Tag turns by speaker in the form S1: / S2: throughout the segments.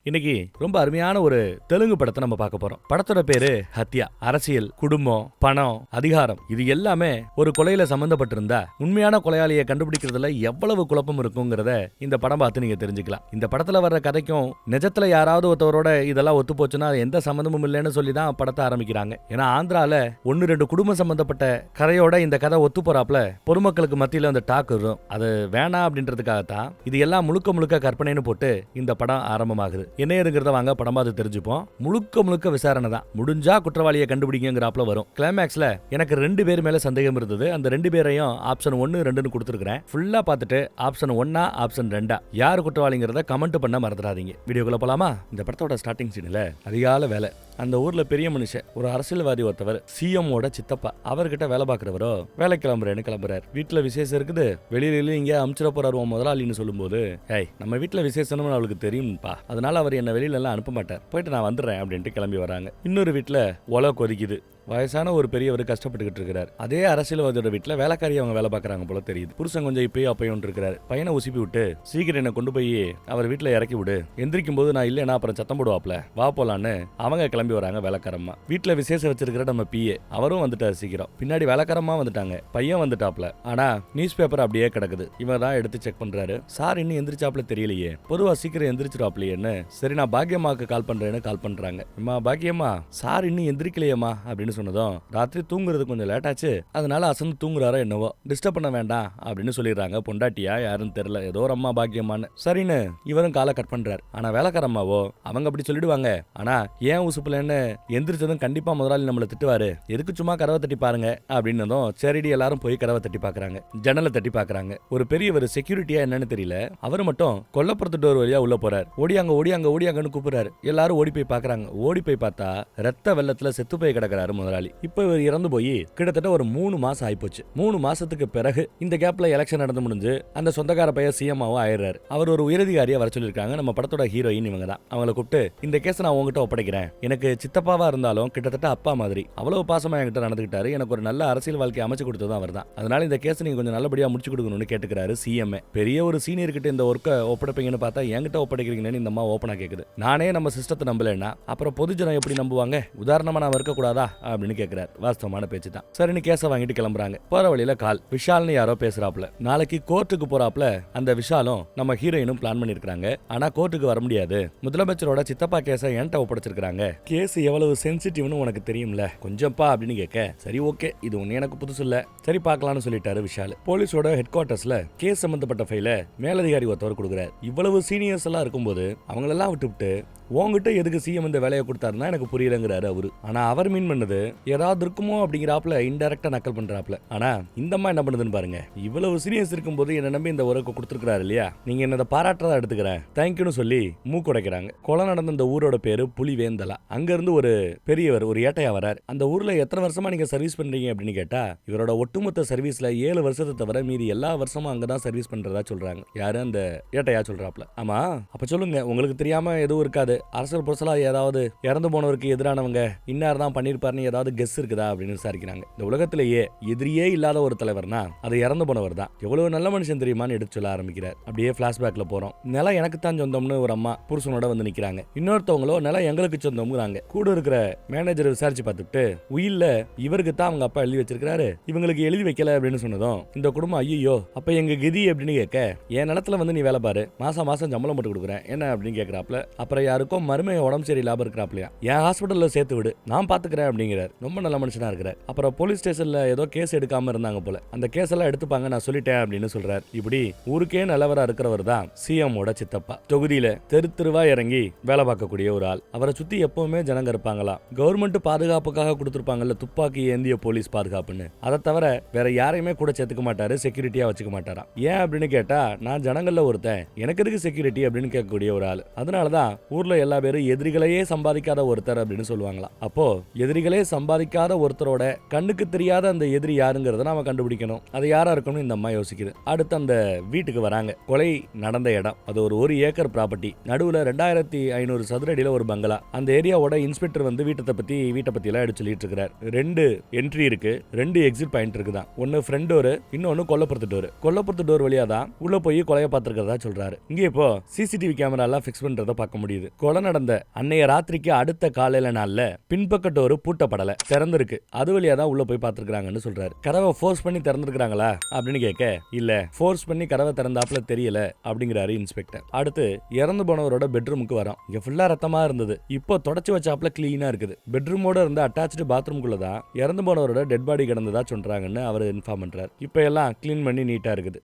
S1: இன்னைக்கு ரொம்ப அருமையான ஒரு தெலுங்கு படத்தை நம்ம பார்க்க போறோம். படத்தோட பேரு ஹத்யா. அரசியல், குடும்பம், பணம், அதிகாரம் இது எல்லாமே ஒரு கொலையில சம்பந்தப்பட்டிருந்தா உண்மையான கொலையாளியை கண்டுபிடிக்கிறதுல எவ்வளவு குழப்பம் இருக்குங்கிறத இந்த படம் பார்த்து நீங்க தெரிஞ்சுக்கலாம். இந்த படத்துல வர்ற கதைக்கும் நிஜத்துல யாராவது ஒருத்தவரோட இதெல்லாம் ஒத்து போச்சுன்னா எந்த சம்பந்தமும் இல்லைன்னு சொல்லி தான் படத்தை ஆரம்பிக்கிறாங்க. ஏன்னா ஆந்திரால 1-2 குடும்பம் சம்பந்தப்பட்ட கதையோட இந்த கதை ஒத்து போறாப்ல பொதுமக்களுக்கு மத்தியில அந்த டாக் வரும். அது வேணாம் அப்படின்றதுக்காகத்தான் இது எல்லாம் முழுக்க கற்பனைன்னு போட்டு இந்த படம் ஆரம்பமாகுது. என்ன ஏதுங்கிறத வாங்க படம் பார்த்து தெரிஞ்சுப்போம். முழுக்க விசாரணை தான். முடிஞ்சா குற்றவாளியை கண்டுபிடிங்கிறாப்ல வரும். கிளைமேக்ஸ்ல எனக்கு 2 பேர் மேல சந்தேகம் இருந்தது. அந்த 2 பேரையும் ஆப்ஷன் 1, 2ன்னு கொடுத்துருக்கேன். ஃபுல்லா பார்த்துட்டு ஆப்ஷன் 1 ஆப்ஷன் 2 யார் குற்றவாளிங்கிறத கமெண்ட் பண்ண மறந்துடாதீங்க. வீடியோக்குள்ள போலாமா? இந்த படத்தோட ஸ்டார்டிங் சீன்ல அதிகால வேலை. அந்த ஊர்ல பெரிய மனுஷன் ஒரு அரசியல்வாதி ஒருத்தவர் சிஎம் ஓட சித்தப்பா. அவர்கிட்ட வேலை பார்க்கிறவரோ வேலை கிளம்புறாரு. வீட்டுல விசேஷம் இருக்குது, வெளியில இங்க அமுச்சிட போறாரு முதலாளின்னு சொல்லும்போது, ஏய் நம்ம வீட்டுல விசேஷம்னு அவளுக்கு தெரியும்பா, அதனால அவர் என்ன வெளியில எல்லாம் அனுப்ப மாட்டார், போயிட்டு நான் வந்துடுறேன் அப்படின்ட்டு கிளம்பி வராங்க. இன்னொரு வீட்டுல ஒலை கொதிக்குது. வயசான ஒரு பெரியவர் கஷ்டப்பட்டுக்கிட்டு இருக்கிறார். அதே அரசியல்வாதியோட வீட்டுல வேலைக்காரி அவங்க வேலை பார்க்கறாங்க போல தெரியுது. புருஷன் கொஞ்சம் இப்பயும் அப்பயும் இருக்கிறாரு. பையனை உசிப்பி விட்டு சீக்கிரம் என்ன கொண்டு போய் அவர் வீட்டுல இறக்கி விடு, எந்திரிக்கும் போது நான் இல்லைன்னா அப்புறம் சத்தம் போடுவாப்ல, வா போலான்னு அவங்க கிளம்பி வராங்க. வேலைக்காரம்மா வீட்டுல விசேஷம் வச்சிருக்கிற நம்ம பிஏ அவரும் வந்துட்டாரு சீக்கிரம். பின்னாடி வேலைக்காரம்மா வந்துட்டாங்க. பையன் வந்துட்டாப்ல. ஆனா நியூஸ் பேப்பர் அப்படியே கிடக்குது. இவன் தான் எடுத்து செக் பண்றாரு. சார் இன்னும் எந்திரிச்சாப்ல தெரியலையே, பொதுவா சீக்கிரம் எந்திரிச்சிருவாப்லையேன்னு சரி நான் பாக்கியம்மாவுக்கு கால் பண்றேன்னு கால் பண்றாங்க. அம்மா பாக்கியம்மா, சார் இன்னும் எந்திரிக்கலையம்மா அப்படின்னு சொன்னதும் ராத்திரி தூங்குறது கொஞ்சம் லேட் ஆச்சு, அதனால அசந்து தூங்குறாரோ என்னவோ, டிஸ்டர்ப் பண்ண வேண்டாம் அப்படின்னு சொல்லிடுறாங்க. பொண்டாட்டியா யாருன்னு தெரியல, ஏதோ ஒரு அம்மா பாக்கியம்மான்னு. சரின்னு இவரும் காலை கட் பண்றாரு. ஆனா வேலைக்காரம்மாவோ அவங்க அப்படி சொல்லிடுவாங்க, ஆனா ஏன் உசுப்புலன்னு எந்திரிச்சதும் கண்டிப்பா முதலாளி நம்மளை திட்டுவாரு, எதுக்கு சும்மா கதவை தட்டி பாருங்க அப்படின்னதும் சரிடி எல்லாரும் போய் கதவை தட்டி பாக்குறாங்க, ஜன்னலை தட்டி பாக்குறாங்க. ஒரு பெரியவர் செக்யூரிட்டியா என்னன்னு தெரியல, அவரு மட்டும் கொல்லப்புறத்து டோர் வழியா உள்ள போறாரு. ஓடியாங்கன்னு கூப்பிடுறாரு. எல்லாரும் ஓடி போய் பாக்குறாங்க. ஓடி போய் பார்த்தா ரத்த வெள்ளத்துல செத்து போய் கிடக்குறாரு முதலாளி. இப்ப இவர் இறந்து போய் கிட்டத்தட்ட ஒரு 3 மாசம் ஆயிப்போச்சு. 3 மாசத்துக்கு பிறகு இந்த கேப்ல எலெக்ஷன் நடந்து முடிஞ்சு அந்த சொந்தக்கார பையன் சிஎம்மாவும் ஆயிடுறாரு. அவர் ஒரு உயரதிகாரியா வர சொல்லிருக்காங்க. நம்ம படத்தோட ஹீரோயின் இவங்க தான். அவங்களை கூப்பிட்டு இந்த கேஸ் நான் உங்ககிட்ட ஒப்படைக்கிறேன், எனக்கு சித்தப்பாவா இருந்தாலும் கிட்டத்தட்ட அப்பா மாதிரி அவ்வளவு பாசமா என்கிட்ட நடந்துகிட்டாரு, எனக்கு ஒரு நல்ல அரசியல் வாழ்க்கை அமைச்சு கொடுத்ததும் அவர் தான், அதனால இந்த கேஸ் நீங்க கொஞ்சம் நல்லபடியா முடிச்சு கொடுக்கணும்னு கேட்டுக்கிறாரு சிஎம். பெரிய ஒரு சீனியர் கிட்ட இந்த ஒர்க்கை ஒப்படைப்பீங்கன்னு பார்த்தா என்கிட்ட ஒப்படைக்கிறீங்கன்னு இந்த அம்மா ஓப்பனா கேக்குது. நானே நம்ம சிஸ்டத்தை நம்பலன்னா அப்புறம் பொதுஜனம் எப்படி நம்புவாங்க, உதாரணமா நான் இருக்க கூடாதா அப்படின்னு கேட்கிறார். வாஸ்தவமான பேச்சு தான். சரின்னு கேஸ வாங்கிட்டு கிளம்புறாங்க. போற வழியில கால் விஷால்னு யாரோ பேசுறாப்ல. நாளைக்கு கோர்ட்டுக்கு போறாப்ல அந்த விஷாலும் நம்ம ஹீரோயினும் பிளான் பண்ணிருக்காங்க. ஆனா கோர்ட்டுக்கு வர முடியாது, முதலமைச்சரோட சித்தப்பா கேஸ என்கிட்ட ஒப்படைச்சிருக்காங்க, கேஸ் எவ்வளவு சென்சிட்டிவ்னு உனக்கு தெரியும்ல கொஞ்சம்பா அப்படின்னு கேட்க, சரி ஓகே இது ஒண்ணு எனக்கு புதுசு இல்ல, சரி பார்க்கலாம்னு சொல்லிட்டாரு விஷால். போலீஸோட ஹெட் குவார்டர்ஸ்ல கேஸ் சம்பந்தப்பட்ட ஃபைல மேலதிகாரி ஒருத்தவர் கொடுக்குறாரு. இவ்வளவு சீனியர்ஸ் எல்லாம் இருக்கும்போது அவங்களெல்லாம் விட்டு உங்ககிட்ட எதுக்கு சிஎம் இந்த வேலையை கொடுத்தாருன்னா எனக்கு புரியலங்கிறாரு அவரு. ஆனா அவர் மீன் பண்ணது ஏதாவது இருக்குமோ அப்படிங்கிறாப்ல இன்டெரக்டா நக்கல் பண்றாப்ல. ஆனா இந்த அம்மா என்ன பண்ணுதுன்னு பாருங்க, இவ்வளவு சீரியஸ் இருக்கும்போது என்ன நம்பி இந்த ஒர்க்கை கொடுத்துருக்காரு இல்லையா, நீங்க என்ன பாராட்டுறதா எடுத்துக்கிறேன், தேங்க்யூன்னு சொல்லி மூக்குடைக்கிறாங்க. கொலை நடந்த இந்த ஊரோட பேரு புலிவேந்தலா. அங்க இருந்து ஒரு பெரியவர் ஒரு ஏட்டையா வராரு. அந்த ஊர்ல எத்தனை வருஷமா நீங்க சர்வீஸ் பண்றீங்க அப்படின்னு கேட்டா இவரோட ஒட்டுமொத்த சர்வீஸ்ல 7 வருஷத்தை தவிர மீதி எல்லா வருஷமும் அங்கதான் சர்வீஸ் பண்றதா சொல்றாங்க. யாரு? அந்த ஏட்டையா சொல்றாப்ல. ஆமா அப்ப சொல்லுங்க, உங்களுக்கு தெரியாம எதுவும் இருக்காது, அரசியல் புரசலா ஏதாவது இறந்து போனவருக்கு எதிரானவங்க இன்னார் தான் பண்ணிருப்பாருன்னு ஏதாவது கெஸ் இருக்குதா அப்படின்னு விசாரிக்கிறாங்க. இந்த உலகத்திலேயே எதிரியே இல்லாத ஒரு தலைவர்னா அது இறந்து போனவர் தான். எவ்வளவு நல்ல மனுஷன் தெரியுமான்னு எடுத்து சொல்ல ஆரம்பிக்கிறார். அப்படியே பிளாஷ்பேக்ல போறோம். நிலம் எனக்கு தான் சொந்தம்னு ஒரு அம்மா புருஷனோட வந்து நிக்கிறாங்க. இன்னொருத்தவங்களோ நிலம் எங்களுக்கு சொந்தம்ங்கிறாங்க. கூட இருக்கிற மேனேஜர் விசாரிச்சு பார்த்துட்டு உயில்ல இவருக்கு தான் அவங்க அப்பா எழுதி வச்சிருக்காரு, இவங்களுக்கு எழுதி வைக்கல அப்படின்னு சொன்னதும் இந்த குடும்பம் ஐயோ அப்ப எங்க கதி அப்படின்னு கேட்க, என் நிலத்துல வந்து நீ வேலை பாரு, மாசம் சம்பளம் போட்டு கொடுக்குறேன் என்ன அப்படின்னு கேட்கிறாப்ல. அப்புறம் யாருக்கும் மருமையை உடம்பு சரி லாபம் இருக்கிறாப்லையா, என் ஹாஸ்பிட்டல்ல சேர்த்து விடு நான் பாத்துக்கிறேன் அப்படிங்கிறார். ரொம்ப நல்ல மனுஷனா இருக்கிறார். அப்புறம் போலீஸ் ஸ்டேஷன்ல ஏதோ கேஸ் எடுக்காம இருந்தாங்க போல, அந்த கேஸ் எல்லாம் எடுத்துப்பாங்க நான் சொல்லிட்டேன் அப்படின்னு சொல்றார். இப்படி ஊருக்கே நல்லவரா இருக்கிறவர் தான் சிஎம் ஓட சித்தப்பா. தொகுதியில தெருவா இறங்கி வேலை பார்க்கக்கூடிய ஒரு ஆள். அவரை சுத்தி எப்பவுமே ஜனங்க இருப்பாங்களாம். கவர்மெண்ட் பாதுகாப்புக்காக கொடுத்திருப்பாங்கல்ல துப்பாக்கி ஏந்திய போலீஸ் பாதுகாப்புன்னு, அதை தவிர வேற யாரையுமே கூட சேர்த்துக்க மாட்டாரு, செக்யூரிட்டியா வச்சுக்க மாட்டாராம். ஏன் அப்படின்னு கேட்டா நான் ஜனங்கள்ல ஒருத்தன், எனக்கு எதுக்கு செக்யூரிட்டி அப்படின்னு கேட்கக்கூடிய ஒரு ஆள். அதனாலதான் ஊர்ல எல்லா பேரும் எதிரிகளையே சம்பாதிக்காத ஒருத்தர் அப்படின்னு சொல்லுவாங்களாம். அப்போ எதிரிகளே சம்பாதிக்காத ஒருத்தரோட கண்ணுக்கு தெரியாத அந்த எதிரி யாருங்கிறத நாம கண்டுபிடிக்கணும். அது யாரா இருக்கும்னு இந்த அம்மா யோசிக்குது. அடுத்து அந்த வீட்டுக்கு வராங்க. கொலை நடந்த இடம் அது ஒரு 1 ஏக்கர் ப்ராப்பர்ட்டி. நடுவுல 2500 சதுர அடியில ஒரு பங்களா. அந்த ஏரியாவோட இன்ஸ்பெக்டர் வந்து வீட்டை பத்தி எல்லாம் எடுத்து சொல்லிட்டு இருக்கிறார். 2 என்ட்ரி இருக்கு, 2 எக்ஸிட் பாயிண்ட் இருக்குதான். ஒன்னு ஃப்ரண்ட் டோர், இன்னொன்னு கொல்லப்புறத்து டோர். கொல்லப்புறத்து டோர் வழியா தான் உள்ள போய் கொலையை பார்த்திருக்கிறதா சொல்றாரு. இங்க இப்போ சிசிடிவி கேமரா எல்லாம் பிக்ஸ் பண்றத பார்க்க முடியுது. கொலை நடந்த அன்னைய ராத்திரிக்கு அடுத்த காலையில நாள்ல பின்பக்க டோரு பூட்டப்படல, திறந்திருக்கு. அது வழியா தான் உள்ள போய் பாத்துருக்காங்கன்னு சொல்றாரு. கதவை ஃபோர்ஸ் பண்ணி திறந்திருக்காங்களா அப்படின்னு கேட்க, இல்ல ஃபோர்ஸ் பண்ணி கதவை திறந்தாப்புல தெரியல அப்படிங்கிறாரு இன்ஸ்பெக்டர். அடுத்து இறந்து போனவரோட பெட்ரூமுக்கு வரோம். இங்க ஃபுல்லா ரத்தமா இருந்தது. இப்போ தொடச்சு வச்சாப்புல கிளீனா இருக்குது. பெட்ரூமோட இருந்த அட்டாச்சு பாத்ரூம்குள்ள தான் இறந்து போனவரோட டெட் பாடி கிடந்ததா சொல்றாங்கன்னு அவர் இன்ஃபார்ம் பண்றாரு. இப்ப எல்லாம் கிளீன் பண்ணி நீட்டா இருக்குது.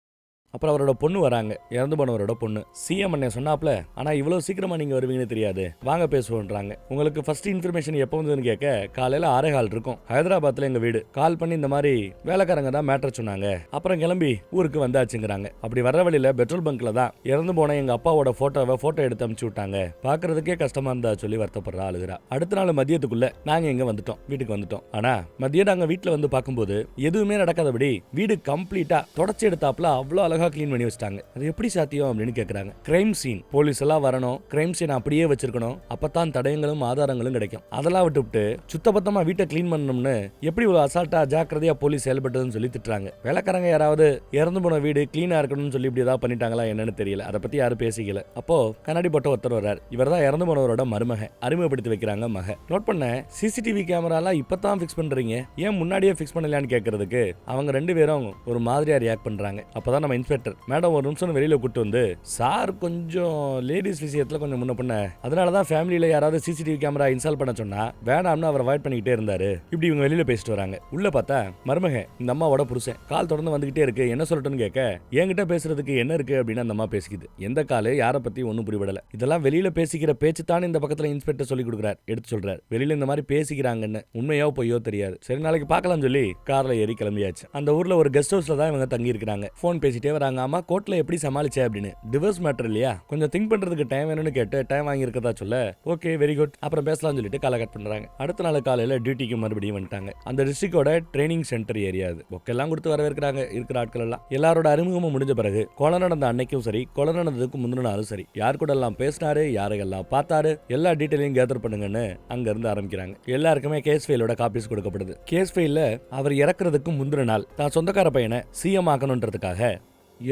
S1: அப்புறம் அவரோட பொண்ணு வராங்க, இறந்து போனவரோட பொண்ணு. சிஎம் அண்ணே சொன்னாப்ல, ஆனா இவ்வளவு சீக்கிரமா நீங்க வருவீங்கன்னு தெரியாது, வாங்க பேசுவோன்றாங்க. உங்களுக்கு ஃபர்ஸ்ட் இன்ஃபர்மேஷன் எப்போ வந்ததுன்னு கேட்க, காலையில 6:15 இருக்கும். ஹைதராபாத்ல எங்க வீடு. கால் பண்ணி இந்த மாதிரி வேலைக்காரங்க தான் மேட்டர் சொன்னாங்க. அப்புறம் கிளம்பி ஊருக்கு வந்தாச்சுங்கிறாங்க. அப்படி வர வழியில பெட்ரோல் பங்க்ல தான் இறந்து போன எங்க அப்பாவோட போட்டோ எடுத்து அனுப்பிச்சு விட்டாங்க. பாக்குறதுக்கே கஷ்டமா இருந்தா சொல்லி வருத்தப்படுறா அழுகிறா. அடுத்த நாள் மதியத்துக்குள்ள நாங்க எங்க வந்துட்டோம், வீட்டுக்கு வந்துட்டோம். ஆனா மதியம் நாங்க வீட்டுல வந்து பார்க்கும்போது எதுவுமே நடக்காதபடி வீடு கம்ப்ளீட்டா தொடச்சி எடுத்தாப்புல அவ்வளவு கிளீன் பண்ணி வச்சிட்டாங்க. அது எப்படி சாத்தியம் அப்படின்னு கேக்குறாங்க. கிரைம் சீன், போலீஸ் எல்லாம் வரணும், கிரைம் சீன் அப்படியே வச்சிருக்கணும், அப்பதான் தடயங்களும் ஆதாரங்களும் கிடைக்கும். அதெல்லாம் விட்டுவிட்டு சுத்தபத்தமா வீட்டை கிளீன் பண்ணணும்னு எப்படி ஒரு அசால்ட்டா ஜாக்கிரதையா போலீஸ் செயல்பட்டதுன்னு சொல்லி திட்டுறாங்க. வேலைக்காரங்க யாராவது இறந்து போன வீடு கிளீனா இருக்கணும்னு சொல்லி இப்படி ஏதாவது பண்ணிட்டாங்களா என்னன்னு தெரியல. அதை பத்தி யாரும் பேசிக்கல. அப்போ கண்ணாடி போட்ட ஒருத்தர் வர்றாரு. இவர் தான் இறந்து போனவரோட மருமக. அறிமுகப்படுத்தி வைக்கிறாங்க மக. நோட் பண்ண, சிசிடிவி கேமராலாம் இப்பதான் பிக்ஸ் பண்றீங்க, ஏன் முன்னாடியே பிக்ஸ் பண்ணலான்னு கேட்கறதுக்கு அவங்க ரெண்டு பேரும் ஒரு மாதிரியா ரியாக்ட் பண்றாங்க. அப்பதான் நம்ம இன்ஸ்பெக்டர், மேடம் ஒரு நிமிஷம் வெளியில கூட்டு வந்து, சார் கொஞ்சம் லேடிஸ் விஷயத்துல கொஞ்சம் முன்ன பண்ண, அதனாலதான் ஃபேமிலியில யாராவது சிசிடிவி கேமரா இன்ஸ்டால் பண்ண சொன்னா வேணாம்னு அவர் அவாய்ட் பண்ணிக்கிட்டே இருந்தாரு. இப்படி இவங்க வெளியில பேசிட்டு வராங்க. உள்ள பார்த்தா மருமக இந்த அம்மாவோட புருஷன். கால் தொடர்ந்து வந்துகிட்டே இருக்கு, என்ன சொல்லட்டும்னு கேட்க, என்கிட்ட பேசுறதுக்கு என்ன இருக்கு அப்படின்னு அந்த அம்மா பேசிக்குது. எந்த காலு யாரை பத்தி ஒன்னும் புரியப்படல. இதெல்லாம் வெளியில பேசிக்கிற பேச்சு தான் இந்த பக்கத்துல இன்ஸ்பெக்டர் சொல்லி கொடுக்குறாரு. எடுத்து சொல்றாரு, வெளியில இந்த மாதிரி பேசிக்கிறாங்கன்னு. உண்மையோ பொய்யோ தெரியாது. சரி நாளைக்கு பார்க்கலாம் சொல்லி கார்ல ஏறி கிளம்பியாச்சு. அந்த ஊர்ல ஒரு கெஸ்ட் ஹவுஸ்ல தான் இவங்க தங்கி இருக்காங்க. போன் பேசிட்டே வராங்க. அம்மா கோர்ட்ல எப்படி சமாளிச்சே அப்படின்னு. டிவோர்ஸ் மேட்டர் இல்லையா, கொஞ்சம் திங்க் பண்றதுக்கு டைம் வேணும்னு கேட்டு டைம் வாங்கி இருக்கதா சொல்ல, ஓகே வெரி குட் அப்புறம் பேசலாம்னு சொல்லிட்டு காலை கட் பண்றாங்க. அடுத்த நாள் காலையில டியூட்டிக்கு மறுபடியும் வந்துட்டாங்க. அந்த டிஸ்ட்ரிக்டோட ட்ரைனிங் சென்டர் ஏரியா அது. பொக்கெல்லாம் கொடுத்து வரவேற்கிறாங்க இருக்கிற ஆட்கள் எல்லாம். எல்லாரோட அறிமுகமும் முடிஞ்ச பிறகு கொலை நடந்த அன்னைக்கும் சரி, கொலை நடந்ததுக்கு முந்தின நாளும் சரி, யார் கூட எல்லாம் பேசினாரு, யாரையெல்லாம் பார்த்தாரு, எல்லா டீட்டெயிலையும் கேதர் பண்ணுங்கன்னு அங்க இருந்து ஆரம்பிக்கிறாங்க. எல்லாருக்குமே கேஸ் ஃபைலோட காப்பீஸ் கொடுக்கப்படுது. கேஸ் ஃபைல்ல அவர் இறக்குறதுக்கு முந்தின நாள் தான் சொந்தக்கார பையனை சிஎம் ஆக்கணுன்றதுக்காக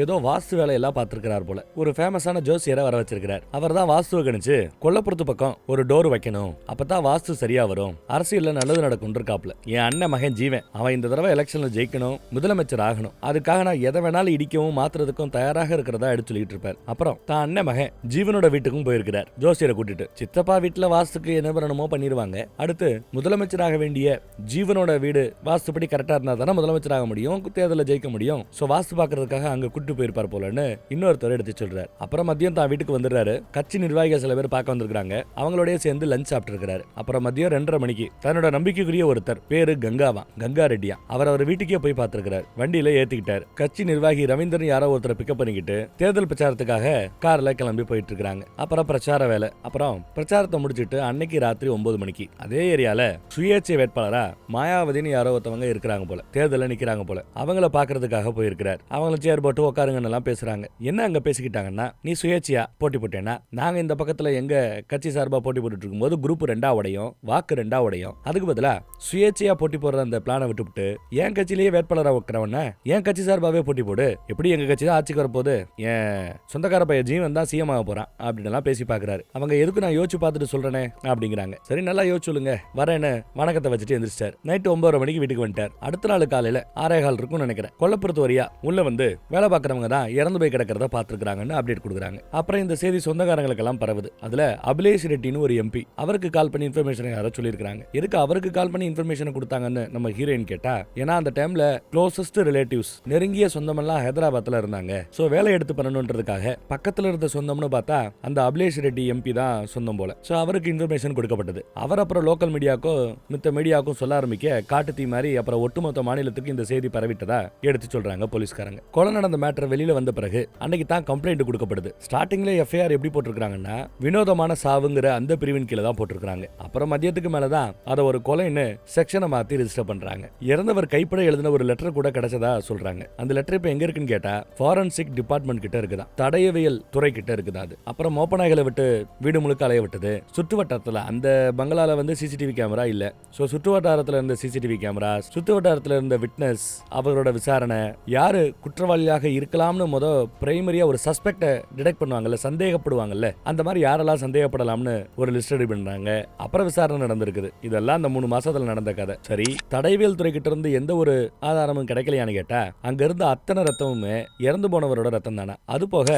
S1: ஏதோ வாஸ்து வேலையெல்லாம் பார்த்திருக்கிறார் போல. ஒரு ஃபேமஸான ஜோசியரை வர வச்சிருக்கிறார். அவர் தான் வாஸ்துவை கணிச்சு கொல்லப்புறத்து பக்கம் ஒரு டோர் வைக்கணும், அப்பதான் வாஸ்து சரியா வரும், அரசியல்ல நல்லது நடக்கும் இருக்காப்ல. என் அண்ணன் மகன் ஜீவன், அவன் இந்த தடவை எலெக்ஷன்ல ஜெயிக்கணும், முதலமைச்சர் ஆகணும், அதுக்காக நான் எதை வேணாலும் இடிக்கவும் மாத்துறதுக்கும் தயாராக இருக்கிறதா எடுத்து சொல்லிட்டு இருப்பார். அப்புறம் தான் அண்ணன் மகன் ஜீவனோட வீட்டுக்கும் போயிருக்கிறார் ஜோசியரை கூட்டிட்டு. சித்தப்பா வீட்டுல வாஸ்துக்கு என்ன பண்ணணுமோ பண்ணிடுவாங்க. அடுத்து முதலமைச்சராக வேண்டிய ஜீவனோட வீடு வாஸ்துப்படி கரெக்டா இருந்தா தானே முதலமைச்சராக முடியும், தேர்தலில் ஜெயிக்க முடியும். சோ வாஸ்து பாக்குறதுக்காக அங்க கூட்டு போயிருப்பார் போலன்னு இன்னொருத்தர் எடுத்து சொல்றாரு. அப்புறம் மதியம் தான் வீட்டுக்கு வந்துடுறாரு. கட்சி நிர்வாகிகள் சில பேர் பார்க்க வந்திருக்காங்க. அவங்களோடய சேர்ந்து லஞ்ச் சாப்பிட்டு இருக்காரு. அப்புறம் மதியம் 2:30 மணிக்கு தன்னோட நம்பிக்கைக்குரிய ஒருத்தர், பேரு கங்காவா, கங்கா ரெட்டியா, அவர் வீட்டுக்கே போய் பார்த்திருக்கிறார். வண்டியில ஏத்திக்கிட்டார். கட்சி நிர்வாகி ரவீந்திரன் யாரோ ஒருத்தரை பிக்கப் பண்ணிக்கிட்டு தேர்தல் பிரச்சாரத்துக்காக கார்ல கிளம்பி போயிட்டு இருக்காங்க. அப்புறம் பிரச்சார வேலை. அப்புறம் பிரச்சாரத்தை முடிச்சிட்டு அன்னைக்கு ராத்திரி 9 மணிக்கு அதே ஏரியால சுயேட்சை வேட்பாளரா மாயாவதினு யாரோ ஒருத்தவங்க இருக்கிறாங்க போல, தேர்தலில் நிக்கிறாங்க போல. அவங்கள பாக்குறதுக்காக போயிருக்கிறார். அவங்கள சேர் போட்டு உட்காருங்கன்னு பேசுறாங்க. என்ன அங்க பேசிக்கிட்டாங்கன்னா, நீ சுயேட்சையா போட்டி போட்டேன்னா நாங்க இந்த பக்கத்துல எங்க கட்சி சார்பா போட்டி போட்டுட்டு இருக்கும்போது குரூப் 2 உடையும், வாக்கு 2 உடையும். அதுக்கு பதிலா சுயேட்சையா போட்டி போடுற அந்த பிளானை விட்டுவிட்டு என் கட்சியிலேயே வேட்பாளராக வைக்கிறவன என் கட்சி சார்பாவே போட்டி போடு, எப்படி எங்க கட்சி தான் ஆட்சிக்கு வரப்போது, என் சொந்தக்கார பையன் ஜீவன் தான் சிஎம் ஆக போறான் அப்படின்னு எல்லாம் பேசி பாக்குறாரு. அவங்க எதுக்கு நான் யோசிச்சு பார்த்துட்டு சொல்றேனே அப்படிங்கிறாங்க. சரி நல்லா யோசிச்சு சொல்லுங்க வரேன்னு வணக்கத்தை வச்சுட்டு எந்திரிச்சிட்டார். நைட்டு 9:30 மணிக்கு வீட்டுக்கு வந்துட்டார். அடுத்த நாள் காலையில 6:15 இருக்கும்னு நினைக்கிறேன். கொல்லப்புறத்து வரியா உள்ள வந்து வேலை பார்க்கறவங்க தான் இறந்து போய் கிடக்கிறத பார்த்துருக்காங்கன்னு அப்டேட் கொடுக்குறாங்க. அப்புறம் இந்த செய்தி சொந்தக்காரங்களுக்கு எல்லாம் பரவுது. அதுல அபிலேஷ் ரெட்டின்னு ஒரு எம்பி, அவருக்கு கால் பண்ணி இன்ஃபர்மேஷன் யாரோ சொல்லியிருக்காங்க. எதுக்கு அவருக்கு கால் பண்ணி இன்ஃபர்மேஷன் கொடுத்தாங்கன்னு நம்ம ஹீரோயின் கேட்டா, ஏன்னா அந்த டைம்ல க்ளோசஸ்ட் ரிலேட்டிவ்ஸ், நெருங்கிய சொந்தமெல்லாம் ஹைதராபாத்ல இருந்தாங்க. சோ வேலை எடுத்து பண்ணணுன்றதுக்காக பக்கத்துல இருந்த சொந்தம்னு பார்த்தா அந்த அபிலேஷ் ரெட்டி எம்பி தான் சொந்தம் போல. சோ அவருக்கு இன்ஃபர்மேஷன் கொடுக்கப்பட்டது. அவர் அப்புறம் லோக்கல் மீடியாக்கும் மித்த மீடியாக்கும் சொல்ல ஆரம்பிக்க காட்டு தீ மாதிரி அப்புறம் ஒட்டுமொத்த மாநிலத்துக்கு இந்த செய்தி பரவிட்டதா எடுத்து சொல்றாங்க போலீஸ்காரங்க. கொலை நடந்த மேட்டர் வெளியில வந்த பிறகு அன்னைக்கு தான் கம்ப்ளைண்ட் கொடுக்கப்படுது. ஸ்டார்டிங்ல எஃப்ஐஆர் எப்படி போட்டிருக்காங்கன்னா, வினோதமான சாவுங்கிற அந்த பிரிவின் கீழே தான் போட்டிருக்காங்க. அப்புறம் மதியத்துக்கு மேலதான் அதை ஒரு கொலைன்னு செக்ஷனை மாத்தி ரெஜிஸ்டர் பண்றாங்க. இறந்தவர் கைப்பட எழுதின ஒரு லெட்டர் கூட கிடைச்சதா சொல்றாங்க. அந்த லெட்டர் இப்ப எங்க இருக்குன்னு கேட்டா ஃபாரன்சிக் டிபார்ட்மெண்ட் கிட்ட இருக்குதா, தடயவியல் துறை கிட்ட இருக்குதா. அது அப்புறம் மோப்பநாய்களை விட்டு வீடு முழுக்க அலைய விட்டது. சுற்று வட்டாரத்துல அந்த பங்களால வந்து சிசிடிவி கேமரா இல்ல. சோ சுற்று வட்டாரத்துல இருந்த சிசிடிவி கேமரா, சுற்று வட்டாரத்துல இருந்த விட்னஸ், அவரோட விசாரணை, யாரு குற்றவாளியாக இருக்கலாம்னு பிரைமரியா ஒரு சஸ்பெக்ட டிடெக்ட் பண்ணுவாங்கல்ல, சந்தேகப்படுவாங்கல்ல, அந்த மாதிரி யாரெல்லாம் சந்தேகப்படலாம்னு ஒரு லிஸ்ட் ரெடி பண்றாங்க. அப்புறம் விசாரணை நடந்திருக்குது. இதெல்லாம் அந்த 3 மாசத்துல நடந்த கதை. சரி, தடயவியல் துறை கிட்ட இருந்து எந்த ஒரு ஆதாரமும் கிடைக்கலையான்னு கேட்டா, அங்க இருந்த அத்தனை ரத்தமுமே இறந்து போனவரோட ரத்தம் தானே. அது போக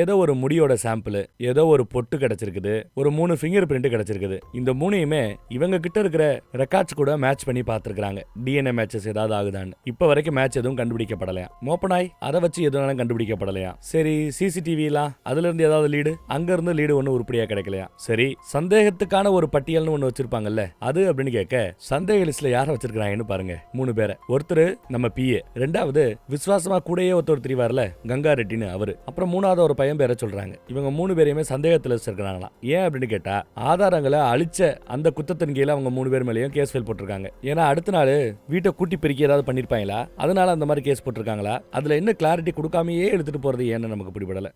S1: ஏதோ ஒரு முடியோட சாம்பிள், ஏதோ ஒரு பொட்டு கிடைச்சிருக்குது, ஒரு 3 ஃபிங்கர் பிரிண்ட் கிடைச்சிருக்குது. இந்த 3யுமே இவங்க கிட்ட இருக்கிற ரெக்கார்ட்ஸ் கூட மேட்ச் பண்ணி பார்த்திருக்காங்க. டிஎன்ஏ மேட்சஸ் ஏதாவது ஆகுதான்னு. இப்ப வரைக்கும் மேட்ச் எதுவும் கண்டுபிடிக்கப்படலையா. மோப்பனாய் அதை வச்சு எதுவும் கண்டுபிடிக்கப்படலையா. சரி, சிசிடிவிலாம் அதுல இருந்து ஏதாவது லீடு, அங்க இருந்து லீடு ஒண்ணு உருப்படியா கிடைக்கலையா. சரி, சந்தேகத்துக்கான ஒரு பட்டியல்னு ஒண்ணு வச்சிருப்பாங்கல்ல, அது அப்படின்னு கேட்க சந்தேக லிஸ்ட்ல யார வச்சிருக்காங்கன்னு பாருங்க. 3 பேரை. ஒருத்தர் நம்ம பிஏ, ரெண்டாவது விசுவாசமா கூடயே ஒருத்தர் தெரிவார்ல கங்கா ரெட்டின்னு அவரு, அப்புறம் 3வது ஒரு பையன் பேரை சொல்றாங்க. இவங்க 3 பேரையுமே சந்தேகத்துல வச்சிருக்காங்களாம். ஏன் அப்படின்னு கேட்டா, ஆதாரங்களை அழிச்ச அந்த குத்தத்தின் கீழே அவங்க 3 பேர் மேலேயும் கேஸ் ஃபைல் போட்டிருக்காங்க. ஏன்னா அடுத்த நாள் வீட்டை கூட்டி பெருக்கி ஏதாவது பண்ணிருப்பாங்களா, அதனால அந்த மாதிரி கேஸ் போட்டிருக்காங்களா, அதுல என்ன கிளாரிட்டி கொடுக்காமயே எடுத்துட்டு போறது ஏன்னு நமக்கு பிடிபடல.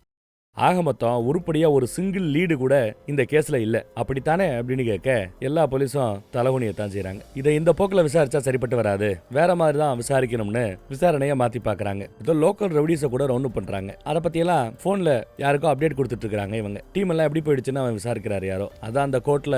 S1: ஆக மொத்தம் உருப்படியா ஒரு சிங்கிள் லீடு கூட இந்த கேஸ்ல இல்ல. அப்படித்தானே அப்படின்னு கேட்க எல்லா போலீஸும் தலகுனியத்தான் செய்யறாங்க. இதை இந்த போக்குல விசாரிச்சா சரிப்பட்டு வராது, வேற மாதிரி தான் விசாரிக்கணும்னு விசாரணையை மாத்தி பாக்குறாங்க. இதோ லோக்கல் ரவுடிஸை கூட ரவுண்ட் பண்றாங்க. அதை பத்தி எல்லாம் போன்ல யாருக்கும் அப்டேட் கொடுத்துட்டு இருக்காங்க. இவங்க டீம் எல்லாம் எப்படி போயிடுச்சுன்னு அவன் விசாரிக்கிறாரு யாரோ. அதான் அந்த கோர்ட்ல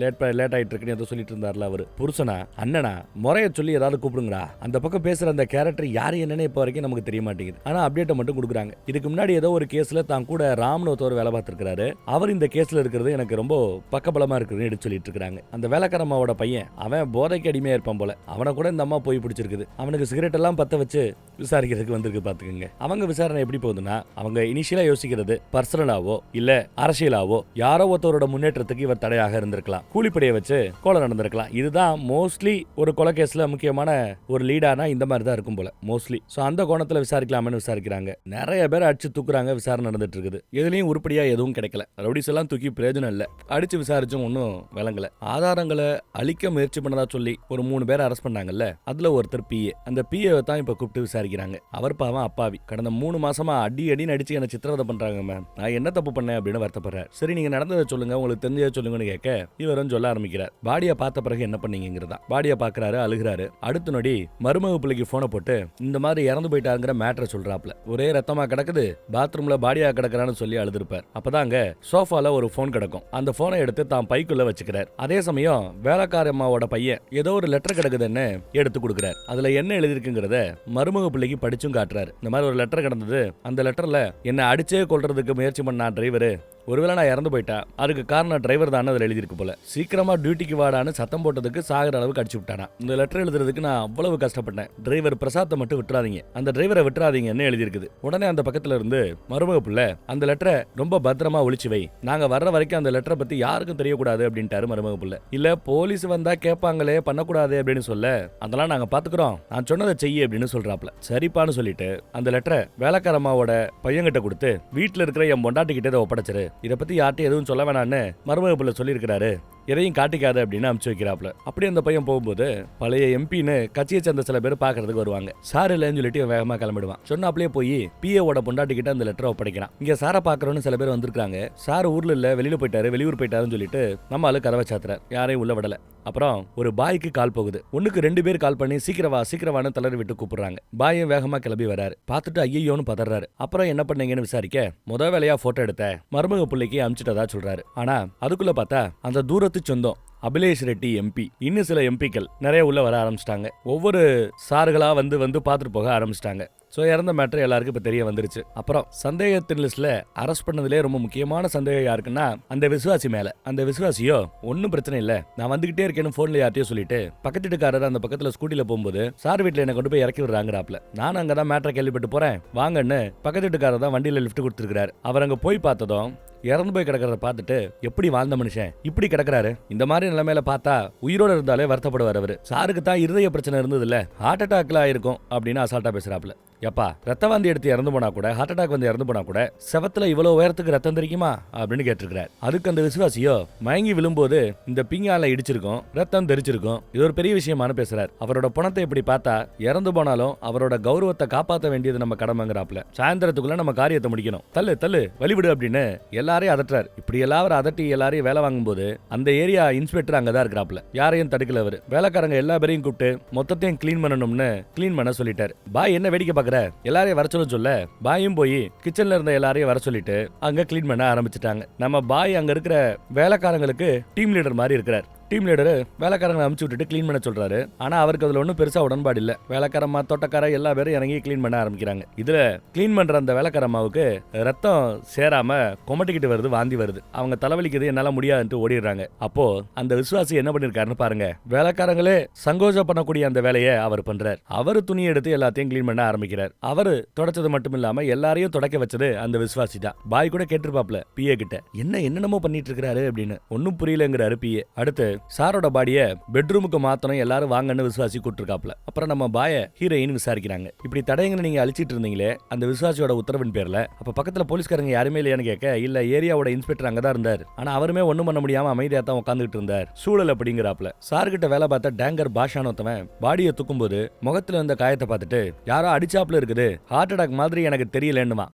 S1: லேட் ஆயிட்டு இருக்குன்னு ஏதோ சொல்லிட்டு இருந்தாருல அவரு. புருஷனா அண்ணனா முறைய சொல்லி ஏதாவது கூப்பிடுங்கடா. அந்த பக்கம் பேசுற அந்த கேரக்டர் யாரு என்னன்னு இப்ப வரைக்கும் நமக்கு தெரிய மாட்டேங்குது. ஆனா அப்டேட்டை மட்டும் கொடுக்குறாங்க. இதுக்கு முன்னாடி ஏதோ ஒரு கேஸ்ல தான் கூட ராம்னு ஒருத்தர் வேலை பார்த்திருக்காரு. அவர் இந்த கேஸ்ல இருக்கிறது எனக்கு ரொம்ப பக்கபலமா இருக்குன்னு எடுத்து சொல்லிட்டு இருக்காங்க. அந்த வேலைக்காரம்மாவோட பையன் அவன் போதைக்கு அடிமையா இருப்பான் போல. அவனை கூட இந்த அம்மா போய் பிடிச்சிருக்குது. அவனுக்கு சிகரெட் எல்லாம் பத்த வச்சு விசாரிக்கிறதுக்கு வந்திருக்கு பாத்துக்கங்க. அவங்க விசாரணை எப்படி போகுதுன்னா, அவங்க இனிஷியலா யோசிக்கிறது பர்சனலாவோ இல்ல அரசியலாவோ யாரோ ஒருத்தரோட முன்னேற்றத்துக்கு இவர் தடையாக இருந்திருக்கலாம், கூலிப்படையை வச்சு கொலை நடந்திருக்கலாம். இதுதான் மோஸ்ட்லி ஒரு கொலை கேஸ்ல முக்கியமான ஒரு லீடானா இந்த மாதிரி தான் இருக்கும் போல மோஸ்ட்லி. சோ அந்த கோணத்துல விசாரிக்கலாம்னு விசாரிக்கிறாங்க. நிறைய பேர் அடிச்சு தூக்குறாங்க. விசாரணை நடந்துட்டு இருக்குது. எதுலயும் உருப்படியா எதுவும் கிடைக்கல. ரவுடிஸ் எல்லாம் தூக்கி பிரயோஜனம் இல்ல. அடிச்சு விசாரிச்சும் ஒன்னும் விளங்கல. ஆதாரங்களை அழிக்க முயற்சி பண்ணதா சொல்லி ஒரு 3 பேரை அரெஸ்ட் பண்ணாங்கல்ல, அதுல ஒருத்தர் பிஏ. அந்த பிஏ தான் இப்ப கூப்பிட்டு விசாரிக்கிறாங்க. அவர் பாவம் அப்பாவி. கடந்த 3 மாசமா அடின்னு அடிச்சு என்ன சித்திரவதை பண்றாங்க மேம். நான் என்ன தப்பு பண்ணேன் அப்படின்னு வருத்தப்படுறாரு. சரி, நீங்க நடந்ததை சொல்லுங்க, உங்களுக்கு தெரிஞ்சதை சொல்லுங்கன்னு கேட்க இவரும் சொல்ல ஆரம்பிக்கிறார். பாடியை பார்த்த பிறகு என்ன பண்ணீங்கிறதா. பாடியை பாக்குறாரு, அழுகிறாரு. அடுத்த நொடி மருமக பிள்ளைக்கு போனை போட்டு இந்த மாதிரி இறந்து போயிட்டாங்கிற மேட்டரை சொல்றாப்ல. ஒரே ரத்தமா கிடக்குது, பாத்ரூம்ல பாடியா கிடக்குறான்னு சொல்லி அழுதுருப்பார். அப்பதான் அங்க சோஃபால ஒரு போன் கிடக்கும். அந்த போனை எடுத்து தான் பைக்குள்ள வச்சுக்கிறார். அதே சமயம் வேலைக்காரம்மாவோட பையன் ஏதோ ஒரு லெட்டர் கிடக்குதுன்னு எடுத்து கொடுக்கிறார். அதுல என்ன எழுதிருக்குங்கிறத மருமக பிள்ளைக்கு படிச்சும் காட்டுறாரு. இந்த மாதிரி ஒரு லெட்டர் கிடந்தது, அந்த லெட்டர்ல என்ன அடிச்சே கொல்றதுக்கு முயற்சி பண்ண டிரைவரு, ஒருவேளை நான் இறந்து போயிட்டா அதுக்கு காரணம் டிரைவர் தான் அதில் எழுதிருக்கு போல. சீக்கிரமா டியூட்டிக்கு வாடான்னு சத்தம் போட்டதுக்கு சாகிற அளவுக்கு அடிச்சு விட்டானா. இந்த லெட்டர் எழுதுறதுக்கு நான் அவ்வளவு கஷ்டப்பட்டேன், டிரைவர் பிரசாத்தை மட்டும் விட்டுறாதீங்க, அந்த டிரைவரை விட்டுறாதீங்கன்னு எழுதிருக்குது. உடனே அந்த பக்கத்துல இருந்து மருமக பிள்ளை அந்த லெட்டரை ரொம்ப பத்திரமா ஒளிச்சு வை, நாங்க வர்ற வரைக்கும் அந்த லெட்டரை பத்தி யாருக்கும் தெரியக்கூடாது அப்படின்ட்டாரு மருமக பிள்ளை. இல்ல போலீஸ் வந்தா கேட்பாங்களே பண்ணக்கூடாது அப்படின்னு சொல்ல, அதெல்லாம் நாங்க பாத்துக்கிறோம், நான் சொன்னதை செய்ய அப்படின்னு சொல்றாப்ல. சரிப்பான்னு சொல்லிட்டு அந்த லெட்டரை வேலைக்காரம்மாவோட பையன்கிட்ட கொடுத்து வீட்டுல இருக்கிற என் பொண்டாட்டி கிட்ட ஒப்படைச்சிரு, இதை பத்தி யார்ட்டும் எதுவும் சொல்ல வேணான்னு மருமக பிள்ளை சொல்லியிருக்கிறாரு, எதையும் காட்டிக்காத அப்படின்னு அனுப்பிச்சு வைக்கிறாப்ல. அப்படி அந்த பையன் போகும்போது பழைய எம்பின்னு கட்சியை சேர்ந்த சில பேர் பாக்குறதுக்கு வருவாங்க. சார் இல்லைன்னு சொல்லிட்டு வேகமா கிளம்பிடுவான். சொன்னாப்லயே போய் பிஏவோட பொண்டாட்டி கிட்ட அந்த லெட்டரை ஒப்படைக்கிறான். இங்க சாரை பாக்குறோன்னு சில பேர் வந்திருக்காங்க. சார் ஊர்ல இல்ல, வெளியில போயிட்டாரு, வெளியூர் போயிட்டாருன்னு சொல்லிட்டு நம்ம ஆளு கதவை சாத்துறாரு. யாரையும் உள்ள விடல. அப்புறம் ஒரு பாய்க்கு கால் போகுது. ஒண்ணுக்கு 2 பேர் கால் பண்ணி சீக்கிரவான்னு தளரி விட்டு கூப்பிடுறாங்க. பாயும் வேகமா கிளம்பி வராரு. பார்த்துட்டு ஐயோன்னு பதறாரு. அப்புறம் என்ன பண்ணீங்கன்னு விசாரிக்க முத வேலையா போட்டோ எடுத்த மருமக பிள்ளைக்கு அனுப்பிச்சிட்டதா சொல்றாரு. ஆனா அதுக்குள்ள பார்த்தா அந்த தூரத்து சொந்தம் அபிலேஷ் ரெட்டி எம்பி, இன்னும் சில எம்பிக்கள் நிறைய உள்ள வர ஆரம்பிச்சிட்டாங்க. ஒவ்வொரு சார்களா வந்து பார்த்துட்டு போக ஆரம்பிச்சிட்டாங்க. சோ இறந்த மேட்டர் எல்லாருக்கும் இப்ப தெரிய வந்துருச்சு. அப்புறம் சந்தேகத்தின் லிஸ்ட்ல அரெஸ்ட் பண்ணதுலே ரொம்ப முக்கியமான சந்தேகம் யாருக்குன்னா அந்த விசுவாசி மேல. அந்த விசுவாசியோ ஒன்னும் பிரச்சனை இல்ல, நான் வந்துகிட்டே இருக்கேன்னு போன்ல யார்ட்டையும் சொல்லிட்டு பக்கத்து வீட்டுக்காரர் அந்த பக்கத்துல ஸ்கூட்டில போகும்போது சார் வீட்டுல என்ன கொண்டு போய் இறக்கி விடுறாங்கறாப்ல. நான் அங்கதான் மேட்டரை கேள்விப்பட்டு போறேன் வாங்கன்னு பக்கத்து வீட்டுக்காரர் தான் வண்டியில லிஃப்ட் கொடுத்துருக்காரு. அவர் அங்க போய் பார்த்ததும் இறந்து போய் கிடக்கிறத பார்த்துட்டு எப்படி வாழ்ந்த மனுஷன் இப்படி கிடக்குறாரு, இந்த மாதிரி நிலைமையில பார்த்தா உயிரோட இருந்தாலே வருத்தப்படுவார் அவரு. சாருக்கு தான் இருதய பிரச்சனை இருந்தது இல்ல, ஹார்ட் அட்டாக்ல ஆயிருக்கும் அப்படின்னு அசால்ட்டா பேசுறாப்ல. எப்பா ரத்த வாந்தி எடுத்து இறந்து போனா கூட, ஹார்ட் அட்டாக் வந்து இறந்து போனா கூட செவத்துல இவ்வளவு உயரத்துக்கு ரத்தம் தெரியுமா அப்படின்னு கேட்டிருக்கிறார். அதுக்கு அந்த விசுவாசியோ மயங்கி விழும்போது இந்த பிங்கால இடிச்சிருக்கும், ரத்தம் தெரிச்சிருக்கும், இது ஒரு பெரிய விஷயமானு பேசுறாரு. அவரோட பணத்தை இப்படி பார்த்தா இறந்து போனாலும் அவரோட கௌரவத்தை காப்பாற்ற வேண்டியது நம்ம கடமைங்கிறாப்ல. சாயந்தரத்துக்குள்ள நம்ம காரியத்தை முடிக்கணும், தள்ளு வழிவிடு அப்படின்னு எல்லாரையும் அதட்டுறாரு. இப்படி எல்லாரும் அதட்டி எல்லாரையும் வேலை வாங்கும் போது அந்த ஏரியா இன்ஸ்பெக்டர் அங்கதான் இருக்கிறாப்ல. யாரையும் தடுக்கல அவரு. வேலைக்காரங்க எல்லா பேரையும் கூப்பிட்டு மொத்தத்தையும் கிளீன் பண்ணணும்னு கிளீன் பண்ண சொல்லிட்டாரு. பாய் என்ன வேடிக்கை பாக்குற பாக்குற எல்லாரையும் வர சொல்ல பாயும் போய் கிச்சன்ல இருந்த எல்லாரையும் வர சொல்லிட்டு அங்க கிளீன் பண்ண ஆரம்பிச்சுட்டாங்க. நம்ம பாய் அங்க இருக்கிற வேலைக்காரங்களுக்கு டீம் லீடர் மாதிரி இருக்கிறார். டீம் லீடர் வேலைக்காரங்களை அமுச்சு விட்டுட்டு கிளீன் பண்ண சொல்றாரு. ஆனா அவருக்கு அதுல ஒன்றும் பெருசா உடன்பாடு இல்ல. வேலைக்காரம்மா தோட்டக்கார எல்லா பேரும் இறங்கி கிளீன் பண்ண ஆரம்பிக்கிறாங்க. இதுல கிளீன் பண்ற அந்த வேலைக்காரம்மாவுக்கு ரத்தம் சேராம கொமட்டிக்கிட்டு வருது, வாந்தி வருது. அவங்க தலைவலிக்குது, என்னால முடியாதுன்ட்டு ஓடிடுறாங்க. அப்போ அந்த விசுவாசி என்ன பண்ணிருக்காருன்னு பாருங்க. வேலைக்காரங்களே சங்கோஜம் பண்ணக்கூடிய அந்த வேலையை அவர் பண்றார். அவரு துணி எடுத்து எல்லாத்தையும் கிளீன் பண்ண ஆரம்பிக்கிறார். அவரு தொடச்சது மட்டும் இல்லாம எல்லாரையும் தொடக்க வச்சது அந்த விசுவாசி தான். பாய் கூட கேட்டிருப்பாப்ல பிஏ கிட்ட, என்னென்னமோ பண்ணிட்டு இருக்காரு அப்படின்னு. ஒன்னும் புரியலங்கிறாரு பிஏ. அடுத்து சாரோட பாடிய பெட்ரூமுக்கு மாத்தணும், எல்லாரும் வாங்கன்னு விசுவாசி கூட்டிருக்காப்ல. அப்புறம் நம்ம பாய ஹீரோயின் விசாரிக்கிறாங்க. இப்படி தடயங்களை நீங்க அழிச்சிட்டு இருந்தீங்களே அந்த விசுவாசியோட உத்தரவின் பேர்ல, அப்ப பக்கத்துல போலீஸ்காரங்க யாருமே இல்லையான்னு கேட்க, இல்ல ஏரியாவோட இன்ஸ்பெக்டர் அங்கதான் இருந்தார். ஆனா அவருமே ஒண்ணும் பண்ண முடியாம அமைதியா தான் உட்காந்துட்டு இருந்தார். சூழல் அப்படிங்கிறாப்ல. சார்கிட்ட வேலை பார்த்த டேங்கர் பாஷானோத்தவன் பாடியை தூக்கும் போது முகத்துல இருந்த காயத்தை பார்த்துட்டு, யாரோ அடிச்சாப்ல இருக்குது, ஹார்ட் அட்டாக் மாதிரி எனக்கு தெரியலன்னுமா.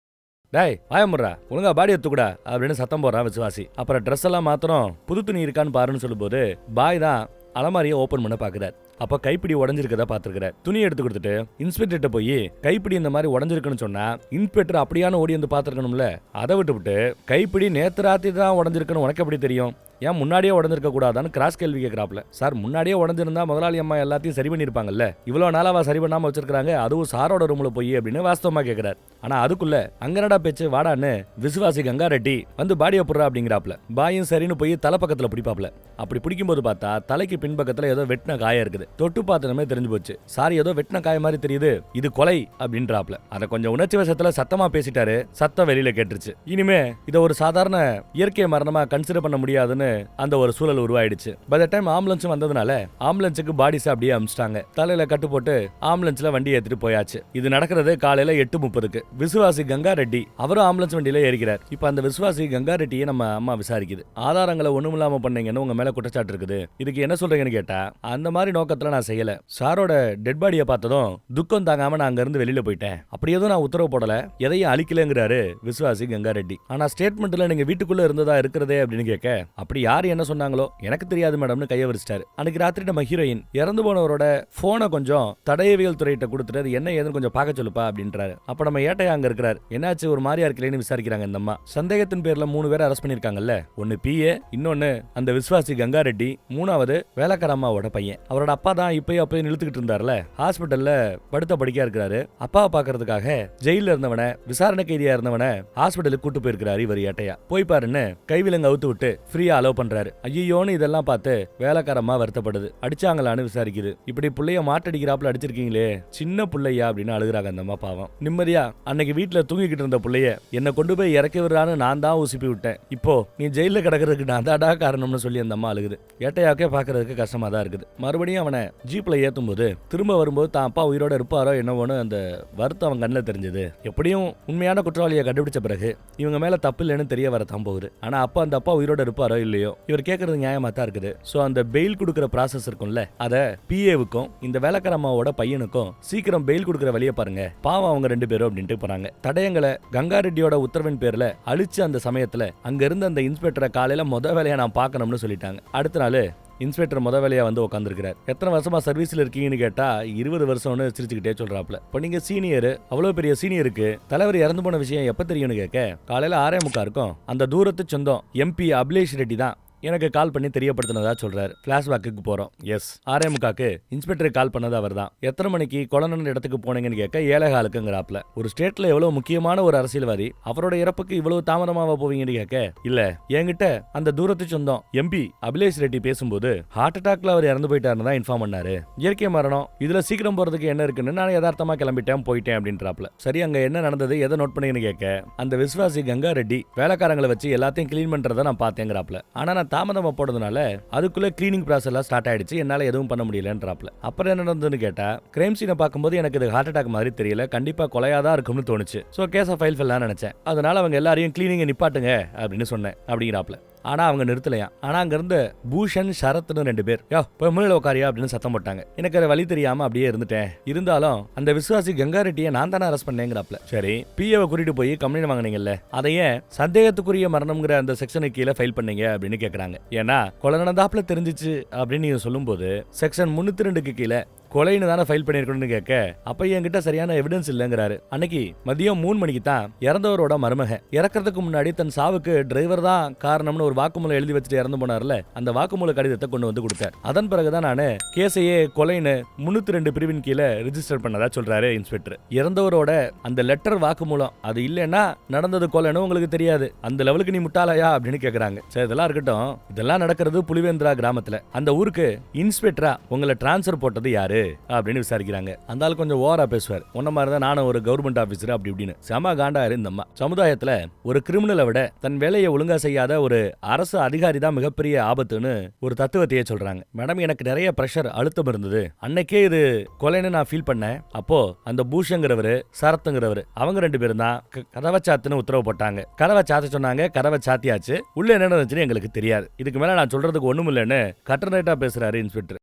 S1: டேய் வாயமுறா, ஒழுங்கா பாடி எடுத்துக்கூடா அப்படின்னு சத்தம் போடுறான் விசுவாசி. அப்புறம் ட்ரெஸ் எல்லாம் மாத்திரம் புது துணி இருக்கான்னு பாருன்னு சொல்லும் போது பாய் தான் அலமாரியை ஓபன் பண்ண பாக்குறாரு. அப்ப கைப்பிடி உடஞ்சிருக்கதா பாத்துருக்காரு. துணி எடுத்து கொடுத்துட்டு இன்ஸ்பெக்டர் போய் கைப்பிடி இந்த மாதிரி உடஞ்சிருக்குன்னு சொன்னா இன்ஸ்பெக்டர் அப்படியான ஓடி வந்து பாத்துருக்கணும்ல. அதை விட்டு கைப்பிடி நேத்து ராத்திரி தான் உடஞ்சிருக்குன்னு உனக்கு எப்படி தெரியும், ஏன் முன்னாடியே உடஞ்சிருக்க கூடாதான்னு கிராஸ் கேள்வி கேட்கறாப்ல. சார் முன்னாடியே உடஞ்சிருந்தா முதலாளி அம்மா எல்லாத்தையும் சரி பண்ணிருப்பாங்கல்ல, இவ்வளவு நாளாவா சரி பண்ணாம வச்சிருக்காங்க, அதுவும் சாரோட ரூம்ல போய் அப்படின்னு வாஸ்தவமா கேட்கிறார். ஆனா அதுக்குள்ள அங்கனடா பேச்சு வாடான்னு விசுவாசி கங்கா ரெட்டி வந்து பாடியை புடுறா அப்படிங்கிறாப்ல. பாயும் சரின்னு போய் தலை பக்கத்துல பிடிப்பாப்ல. அப்படி பிடிக்கும்போது பார்த்தா தலைக்கு பின்பக்கத்துல ஏதோ வெட்டின காயம் இருக்குது. தொட்டு பார்த்தனமே தெரிஞ்சு போச்சு. சாரி ஏதோ வெட்டின காய மாதிரி தெரியுது, இது கொலை அப்படின்றாப்ல. அதை கொஞ்சம் உணர்ச்சி வசத்துல சத்தமா பேசிட்டாரு. சத்தம் வெளியில கேட்டுருச்சு. இனிமே இதை ஒரு சாதாரண இயற்கை மரணமா கன்சிடர் பண்ண முடியாதுன்னு அந்த ஒரு சூழல் உருவாயிடுச்சு. பை த டைம் ஆம்புலன்ஸ் வந்ததுனால ஆம்புலன்ஸுக்கு பாடிஸ் அப்படியே அமிச்சிட்டாங்க. தலையில கட்டு போட்டு ஆம்புலன்ஸ்ல வண்டி ஏத்திட்டு போயாச்சு. இது நடக்கிறது காலையில 8:30க்கு. விசுவாசி கங்கா ரெட்டி அவரும் ஆம்புலன்ஸ் வண்டியில ஏறிக்கிறார். இப்ப அந்த விசுவாசி கங்கா ரெட்டியை நம்ம அம்மா விசாரிக்குது. ஆதாரங்களை ஒண்ணுமில்லாம பண்ணீங்கன்னு உங்க மேல குற்றச்சாட்டு இருக்குது, இதுக்கு என்ன சொல்றீங்கன்னு கேட்டா, அந்த மாதிரி நோக்கத்துல நான் செய்யல. சாரோட டெட் பாடியை பார்த்ததும் துக்கம் தாங்காம நான் அங்க இருந்து வெளியில போயிட்டேன். அப்படி எதுவும் நான் உத்தரவு போடல, எதையும் அழிக்கலங்கிறாரு விசுவாசி கங்கா ரெட்டி. ஆனா ஸ்டேட்மெண்ட்ல நீங்க வீட்டுக்குள்ள இருந்ததா இருக்கிறதே அப்படின்னு கேட்க, அப்படி யார் என்ன சொன்னாங்களோ எனக்கு தெரியாது மேடம்னு கைய விரிச்சிட்டாரு. அன்னைக்கு ராத்திரி நம்ம ஹீரோயின் இறந்து போனவரோட போனை கொஞ்சம் தடயவியல் துறையிட்ட கொடுத்துட்டு என்ன ஏதுன்னு கொஞ்சம் பார்க்க சொல்லுப்பா அப்படின்றாரு. அப்ப நம்ம ஏட்டையா அங்க இருக்கிறார். என்னாச்சு ஒரு மாதிரியா இருக்கலன்னு விசாரிக்கிறாங்க. இந்த அம்மா சந்தேகத்தின் பேர்ல 3 பேரை அரெஸ்ட் பண்ணிருக்காங்கல்ல. ஒன்னு பிஏ, இன்னொன்னு அந்த விசுவாசி கங்கா ரெட்டி, மூணாவது வேலைக்கார அம்மாவோட பையன். அவரோட அப்பா தான் இப்பயும் இழுத்துக்கிட்டு இருந்தார்ல, ஹாஸ்பிட்டல்ல படுத்த படுக்கையா இருக்கிறாரு. அப்பாவை பாக்குறதுக்காக ஜெயில இருந்தவன, விசாரணை கைதியா இருந்தவன ஹாஸ்பிட்டலுக்கு கூட்டு போயிருக்கிறாரு இவர் ஏட்டையா. போய் பாருன்னு கைவிலங்க அவுத்து விட்டு ஃப்ரீயா அலோவ் பண்றாரு. ஐயோன்னு இதெல்லாம் பார்த்து வேலைக்காரமா வருத்தப்படுது. அடிச்சாங்களான்னு விசாரிக்குது. இப்படி புள்ளைய மாட்டடிக்கிறாப்புல அடிச்சிருக்கீங்களே, சின்ன புள்ளையா அப்படின்னு அழுகுறாங்க அந்த அம்மா. பாவம் நிம்மதியா அன்னைக்கு வீட்டுல தூங்கிக்கிட்டு இருந்த புள்ளைய என்ன கொண்டு போய் இறக்கி விடுறான்னு நான் தான் உசுப்பி விட்டேன், இப்போ நீ ஜெயில கிடக்கிறதுக்கு நான் தாடா காரணம்னு சொல்லி அந்த அம்மா அழுகுது. ஏட்டையாக்கே பாக்குறதுக்கு கஷ்டமா தான் இருக்குது. மறுபடியும் அவனை ஜீப்ல ஏத்தும் போது திரும்ப வரும்போது தான் அப்பா உயிரோட இருப்பாரோ என்னவோன்னு அந்த வருத்தம் அவன் கண்ணில் தெரிஞ்சது. எப்படியும் உண்மையான குற்றவாளியை கண்டுபிடிச்ச பிறகு இவங்க மேல தப்பு இல்லைன்னு தெரிய வரத்தான் போகுது. ஆனா அப்பா அந்த அப்பா உயிரோட இருப்பாரோ இல்லையோ இவர் கேட்கறது நியாயமா தான் இருக்குது. சோ அந்த பெயில் கொடுக்கிற ப்ராசஸ் இருக்கும்ல, அத பிஏவுக்கும் இந்த வேலைக்கார அம்மாவோட பையனுக்கும் சீக்கிரம் பெயில் கொடுக்கிற வழியை பாருங்க, பாவம் அவங்க 2 பேரும் அப்படின்ட்டு போறாங்க. தடயங்களை கங்கா ரெட்டியோட உத்தரவின் பேர்ல அழிச்சு அந்த சமயத்துல அங்க இருந்த அந்த இன்ஸ்பெக்டரை காலையில வேலையா நான் பார்க்கணும்னு சொல்லிட்டாங்க. அடுத்த நாள் இன்ஸ்பெக்டர் வேலையா வந்து உட்காந்துருக்கிறார். எத்தனை வருஷமா சர்வீஸ்ல இருக்கீங்கன்னு கேட்டா 20 வருஷம்னு சிரிச்சுக்கிட்டே சொல்றாப்ல. இப்போ நீங்க சீனியர், அவ்வளவு பெரிய சீனியருக்கு தலைவர் இறந்து போன விஷயம் எப்ப தெரியும்னு கேட்க, காலையில 6:45 இருக்கும். அந்த தூரத்து சொந்தம் எம்பி அபிலேஷ் ரெட்டி தான் எனக்கு கால் பண்ணி தெரியப்படுத்தினதா சொல்றாரு. பிளாஷ்பேக்கு போறோம். எஸ், 6:45 இன்ஸ்பெக்டர் கால் பண்ணது அவர் தான். எத்தனை மணிக்கு கொலனன் இடத்துக்கு போனீங்கன்னு கேட்க 7:15ங்கிறாப்ல. ஒரு ஸ்டேட்ல எவ்வளவு முக்கியமான ஒரு அரசியல்வாதி அவரோட இறப்புக்கு இவ்வளவு தாமதமாவா போவீங்கன்னு கேட்க, இல்ல என்கிட்ட அந்த தூரத்து சொந்தம் எம்பி அபிலேஷ் ரெட்டி பேசும்போது ஹார்ட் அட்டாக்ல அவர் இறந்து போயிட்டாருன்னு தான் இன்ஃபார்ம் பண்ணாரு. இயற்கை மரணம், இதுல சீக்கிரம் போறதுக்கு என்ன இருக்குன்னு நான் யதார்த்தமா கிளம்பிட்டேன் போயிட்டேன் அப்படின்றாப்ல. சரி, அங்க என்ன நடந்தது, எதை நோட் பண்ணீங்கன்னு கேட்க, அந்த விசுவாசி கங்கா ரெட்டி வேலைக்காரங்களை வச்சு எல்லாத்தையும் கிளீன் பண்றதை நான் பார்த்தேங்கிறாப்ல. ஆனா நான் தாமதமா போடுறதுனால அதுக்குள்ள கிளீனிங் ப்ராசஸ் எல்லாம் ஸ்டார்ட் ஆயிடுச்சு, என்னால எதுவும் பண்ண முடியலன்றாப்ல. அப்புறம் என்ன நடந்ததுன்னு கேட்டா, கிரைம் சீனை பார்க்கும்போது எனக்கு இது ஹார்ட் அட்டாக் மாதிரி தெரியல, கண்டிப்பா கொலையாதான் இருக்கும்னு தோணுச்சு. சோ கேஸ ஃபைல் பண்ணலாம் நினைச்சேன், அதனால அவங்க எல்லாரையும் கிளீனிங் நிப்பாட்டுங்க அப்படின்னு சொன்னேன் அப்படிங்கிறாப்ல. ஆனா அவங்க நிறுத்தலையா. ஆனா அங்க இருந்த பூஷன் சரத்னு 2 பேர், யோ போய் முன்னாடி உட்காரியா அப்படின்னு சத்தம் போட்டாங்க. எனக்கு அது வழி தெரியாம அப்படியே இருந்துட்டேன். இருந்தாலும் அந்த விசுவாசி கங்கா ரெட்டியை நான் தானே அரெஸ்ட் பண்ணேங்கிறாப்ல. சரி, பிஏவை கூட்டிட்டு போய் கம்ப்ளைண்ட் வாங்கினீங்கல்ல, அதையே சந்தேகத்துக்குரிய மரணம்ங்கிற அந்த செக்ஷனுக்கு கீழே ஃபைல் பண்ணீங்க அப்படின்னு கேட்கறாங்க. ஏன்னா கொலை நடந்தாப்புல தெரிஞ்சிச்சு அப்படின்னு நீங்க சொல்லும் போது செக்ஷன் 302க்கு கீழே கொலைன்னு தானே ஃபைல் பண்ணிருக்கணும்னு கேட்க, அப்ப என்கிட்ட சரியான எவிடன்ஸ் இல்லங்கிறாரு. அன்னைக்கு மதியம் 3 மணிக்கு தான் இறந்தவரோட மருமக இறக்கிறதுக்கு முன்னாடி தன் சாவுக்கு டிரைவர் தான் காரணம்னு ஒரு வாக்குமூலம் எழுதி வச்சுட்டு இறந்து போனார்ல, அந்த வாக்குமூல கடிதத்தை கொண்டு வந்து கொடுத்தார். அதன் பிறகுதான் நானு கேஸையே கொலைன்னு 302 பிரிவின் கீழே ரிஜிஸ்டர் பண்ணதா சொல்றாரு இன்ஸ்பெக்டர். இறந்தவரோட அந்த லெட்டர் வாக்குமூலம் அது இல்லைன்னா நடந்தது கொலைன்னு உங்களுக்கு தெரியாது, அந்த லெவலுக்கு நீ முட்டாளையா அப்படின்னு கேக்குறாங்க. சரி, இதெல்லாம் இருக்கட்டும். இதெல்லாம் நடக்கிறது புலிவேந்திரா கிராமத்துல. அந்த ஊருக்கு இன்ஸ்பெக்டரா உங்களை டிரான்ஸ்பர் போட்டது யாரு அப்படின்னு விசாரிக்கிறாங்க. அந்த ஆள் கொஞ்சம் ஓவரா பேசுவார். உன்ன மாதிரி தான் நானும் ஒரு கவர்மெண்ட் ஆபீசர் அப்படி இப்படின்னு. செம காண்டாரு இந்த அம்மா. சமுதாயத்துல ஒரு கிரிமினலை விட தன் வேலையை ஒழுங்கா செய்யாத ஒரு அரசு அதிகாரி தான் மிகப்பெரிய ஆபத்துன்னு ஒரு தத்துவத்தையே சொல்றாங்க. மேடம், எனக்கு நிறைய பிரஷர் அழுத்தம் இருந்தது. அன்னைக்கே இது கொலைன்னு நான் ஃபீல் பண்ணேன். அப்போ அந்த பூஷங்கிறவரு சரத்துங்கிறவரு அவங்க 2 பேரும் தான் கதவை சாத்துன்னு உத்தரவு போட்டாங்க. கதவை சாத்த சொன்னாங்க, கதவை சாத்தியாச்சு. உள்ள என்ன நடந்துச்சுன்னு எங்களுக்கு தெரியாது. இதுக்கு மேல நான் சொல்றதுக்கு ஒண்ணும் இல்லைன்னு கட்டரைட்டா பேசுறாரு இன்ஸ்பெக்டர்.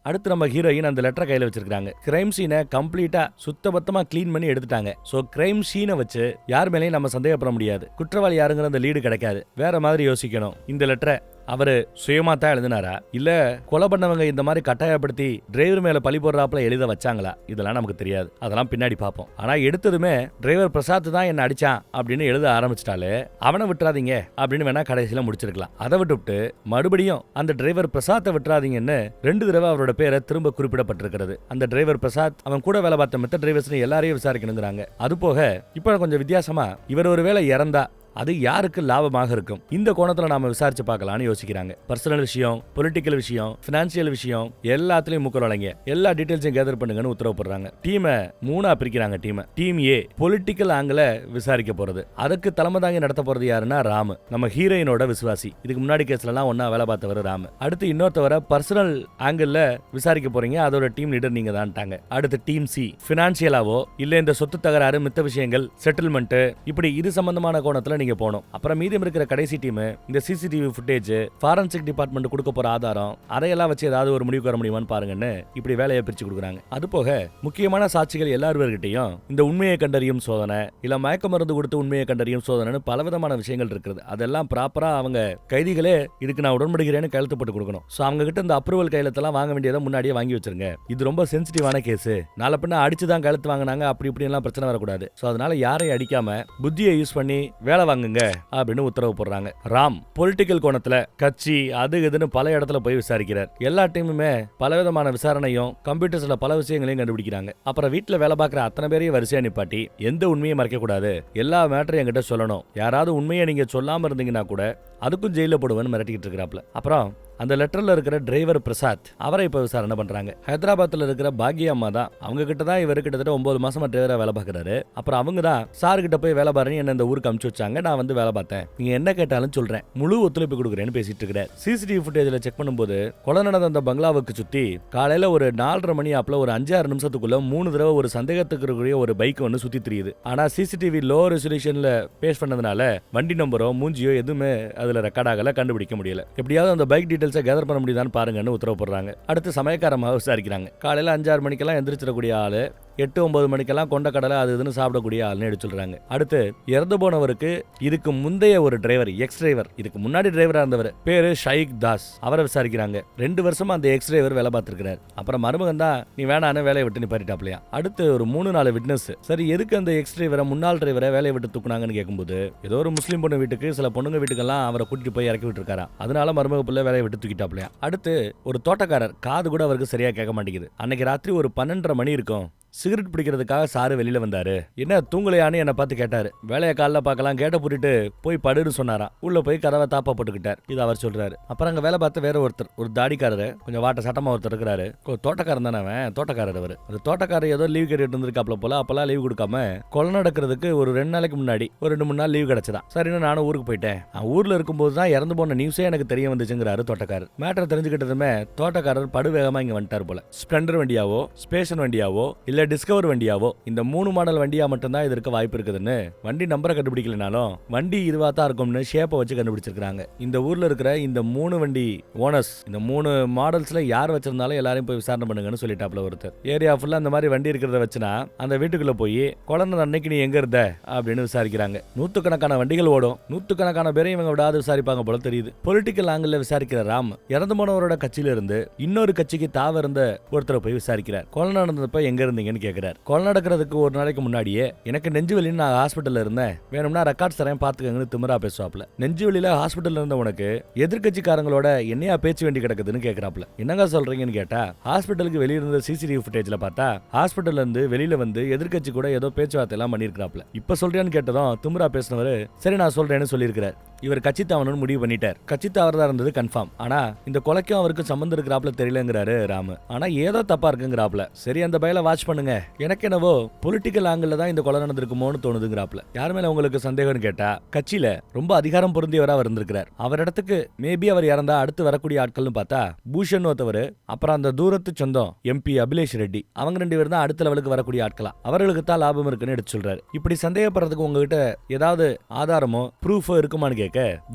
S1: அடுத்து நம்ம ஹீரோயின் அந்த லெட்டரை கையில வச்சிருக்காங்க. கிரைம் சீனை கம்ப்ளீட்டா சுத்தபத்தமா கிளீன் பண்ணி எடுத்துட்டாங்க. சோ கிரைம் சீனை வச்சு யார் மேலேயும் நம்ம சந்தேகப்பட முடியாது. குற்றவாளி யாருங்கிற அந்த லீடு கிடைக்காது. வேற மாதிரி யோசிக்கணும். இந்த லெட்டரை அவரு சுயமா தான் எழுதினாரா, இல்ல கொலை பண்ணவங்க இந்த மாதிரி கட்டாயப்படுத்தி டிரைவர் மேல பழி போடுறாப்புல எழுத வச்சாங்களா, இதெல்லாம் நமக்கு தெரியாது. அதெல்லாம் பின்னாடி பார்ப்போம். ஆனா எடுத்ததுமே டிரைவர் பிரசாத் தான் என்ன அடிச்சான் அப்படின்னு எழுத ஆரம்பிச்சிட்டாலே அவனை விட்டுறாதீங்க அப்படின்னு வேணா கடைசியில முடிச்சிருக்கலாம். அதை விட்டுவிட்டு மறுபடியும் அந்த டிரைவர் பிரசாத்தை விட்டுறாதீங்கன்னு 2 தடவை அவரோட பேரை திரும்ப குறிப்பிடப்பட்டிருக்கிறது. அந்த டிரைவர் பிரசாத் அவன் கூட வேலை பார்த்த மித்த டிரைவர்ஸ் எல்லாரையும் விசாரிக்கணுங்கிறாங்க. அது போக இப்ப கொஞ்சம் வித்தியாசமா இவர் ஒருவேளை இறந்தா அது யாருக்கு லாபமாக இருக்கும், இந்த கோணத்துல நாம விசாரிச்சு பார்க்கலாம்னு யோசிக்கிறாங்க. பர்சனல் விஷயம், பொலிட்டிக்கல் விஷயம், பினான்சியல் விஷயம் எல்லாத்துலயும் முக்கல் வழங்க எல்லா டீடைல்ஸையும் கேதர் பண்ணுங்கன்னு உத்தரவு போடுறாங்க. டீமை 3ஆ பிரிக்கிறாங்க. டீம் ஏ பொலிட்டிக்கல் ஆங்கில விசாரிக்க போறது. அதுக்கு தலைமை தாங்கி நடத்த போறது யாருன்னா ராமு, நம்ம ஹீரோயினோட விசுவாசி. இதுக்கு முன்னாடி கேஸ்ல எல்லாம் ஒன்னா வேலை பார்த்தவர் ராமு. அடுத்து இன்னொருத்தவரை பர்சனல் ஆங்கிள் விசாரிக்க போறீங்க, அதோட டீம் லீடர் நீங்க தான். அடுத்து டீம் சி பினான்சியலாவோ இல்ல இந்த சொத்து தகராறு மித்த விஷயங்கள் செட்டில்மெண்ட் இப்படி இது சம்பந்தமான கோணத்துல நீங்க போணும். அப்புறம் மீதம் இருக்கிற கடைசி டீம் இந்த சிசிடிவி ஃபுட்டேஜ், ஃபாரன்சிக் டிபார்ட்மெண்ட் கொடுக்க போற ஆதாரம் அதையெல்லாம் வச்சு ஏதாவது ஒரு முடிவுக்கு வர முடியுமான்னு பாருங்கன்னு இப்படி வேலையை பிரிச்சு கொடுக்குறாங்க. அது போக முக்கியமான சாட்சிகள் எல்லாருவர்கிட்டையும் இந்த உண்மையை கண்டறியும் சோதனை இல்ல மயக்க மருந்து கொடுத்து உண்மையை கண்டறியும் சோதனைன்னு பலவிதமான விஷயங்கள் இருக்குது. அதெல்லாம் ப்ராப்பரா அவங்க கைதிகளே இதுக்கு நான் உடன்படுகிறேன்னு கையெழுத்து போட்டு கொடுக்கணும். சோ அவங்க கிட்ட இந்த அப்ரூவல் கையெழுத்தெல்லாம் வாங்க வேண்டியதை முன்னாடியே வாங்கி வச்சிருங்க. இது ரொம்ப சென்சிட்டிவான கேஸ். நாளை பின்ன அடிச்சுதான் கையெழுத்து வாங்கினாங்க அப்படி இப்படி எல்லாம் பிரச்சனை வரக்கூடாது. சோ அதனால யாரையும் அடிக்காம புத்தியை யூஸ் பண்ணி வேலை வாங்குங்க அப்படின்னு உத்தரவு போடுறாங்க. ராம் பொலிட்டிக்கல் கோணத்துல கட்சி அது இதுன்னு பல இடத்துல போய் விசாரிக்கிறார். எல்லா டீமுமே பலவிதமான விசாரணையும் கம்ப்யூட்டர்ஸ்ல பல விஷயங்களையும் கண்டுபிடிக்கிறாங்க. அப்புறம் வீட்டுல வேலை பார்க்குற அத்தனை பேரையும் வரிசையா நிப்பாட்டி எந்த உண்மையும் மறைக்க கூடாது, எல்லா மேட்டரையும் என்கிட்ட சொல்லணும், யாராவது உண்மையை நீங்க சொல்லாம இருந்தீங்கன்னா கூட அதுக்கும் ஜெயில போடுவேன்னு மிரட்டிக்கிட்டு இருக்கிறாப்ல. அப்புறம் அந்த லெட்டர்ல இருக்கிற டிரைவர் பிரசாத் அவரை இப்ப விசாரணை பண்றாங்க. ஹைதராபாத்ல இருக்கிற பாக்யா அம்மா தான் அவங்க கிட்ட தான் இவர் கிட்டத்தட்ட 9 மாசமா டிரைவரா வேலை பார்க்கறாரு. அப்புறம் அவங்க தான் சார் கிட்ட போய் வேலை பாருன்னு என்ன இந்த ஊருக்கு அனுப்பிச்சு வச்சாங்க. நான் வந்து வேலை பார்த்தேன், நீங்க என்ன கேட்டாலும் சொல்றேன், முழு ஒத்துழைப்பு கொடுக்குறேன்னு பேசிட்டு இருக்கிறார். சிசிடிவி ஃபுட்டேஜ்ல செக் பண்ணும்போது கொலை நடந்த அந்த பங்களாவுக்கு சுத்தி காலையில ஒரு 4:30 மணி ஆப்ல ஒரு 5-6 நிமிஷத்துக்குள்ள 3 தடவை ஒரு சந்தேகத்துக்கு இருக்கக்கூடிய ஒரு பைக் வந்து சுத்தி தெரியுது. ஆனா சிசிடிவி லோ ரெசல்யூஷன்ல பேஸ் பண்ணதுனால வண்டி நம்பரோ மூஞ்சியோ எதுவுமே அதுல ரெக்கார்ட் ஆகல, கண்டுபிடிக்க முடியல. எப்படியாவது அந்த பைக் டீடைல்ஸ் கேதர் பண்ண முடியுதான்னு பாருங்கன்னு உத்தரவு போடுறாங்க. அடுத்து சமயக்காரமாக விசாரிக்கிறாங்க. காலையில 5-6 மணிக்கெல்லாம் எந்திரிச்சிடக்கூடிய ஆளு, 8-9 மணிக்கெல்லாம் கொண்ட கடலை அது இதுன்னு சாப்பிடக்கூடிய ஆள்னு எடுத்து சொல்றாங்க. அடுத்து இறந்து போனவருக்கு இதுக்கு முந்தைய ஒரு டிரைவர், எக்ஸ் டிரைவர், இதுக்கு முன்னாடி டிரைவரா இருந்தவர் பேரு ஷைக் தாஸ், அவரை விசாரிக்கிறாங்க. 2 வருஷமா அந்த எக்ஸ் டிரைவர் வேலை பார்த்திருக்கிறார். அப்புறம் மருமகன் தான் நீ வேணான்னு வேலையை விட்டு நிப்பாட்டிட்டாப்லையா. அடுத்து ஒரு 3-4 விட்னஸ், சரி எதுக்கு அந்த எக்ஸ் டிரைவரை முன்னாள் டிரைவரை வேலையை விட்டு தூக்குனாங்கன்னு கேட்கும்போது ஏதோ ஒரு முஸ்லீம் பொண்ணு வீட்டுக்கு சில பொண்ணுங்க வீட்டுக்கெல்லாம் அவரை கூட்டிட்டு போய் இறக்கி விட்டுருக்காரா, அதனால மருமக பிள்ளை வேலையை விட்டு தூக்கிட்டாப்லையா. அடுத்து ஒரு தோட்டக்காரர், காது கூட அவருக்கு சரியா கேட்க மாட்டேங்குது. அன்னைக்கு ராத்திரி ஒரு 12:30 மணி இருக்கும், சிகரெட் பிடிக்கிறதுக்காக சாரு வெளியில வந்தாரு. என்ன தூங்கலையான்னு என்ன பார்த்து கேட்டாரு. வேலையை காலைல பார்க்கலாம், கேட்ட பூட்டிட்டு போய் படுன்னு சொன்னாராம். உள்ள போய் கதவை தாப்பா போட்டுக்கிட்டார். இது அவர் சொல்றாரு. அப்புறம் அங்க வேலை பார்த்த வேற ஒருத்தர், ஒரு தாடிக்காரரு, கொஞ்சம் வாட்ட சட்டமா ஒருத்தர் இருக்கிறாரு. தோட்டக்காரன் தானே அவன், தோட்டக்காரர் அவரு. அந்த தோட்டக்காரர் ஏதோ லீவ் கேட்டு இருந்திருக்காப்ல போல. அப்பெல்லாம் லீவ் கொடுக்காம கொலை நடக்கிறதுக்கு ஒரு 2 நாளைக்கு முன்னாடி ஒரு 2-3 நாள் லீவ் கிடைச்சதான். சரின்னு நானும் ஊருக்கு போயிட்டேன். ஊர்ல இருக்கும்போது தான் இறந்து போன நியூஸே எனக்கு தெரிய வந்துச்சுங்கிறாரு தோட்டக்காரர். மேட்டர் தெரிஞ்சுக்கிட்டதுமே தோட்டக்காரர் படுவேகமா இங்க வந்துட்டார் போல. ஸ்ப்ளெண்டர் வண்டியாவோ ஸ்பேஷன் வண்டியாவோ இல்ல இல்ல டிஸ்கவர் வண்டியாவோ, இந்த 3 மாடல் வண்டியா மட்டும்தான் இது இருக்க வாய்ப்பு இருக்குதுன்னு வண்டி நம்பரை கண்டுபிடிக்கலனாலும் வண்டி இதுவா தான் இருக்கும்னு ஷேப்பை வச்சு கண்டுபிடிச்சிருக்காங்க. இந்த ஊர்ல இருக்கிற இந்த 3 வண்டி ஓனர்ஸ் இந்த 3 மாடல்ஸ்ல யார் வச்சிருந்தாலும் எல்லாரையும் போய் விசாரணை பண்ணுங்கன்னு சொல்லிட்டாப்ல ஒருத்தர். ஏரியா ஃபுல்லா அந்த மாதிரி வண்டி இருக்கிறத வச்சுனா அந்த வீட்டுக்குள்ள போய் குழந்தை அன்னைக்கு நீ எங்க இருந்த அப்படின்னு விசாரிக்கிறாங்க. நூத்துக்கணக்கான வண்டிகள் ஓடும், நூத்துக்கணக்கான பேரை இவங்க விடாது விசாரிப்பாங்க போல தெரியுது. பொலிட்டிக்கல் ஆங்கிள் விசாரிக்கிற ராம் இறந்து போனவரோட கட்சியில இருந்து இன்னொரு கட்சிக்கு தாவ இருந்த ஒருத்தரை போய் விசாரிக்கிறார். கொலை நடந்தப்ப எங்க இருந்தீங்கன்னு கேட்கிறார். கொலை நடக்கிறதுக்கு ஒரு நாளைக்கு முன்னாடியே எனக்கு நெஞ்சு வலின்னு நான் ஹாஸ்பிட்டல்ல இருந்தேன், வேணும்னா ரெக்கார்ட்ஸ் தரேன் பாத்துக்கங்கன்னு திமிரா பேசுவாப்ல. நெஞ்சு வலியில ஹாஸ்பிட்டல்ல இருந்த உனக்கு எதிர்கட்சிக்காரங்களோட என்னையா பேச்சு வேண்டி கிடக்குதுன்னு கேட்கிறாப்ல. என்னங்க சொல்றீங்கன்னு கேட்டா ஹாஸ்பிட்டலுக்கு வெளியே இருந்த சிசிடிவி ஃபுட்டேஜ்ல பார்த்தா ஹாஸ்பிட்டல்ல இருந்து வெளியில வந்து எதிர்கட்சி கூட ஏதோ பேச்சுவார்த்தை எல்லாம் பண்ணிருக்காப்ல. இப்ப சொல்றியான்னு கேட்டதும் திமிரா பேசினவரு சரி நான் சொல்றேன்னு சொல்லியிருக்கிறார். இவர் கட்சி தாவணும்னு முடிவு பண்ணிட்டார். கட்சி தாவறதா இருந்தது கன்ஃபார்ம். ஆனா இந்த கொலைக்கும் அவருக்கு சம்பந்தம் இருக்கிறாப்ல தெரியலங்கிறாரு ராமு. ஆனா ஏதோ தப்பா இருக்குங்கிறாப்ல. சரி அந்த பையல வாட்ச் பண்ணுங்க, எனக்கு என்னவோ பொலிட்டிக்கல் ஆங்கிள் தான் இந்த கொலை நடந்திருக்குமோன்னு தோணுதுங்கிறாப்ல. யார் மேல உங்களுக்கு சந்தேகம்னு கேட்டா கட்சியில ரொம்ப அதிகாரம் பொருந்தியவரா இருந்திருக்கிறார். அவர் இடத்துக்கு மேபி அவர் இறந்தா அடுத்து வரக்கூடிய ஆட்கள்னு பார்த்தா பூஷன் ஒருத்தவர், அப்புறம் அந்த தூரத்து சொந்தம் எம்பி அபிலேஷ் ரெட்டி, அவங்க 2 பேர் தான் அடுத்த லெவலுக்கு வரக்கூடிய ஆட்களா. அவர்களுக்கு தான் லாபம் இருக்குன்னு எடுத்து சொல்றாரு. இப்படி சந்தேகப்படுறதுக்கு உங்ககிட்ட ஏதாவது ஆதாரமோ ப்ரூஃபோ இருக்குமான்னு கேட்க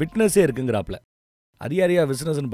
S1: விட்னஸே இருக்குங்கிறாப்ல. அதிகாரியா விட்னஸ்னு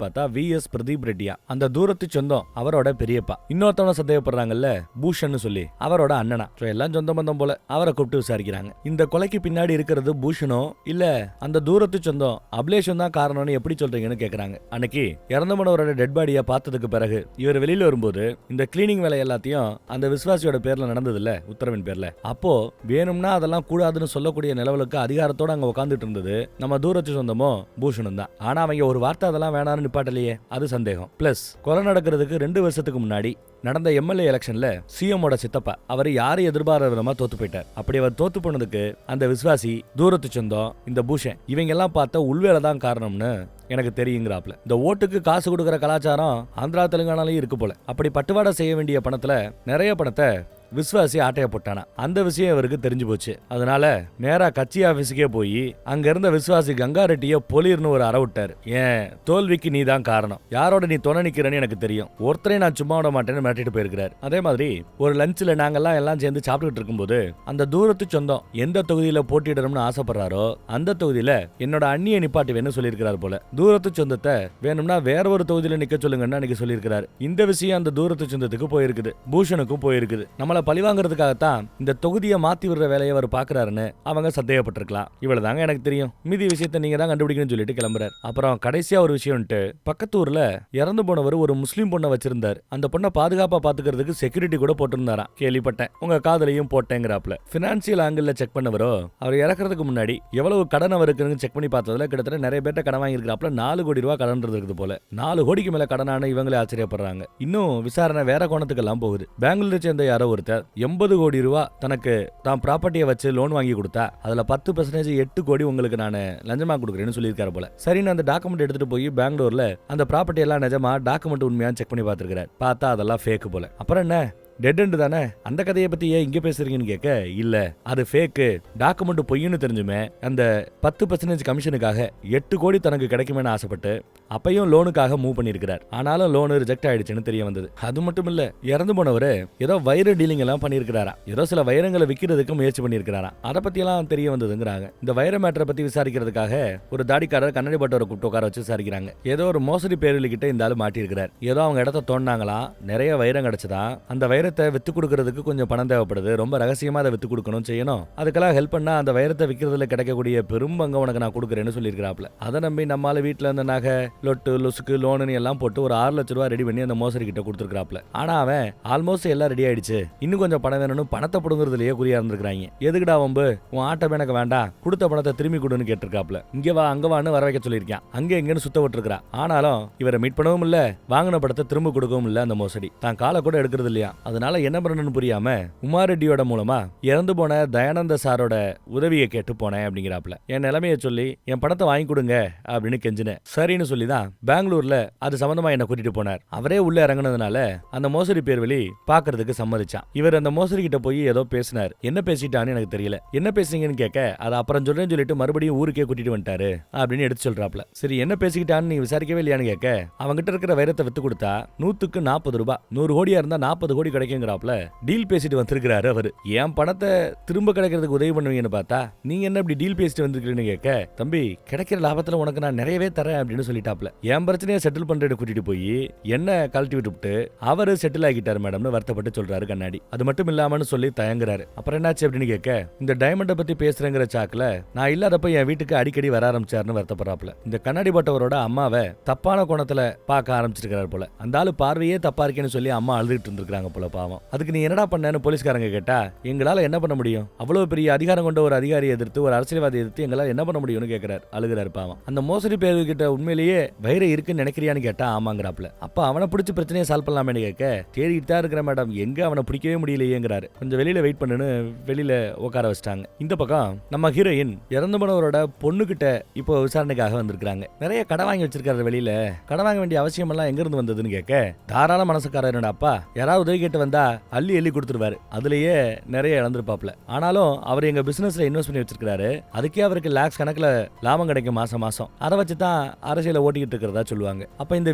S1: பார்த்தா VS பிரதீப் ரெட்டியா, அந்த தூரத்து சொந்தம் அவரோட பெரியப்பா. இன்னொருத்தவன சந்தேகப்படுறாங்கல்ல பூஷன் சொல்லி, அவரோட அண்ணனா. எல்லாம் சொந்த பந்தம் போல. அவரை கூப்பிட்டு விசாரிக்கிறாங்க. இந்த கொலைக்கு பின்னாடி இருக்கிறது பூஷனோ இல்ல அந்த தூரத்து சொந்தம் அபிலேஷன் தான் காரணம்னு எப்படி சொல்றீங்கன்னு கேக்குறாங்க. அன்னைக்கு இறந்து போனவரோட டெட் பாடியை பார்த்ததுக்கு பிறகு இவர் வெளியில வரும்போது இந்த கிளீனிங் வேலை எல்லாத்தையும் அந்த விசுவாசியோட பேர்ல நடந்தது இல்ல, உத்தரவின் பேர்ல. அப்போ வேணும்னா அதெல்லாம் கூடாதுன்னு சொல்லக்கூடிய நிலவலுக்கு அதிகாரத்தோட அங்க உட்காந்துட்டு இருந்தது நம்ம தூரத்து சொந்தமோ பூஷனும் தான். ஆனா அவங்க ஒரு வார்த்தை அதெல்லாம் வேணான்னு நிப்பாட்டலையே, அது சந்தேகம். பிளஸ் கொலை நடக்கிறதுக்கு 2 வருஷத்துக்கு முன்னாடி நடந்த எம்எல்ஏ எலெக்ஷன்ல சிஎமோட சித்தப்பா அவர் யாரும் எதிர்பாராத விதமா தோத்து போயிட்டார். அப்படி அவர் தோத்து போனதுக்கு அந்த விசுவாசி தூரத்து சொந்தம் இந்த பூஷன் இவங்க எல்லாம் பார்த்த உள்வேலை தான் காரணம்னு எனக்கு தெரியுங்கிறாப்ல. இந்த ஓட்டுக்கு காசு கொடுக்கற கலாச்சாரம் ஆந்திரா தெலுங்கானாலையும் இருக்கு போல. அப்படி பட்டுவாடை செய்ய வேண்டிய பணத்துல நிறைய பணத்தை விஸ்வாசி ஆட்டைய போட்டானா. அந்த விஷயம் இவருக்கு தெரிஞ்சு போச்சு. அதனால நேரா கட்சி ஆபீஸுக்கே போய் அங்க இருந்த விஸ்வாசி கங்கா ரெட்டிய பொலிர்னு ஒரு அற விட்டாரு. ஏன் தோல்விக்கு நீ தான் காரணம், யாரோட நீ துணை நிக்கிறேன்னு எனக்கு தெரியும், ஒருத்தரையும் நான் சும்மா விட மாட்டேன்னு மிரட்டிட்டு போயிருக்கிறார். அதே மாதிரி ஒரு லஞ்ச்ல நாங்கெல்லாம் எல்லாம் சேர்ந்து சாப்பிட்டுட்டு இருக்கும்போது அந்த தூரத்து சொந்தம் எந்த தொகுதியில போட்டியிடணும்னு ஆசைப்படுறாரோ அந்த தொகுதியில என்னோட அண்ணியை நிப்பாட்டுவேன்னு சொல்லியிருக்கிறார் போல. தூரத்து சொந்தத்தை வேணும்னா வேற ஒரு தொகுதியில நிக்க சொல்லுங்கன்னு அன்னைக்கு சொல்லியிருக்கிறார். இந்த விஷயம் அந்த தூரத்து சொந்தத்துக்கு போயிருக்குது, பூஷனுக்கும் போயிருக்குது. நம்மள பழிவாங்கிறதுக்காகத்தான் இந்த தொகுதியை மாத்தி விடுற வேலையை அவர் பாக்குறாருன்னு அவங்க சந்தேகப்பட்டிருக்கலாம். இவ்வளவுதாங்க எனக்கு தெரியும், மீதி விஷயத்தை நீங்க தான் கண்டுபிடிக்கணும்னு சொல்லிட்டு கிளம்புறாரு. அப்புறம் கடைசியா ஒரு விஷயம்ட்டு பக்கத்து ஊர்ல இறந்து போனவர் ஒரு முஸ்லீம் பொண்ணை வச்சிருந்தார். அந்த பொண்ணை பாதுகாப்பா பாத்துக்கிறதுக்கு செக்யூரிட்டி கூட போட்டிருந்தாராம். கேள்விப்பட்டேன், உங்க காதலையும் போட்டேங்கிறாப்ல. பினான்சியல் ஆங்கிள் செக் பண்ணவரோ அவர் இறக்குறதுக்கு முன்னாடி எவ்வளவு கடன் அவருக்கு செக் பண்ணி பார்த்ததுல கிட்டத்தட்ட நிறைய பேர்ட்ட கடன் வாங்கியிருக்கிறாப்ல. 4 கோடி ரூபாய் கடன் இருக்குது போல. 4 கோடிக்கு மேல கடனான இவங்களே ஆச்சரியப்படுறாங்க. இன்னும் விசாரணை வேற கோணத்துக்கு எல்லாம் போகுது. பெங்களூரை சேர்ந்த யாரோ ஒருத்தர் 80 கோடி ரூபாய் தனக்கு தான் ப்ராப்பர்ட்டியை வச்சு லோன் வாங்கி கொடுத்தா அதுல 10% 8 கோடி உங்களுக்கு நான் லஞ்சமா கொடுக்குறேன்னு சொல்லியிருக்காரு போல. சரின்னு அந்த டாக்குமெண்ட் எடுத்துட்டு போய் பெங்களூர்ல அந்த ப்ராப்பர்ட்டி எல்லாம் நிஜமா டாக்குமெண்ட் உண்மையா செக் பண்ணி பார்த்திருக்காரு. பார்த்தா அதெல்லாம் ஃபேக் போல. அப்புறம் என்ன டெட் எண்ட் தானே, அந்த கதையை பத்தி ஏன் இங்க பேசுறீங்கன்னு கேட்க, இல்ல அது ஃபேக்கு, டாக்குமெண்ட் பொய்ன்னு தெரிஞ்சுமே அந்த 10% கமிஷனுக்காக 8 கோடி தனக்கு கிடைக்குமே ஆசைப்பட்டு அப்பையும் லோனுக்காக மூவ் பண்ணிருக்கிறார். ஆனாலும் லோனு ரிஜெக்ட் ஆயிடுச்சுன்னு தெரிய வந்தது. அது மட்டும் இல்ல, இறந்து போனவரு ஏதோ வைர டீலிங் எல்லாம் பண்ணிருக்கிறாரா, ஏதோ சில வைரங்களை விற்கிறதுக்கு முயற்சி பண்ணிருக்கிறாரா. அதை பத்தி எல்லாம் தெரிய வந்ததுங்கிறாங்க. இந்த வைர மேட்டரை பத்தி விசாரிக்கிறதுக்காக ஒரு தாடிக்காரர் கண்ணாடி பட்டவரை கூப்பிட்டு உட்கார வச்சு விசாரிக்கிறாங்க. ஏதோ ஒரு மோசடி பேரில் இந்த ஆளு மாட்டிருக்கிறார். ஏதோ அவங்க இடத்த தோண்டாங்களாம், நிறைய வைரம் கிடைச்சதா. அந்த வைரத்தை வித்து கொடுக்கறதுக்கு கொஞ்சம் பணம் தேவைப்படுது, ரொம்ப ரகசியமா அதை வித்து கொடுக்கணும் செய்யணும், அதுக்கெல்லாம் ஹெல்ப் பண்ணா அந்த வைரத்தை விற்கிறதுல கிடைக்கக்கூடிய பெரும் பங்கு உனக்கு நான் கொடுக்குறேன்னு சொல்லியிருக்கிறாப்ல. அதை நம்பி நம்மால வீட்டுல இருந்த நகை லொட்டு லொசுக்கு லோனு எல்லாம் போட்டு ஒரு 6 லட்சம் ரூபாய் ரெடி பண்ணி அந்த மோசடி கிட்ட கொடுத்துருக்காப்ல. ஆனா அவன் ஆல்மோஸ்ட் எல்லாம் ரெடி ஆயிடுச்சு, இன்னும் கொஞ்சம் பணம் வேணும்னு பணத்தை புடுங்குறதுலயே குறியா இருந்திருக்காங்க. எதுக்குடா வம்பு, உன் ஆட்டம் எனக்கு வேண்டாம், கொடுத்த பணத்தை திரும்பி கொடுன்னு கேட்டிருக்காப்ல. இங்க வா அங்க வான்னு வர வைக்க சொல்லியிருக்கான். அங்க எங்கன்னு சுத்த விட்டுருக்கா. ஆனாலும் இவரை மீட் பண்ணவும் இல்ல, வாங்கின படத்தை திரும்ப கொடுக்கவும் இல்ல. அந்த மோசடி தான் காலை கூட எடுக்கிறது இல்லையா. அதனால என்ன பண்ணணும்னு புரியாம உமா ரெட்டியோட மூலமா இறந்து போன தயானந்த சாரோட உதவியை கேட்டு போனேன் அப்படிங்கிறாப்ல. என் நிலைமையை சொல்லி என் பணத்தை வாங்கி கொடுங்க அப்படின்னு கெஞ்சினேன். சரின்னு சொல்லிதான் பெங்களூர்ல அது சம்பந்தமா என்ன கூட்டிட்டு போனார். அவரே உள்ள இறங்குனதுனால அந்த மோசடி பேர் வெளி பாக்குறதுக்கு சம்மதிச்சான். இவர் அந்த மோசடி கிட்ட போய் ஏதோ பேசினார். என்ன பேசிட்டான்னு எனக்கு தெரியல. என்ன பேசுறீங்கன்னு கேட்க, அதை அப்புறம் சொல்றேன்னு சொல்லிட்டு மறுபடியும் ஊருக்கே கூட்டிட்டு வந்துட்டாரு அப்படின்னு எடுத்து சொல்றாப்ல. சரி என்ன பேசிக்கிட்டான்னு நீங்க விசாரிக்கவே இல்லையான்னு கேட்க, அவங்கிட்ட இருக்கிற வைரத்தை வித்து கொடுத்தா 100க்கு 40 ரூபாய், 100 கோடியா இருந்தா 40 கோடி கிடைக்குங்கிறாப்ல டீல் பேசிட்டு வந்திருக்கிறாரு அவரு. என் பணத்தை திரும்ப கிடைக்கிறதுக்கு உதவி பண்ணுவீங்கன்னு பார்த்தா நீங்க என்ன இப்படி டீல் பேசிட்டு வந்திருக்கீங்கன்னு கேட்க, தம்பி கிடைக்கிற லாபத்துல உனக்கு நான் நிறையவே தரேன் அப்படின்னு சொல்லிட்டாப்ல. என் பிரச்சனையை செட்டில் பண்றேன்னு கூட்டிட்டு போய் என்ன கழட்டி விட்டுவிட்டு அவரு செட்டில் ஆகிட்டாரு மேடம்னு வருத்தப்பட்டு சொல்றாரு கண்ணாடி. அது மட்டும் இல்லாமன்னு சொல்லி தயங்குறாரு. அப்புறம் என்னாச்சு அப்படின்னு கேட்க, இந்த டைமண்டை பத்தி பேசுறேங்கிற சாக்குல நான் இல்லாதப்ப என் வீட்டுக்கு அடிக்கடி வர ஆரம்பிச்சாருன்னு வருத்தப்படுறாப்ல. இந்த கண்ணாடி பட்டவரோட அம்மாவை தப்பான கோணத்துல பார்க்க ஆரம்பிச்சிருக்காரு போல. அந்த ஆளு பார்வையே தப்பா இருக்கேன்னு சொல்லி அம்மா அழுதுட்டு இருந்திருக்காங்க போல பாவம். அதுக்கு நீ என்னடா பண்ணேன்னு போலீஸ்காரங்க கேட்டா, எங்களால என்ன பண்ண முடியும், அவ்வளவு பெரிய அதிகாரம் கொண்ட ஒரு அதிகாரியை எதிர்த்து ஒரு அரசியல்வாதி எதிர்த்து எங்களால என்ன பண்ண முடியும்னு கேட்கிறாரு. அழுகிறாரு பாவம். அந்த மோசடி பேர்கிட்ட உண்மையிலேயே வைர இருக்குன்னு நினைக்கிறியான்னு கேட்டா ஆமாங்கிறாப்ல. அப்ப அவனை பிடிச்சி பிரச்சனையை சால்வ் பண்ணலாமே கேட்க, தேடிட்டு தான் இருக்கிற மேடம், எங்க அவனை பிடிக்கவே முடியலையேங்கிறாரு. கொஞ்சம் வெளியில வெயிட் பண்ணுன்னு வெளியில உட்கார வச்சிட்டாங்க. இந்த பக்கம் நம்ம ஹீரோயின் இறந்து போனவரோட பொண்ணுகிட்ட இப்போ விசாரணைக்காக வந்திருக்காங்க. நிறைய கடை வாங்கி வச்சிருக்காரு வெளியில. கடை வாங்க வேண்டிய அவசியம் எல்லாம் எங்க இருந்து வந்ததுன்னு கேட்க, தாராள மனசுக்காரர் அப்பா யாராவது உதவி கேட்டு வந்தா அள்ளி அள்ளி கொடுத்துருவாரு, அதுலயே நிறைய இழந்திருப்பாப்ல. ஆனாலும் அவர் எங்க பிசினஸ்ல இன்வெஸ்ட் பண்ணி வச்சிருக்காரு, அதுக்கே அவருக்கு லாக்ஸ் கணக்குல லாபம் கிடைக்கும் மாசம் மாசம். அதை வச்சுதான் அரசியல ஓட்டிக்கிட்டு இருக்கிறதா சொல்லுவாங்க. அப்ப இந்த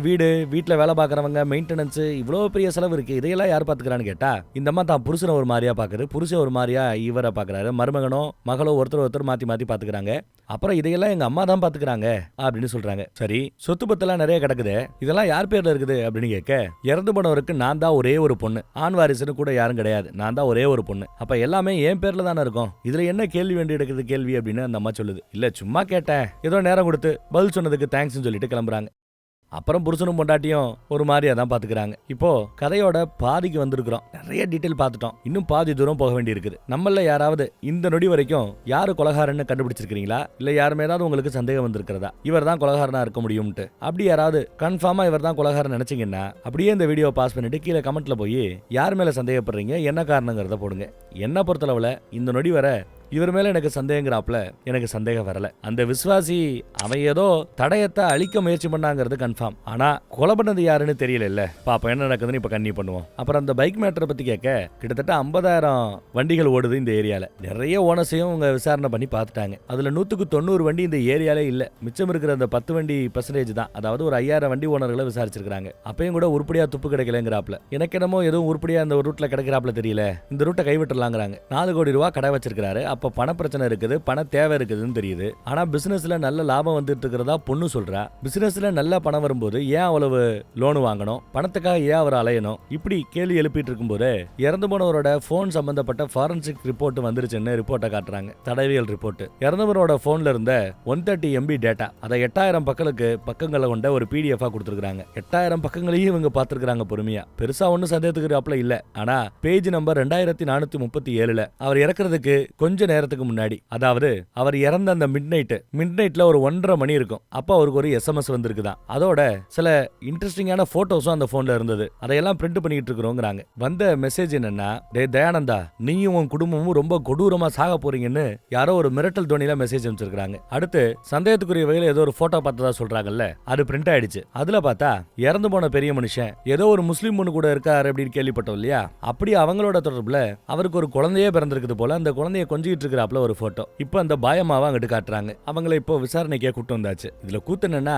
S1: வீட்டுல வேலை பாக்குறவங்க, மெயின்டெனன்ஸ், இவ்வளவு பெரிய செலவு இருக்கு, இதையெல்லாம் யார் பாத்துக்கிறான்னு கேட்டா, இந்த அம்மா தான் புருஷனை ஒரு மாதிரியா பாக்குது, புருஷன் ஒரு மாதிரியா இவரை பாக்குறாரு, மருமகனோ மகளோ ஒருத்தர் மாத்தி மாத்தி பாத்துக்கிறாங்க. அப்புறம் இதையெல்லாம் எங்க அம்மா தான் பாத்துக்கிறாங்க அப்படின்னு சொல்றாங்க. சரி, சொத்து பத்தெல்லாம் நிறைய கிடக்குது, இதெல்லாம் யார் பேர்ல இருக்குது அப்படின்னு கேட்க, இறந்து போனவருக்கு நான் தான் ஒரே ஒரு பொண்ணு, ஆண் வாரிசுன்னு கூட யாரும் கிடையாது, நான் தான் ஒரே ஒரு பொண்ணு, அப்ப எல்லாமே என் பேர்ல தானே இருக்கும், இதுல என்ன கேள்வி வேண்டி எடுக்குது கேள்வி அப்படின்னு அந்த அம்மா சொல்லுது. இல்ல சும்மா கேட்டேன், ஏதோ நேரம் கொடுத்து பதில் சொன்னதுக்கு தேங்க்ஸ் சொல்லிட்டு கிளம்புறாங்க. அப்புறம் புருஷனும் பொண்டாட்டியும் ஒரு மாதிரியா தான் பாத்துக்கிறாங்க. இப்போ கதையோட பாதிக்கு வந்திருக்கிறோம். நிறைய டீட்டெயில் பார்த்துட்டோம், இன்னும் பாதி தூரம் போக வேண்டி இருக்குது. நம்மள யாராவது இந்த நொடி வரைக்கும் யாரு கொலகாரன்னு கண்டுபிடிச்சிருக்கீங்களா, இல்ல யாருமே ஏதாவது உங்களுக்கு சந்தேகம் வந்திருக்கிறதா, இவர் தான் கொலகாரனா இருக்க முடியும்ட்டு? அப்படி யாராவது கன்ஃபார்மா இவர் தான் கொலகாரன் நினைச்சீங்கன்னா அப்படியே இந்த வீடியோ பாஸ் பண்ணிட்டு கீழே கமெண்ட்ல போய் யார் மேல சந்தேகப்படுறீங்க, என்ன காரணங்கிறத போடுங்க. என்ன பொறுத்தளவுல இந்த நொடி வர இவர் மேல எனக்கு சந்தேகங்கிறாப்ல எனக்கு சந்தேகம் வரல. அந்த விசுவாசி அவன் ஏதோ தடயத்தை அழிக்க முயற்சி பண்ணாங்கிறது கன்ஃபார்ம். ஆனா கொலை பண்ணது யாருன்னு தெரியல. பாப்பா என்ன நடக்குதுன்னு இப்ப கண்ணி பண்ணுவோம். அப்புறம் அந்த பைக் மேட்டரை பத்தி கேட்க, கிட்டத்தட்ட 50,000 வண்டிகள் ஓடுது இந்த ஏரியால. நிறைய ஓனர்ஸையும் அவங்க விசாரணை பண்ணி பார்த்துட்டாங்க. அதுல 190 வண்டி இந்த ஏரியாலே இல்ல. மிச்சம் இருக்கிற அந்த 10 வண்டி % தான். அதாவது ஒரு 5000 வண்டி ஓனர்களை விசாரிச்சிருக்காங்க. அப்பயும் கூட உருப்படியா துப்பு கிடைக்கலங்கிறாப்ல. எனக்கு என்னமோ எதுவும் உருப்படியா இந்த ரூட்ல கிடைக்கிறாப்ல தெரியல, இந்த ரூட்டை கைவிட்டுலாங்கிறாங்க. 4 கோடி ரூபாய் கடை வச்சிருக்காரு. அப்ப பண பிரச்சனை இருக்குது, பண தேவை இருக்குதுன்னு தெரியுது. ஆனா பிசினஸ்ல நல்ல லாபம் வந்துட்டு இருக்கிறதா பொண்ணு சொல்றா. பிசினஸ்ல நல்ல பணம் வரும்போது ஏன் அவ்வளவு லோன் வாங்கணும், பணத்துக்காக ஏன் அவர் அலையணும், இப்படி கேள்வி எழுப்பிட்டு இருக்கும்போது இறந்து போனவரோட போன் சம்பந்தப்பட்ட ஃபாரன்சிக் ரிப்போர்ட் வந்துருச்சுன்னு ரிப்போர்ட்டை காட்டுறாங்க. தடவியல் ரிப்போர்ட். இறந்தவரோட போன்ல இருந்த 130 MB டேட்டா, அதை 8000 பக்கங்களை கொண்ட ஒரு PDF கொடுத்திருக்காங்க. 8000 பக்கங்களையும் இவங்க பார்த்திருக்காங்க பொறுமையா. பெருசா ஒன்னும் சந்தேகத்துக்கு இல்ல. ஆனா பேஜ் நம்பர் 2437ல அவர் இறக்குறதுக்கு கொஞ்ச நேரத்துக்கு முன்னாடி, அதாவது அவர் இறந்த அந்த மிட்நைட்ல ஒரு 1:30 மணி இருக்கும். அப்ப அவருக்கு ஒரு SMS வந்திருக்குதான். அதோட சில இன்ட்ரெஸ்டிங்கான போட்டோஸும் அந்த போன்ல இருந்தது. அதையெல்லாம் பிரிண்ட் பண்ணிட்டு இருக்கிறோங்கிறாங்க. வந்த மெசேஜ் என்னன்னா, டே தயானந்தா, நீயும் உன் குடும்பமும் ரொம்ப கொடூரமா சாக போறீங்கன்னு யாரோ ஒரு மிரட்டல் தோனியில மெசேஜ் அனுப்பிச்சிருக்காங்க. அடுத்து சந்தேகத்துக்குரிய வகையில ஏதோ ஒரு போட்டோ பார்த்ததா சொல்றாங்கல்ல, அது பிரிண்ட் ஆயிடுச்சு. அதுல பார்த்தா இறந்து போன பெரிய மனுஷன் ஏதோ ஒரு முஸ்லீம் பொண்ணு கூட இருக்காரு அப்படின்னு கேள்விப்பட்டோம் இல்லையா. அப்படி அவங்களோட தொடர்புல அவருக்கு ஒரு குழந்தையே பிறந்திருக்குது போல. அந்த குழந்தைய கொஞ்சிட்டு இருக்கிறாப்ல ஒரு போட்டோ. இப்போ அந்த பயமாவை அங்கிட்டு காட்டுறாங்க. அவங்களை இப்போ விசாரணைக்கே கூட்டு வந்தாச்சு. இதுல கூத்து என்னன்னா,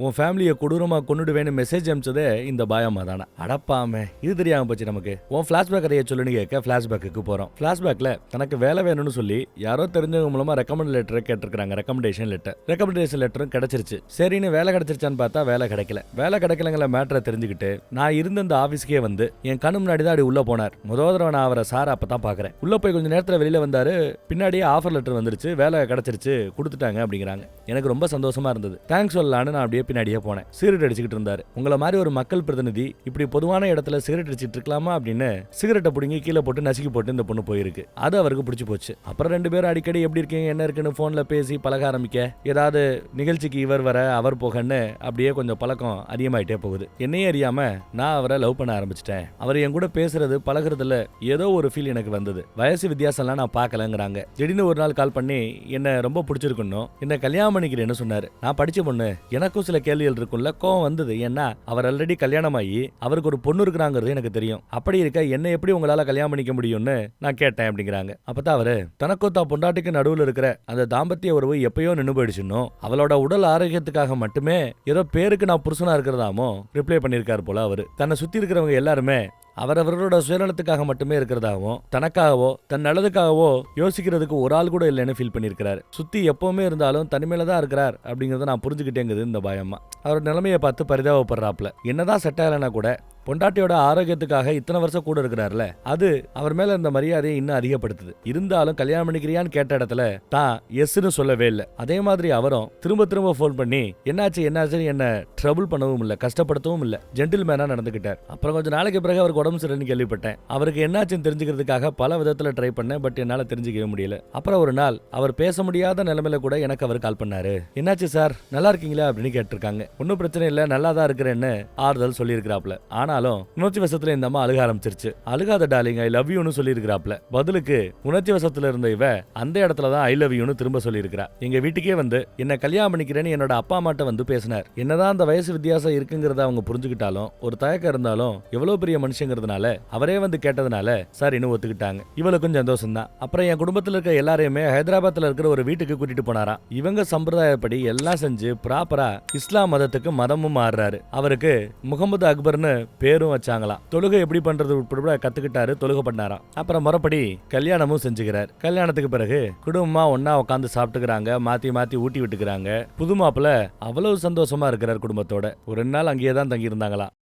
S1: உன் ஃபேமிலியை கொடூரமா கொன்னுடுவேன்னு மெசேஜ் அனுப்பிச்சதே இந்த பயமா தானே. அடப்பாமே, இது தெரியாம போச்சு நமக்கு. உன் பிளாஷ்பேக் கதையை சொல்லுன்னு கேட்க பிளாஷ்பேக்கு போறோம். பிளாஷ்பேக்ல தனக்கு வேலை வேணும்னு சொல்லி யாரோ தெரிஞ்சவங்க மூலமா ரெக்கமெண்ட் லெட்டர் கேட்டிருக்காங்க. ரெக்கமெண்டேஷன் லெட்டரும் கிடைச்சிருச்சு. சரின்னு வேலை கிடைச்சிருச்சான்னு பார்த்தா வேலை கிடைக்கலங்கிற மேட்டரை தெரிஞ்சுக்கிட்டு நான் இருந்த இந்த ஆபீஸ்க்கே வந்து என் கண்ணு முன்னாடி தான் உள்ள போனார். முதல் நான் அவரை சார் அப்பதான் பாக்குறேன். உள்ள போய் கொஞ்ச நேரத்துல வெளியில வந்தாரு. பின்னாடியே ஆஃபர் லெட்டர் வந்துருச்சு, வேலை கிடைச்சிருச்சு, கொடுத்துட்டாங்க அப்படிங்கிறாங்க. எனக்கு ரொம்ப சந்தோஷமா இருந்தது. தேங்க்ஸ் சொல்லலான்னு நான் அப்படியே பின்னாடியே போனேன். சிகரெட் அடிச்சுக்கிட்டு இருந்தாரு. உங்களை மாதிரி ஒரு மக்கள் பிரதிநிதி இப்படி பொதுவான இடத்துல சிகரெட் அடிச்சிட்டு இருக்கலாமா அப்படின்னு சிகரெட்டை பிடிங்கி கீழே போட்டு நசுக்கி போட்டு இந்த பொண்ணு போயிருக்கு. அது அவருக்கு பிடிச்சி போச்சு. அப்புறம் 2 பேரும் அடிக்கடி எப்படி இருக்கீங்க, என்ன இருக்குன்னு போன்ல பேசி பழக ஆரம்பிக்க, ஏதாவது நிகழ்ச்சிக்கு இவர் வர அவர் போகன்னு அப்படியே கொஞ்சம் பழக்கம் அதிகமாயிட்டே போகுது. என்னையே அறியாம நான் அவரை லவ் பண்ண ஆரம்பிச்சிட்டேன். அவர் என் கூட பேசுறது பழகுறதுல ஏதோ ஒரு ஃபீல் எனக்கு வந்தது. வயசு வித்தியாசம்லாம் நான் பார்க்கலங்கிறாங்க. திடீர்னு ஒரு நாள் கால் பண்ணி என்ன ரொம்ப பிடிச்சிருக்கணும், என்ன கல்யாணம் பண்ணிக்கிறேன்னு சொன்னாரு. நான் படிச்ச பொண்ணு, எனக்கும் சில கேள்விகள் இருக்கும்ல, கோவம் வந்தது. ஏன்னா அவர் ஆல்ரெடி கல்யாணம் ஆகி அவருக்கு ஒரு பொண்ணு இருக்கிறாங்கிறது எனக்கு தெரியும். அப்படி இருக்க என்ன எப்படி உங்களால கல்யாணம் பண்ணிக்க முடியும்னு நான் கேட்டேன் அப்படிங்கிறாங்க. அப்பதான் அவரு தனக்கும் தான் பொண்டாட்டிக்கு நடுவில் இருக்கிற அந்த தாம்பத்திய உறவு எப்பயோ நின்று போயிடுச்சுன்னு, அவளோட உடல் ஆரோக்கியத்துக்காக மட்டுமே ஏதோ பேருக்கு நான் புருஷனா இருக்கிறதாமோ ரிப்ளை பண்ணிருக்காரு போல. அவரு தன்னை சுத்தி இருக்கிறவங்க எல்லாருமே அவரவர்களோட சுயநலத்துக்காக மட்டுமே இருக்கிறதாகவும் தனக்காகவோ தன் நல்லதுக்காகவோ யோசிக்கிறதுக்கு ஒரு ஆள் கூட இல்லைன்னு ஃபீல் பண்ணியிருக்கிறாரு. சுத்தி எப்பவுமே இருந்தாலும் தனிமையில தான் இருக்கிறார் அப்படிங்கறத நான் புரிஞ்சுக்கிட்டேங்குது இந்த பயமா. அவர் நிலைமையை பார்த்து பரிதாபப்படுறாப்ல. என்னதான் செட் ஆகலைன்னா கூட பொண்டாட்டியோட ஆரோக்கியத்துக்காக இத்தனை வருஷம் கூட இருக்கிறாருல, அது அவர் மேல இந்த மரியாதையை இன்னும் அதிகப்படுத்துது. இருந்தாலும் கல்யாணம் பண்ணிக்கிறியான்னு கேட்ட இடத்துல தான் எஸ்ன்னு சொல்லவே இல்லை. அதே மாதிரி அவரும் திரும்ப திரும்ப போன் பண்ணி என்னாச்சு என்ன ட்ரபிள் பண்ணவும் இல்லை, கஷ்டப்படுத்தவும் இல்லை, ஜென்டில்மேனா நடந்துகிட்டார். அப்புறம் கொஞ்சம் நாளைக்கு பிறகு அவருக்கு உடம்பு சரியில்லைன்னு கேள்விப்பட்டேன். அவருக்கு என்னாச்சுன்னு தெரிஞ்சுக்கிறதுக்காக பல விதத்துல ட்ரை பண்ணேன், பட் என்னால தெரிஞ்சுக்கவே முடியல. அப்புறம் ஒரு நாள் அவர் பேச முடியாத நிலைமையில கூட எனக்கு அவர் கால் பண்ணாரு. என்னாச்சு சார், நல்லா இருக்கீங்களா அப்படின்னு கேட்டிருக்காங்க. ஒன்னும் பிரச்சனை இல்லை, நல்லா தான் இருக்கிறேன்னு ஆறுதல் சொல்லியிருக்கிறாப்ல. ஆனாலும் உணர்ச்சி வசத்துல இந்த அம்மா அழுக ஆரம்பிச்சிருச்சு. அழுகாத டார்லிங், ஐ லவ் யூன்னு சொல்லியிருக்கிறாப்ல. பதிலுக்கு உணர்ச்சி வசத்துல இருந்த இவ அந்த இடத்துல தான் ஐ லவ் யூன்னு திரும்ப சொல்லியிருக்கிறா. எங்க வீட்டுக்கே வந்து என்ன கல்யாணம் பண்ணிக்கிறேன்னு என்னோட அப்பா அம்மாட்ட வந்து பேசினார். என்னதான் அந்த வயசு வித்தியாசம் இருக்குங்கிறத அவங்க புரிஞ்சுக்கிட்டாலும் ஒரு தயக்கம் இருந்தாலும் எவ்வளவு பெரிய மனுஷங்கிறதுனால அவரே வந்து கேட்டதுனால சரின்னு ஒத்துக்கிட்டாங்க. இவளுக்கும் சந்தோஷம் தான். அப்புறம் என் குடும்பத்துல இருக்க எல்லாரையுமே ஹைதராபாத்ல இருக்கிற ஒரு வீட்டுக்கு கூட்டிட்டு போனாராம். இவங்க சம்பிரதாயப்படி எல்லாம் செஞ்சு ப்ராப்பரா இஸ்லாம் மதத்துக்கு மதமும் மாறுறாரு. அவருக்கு முகமது அக்பர்னு பேரும் வச்சாங்களாம். தொழுகை எப்படி பண்றது உட்பட கத்துக்கிட்டாரு, தொழுகை பண்ணாராம். அப்புறம் முறைப்படி கல்யாணமும் செஞ்சுக்கிறார். கல்யாணத்துக்கு பிறகு குடும்பமா ஒன்னா உட்காந்து சாப்பிட்டுக்கிறாங்க, மாத்தி மாத்தி ஊட்டி விட்டுக்கிறாங்க. புது மாப்பிள்ள அவ்வளவு சந்தோஷமா இருக்கிறார் குடும்பத்தோட. ஒரு 2 நாள் அங்கேயே தான் தங்கி இருந்தாங்களாம்.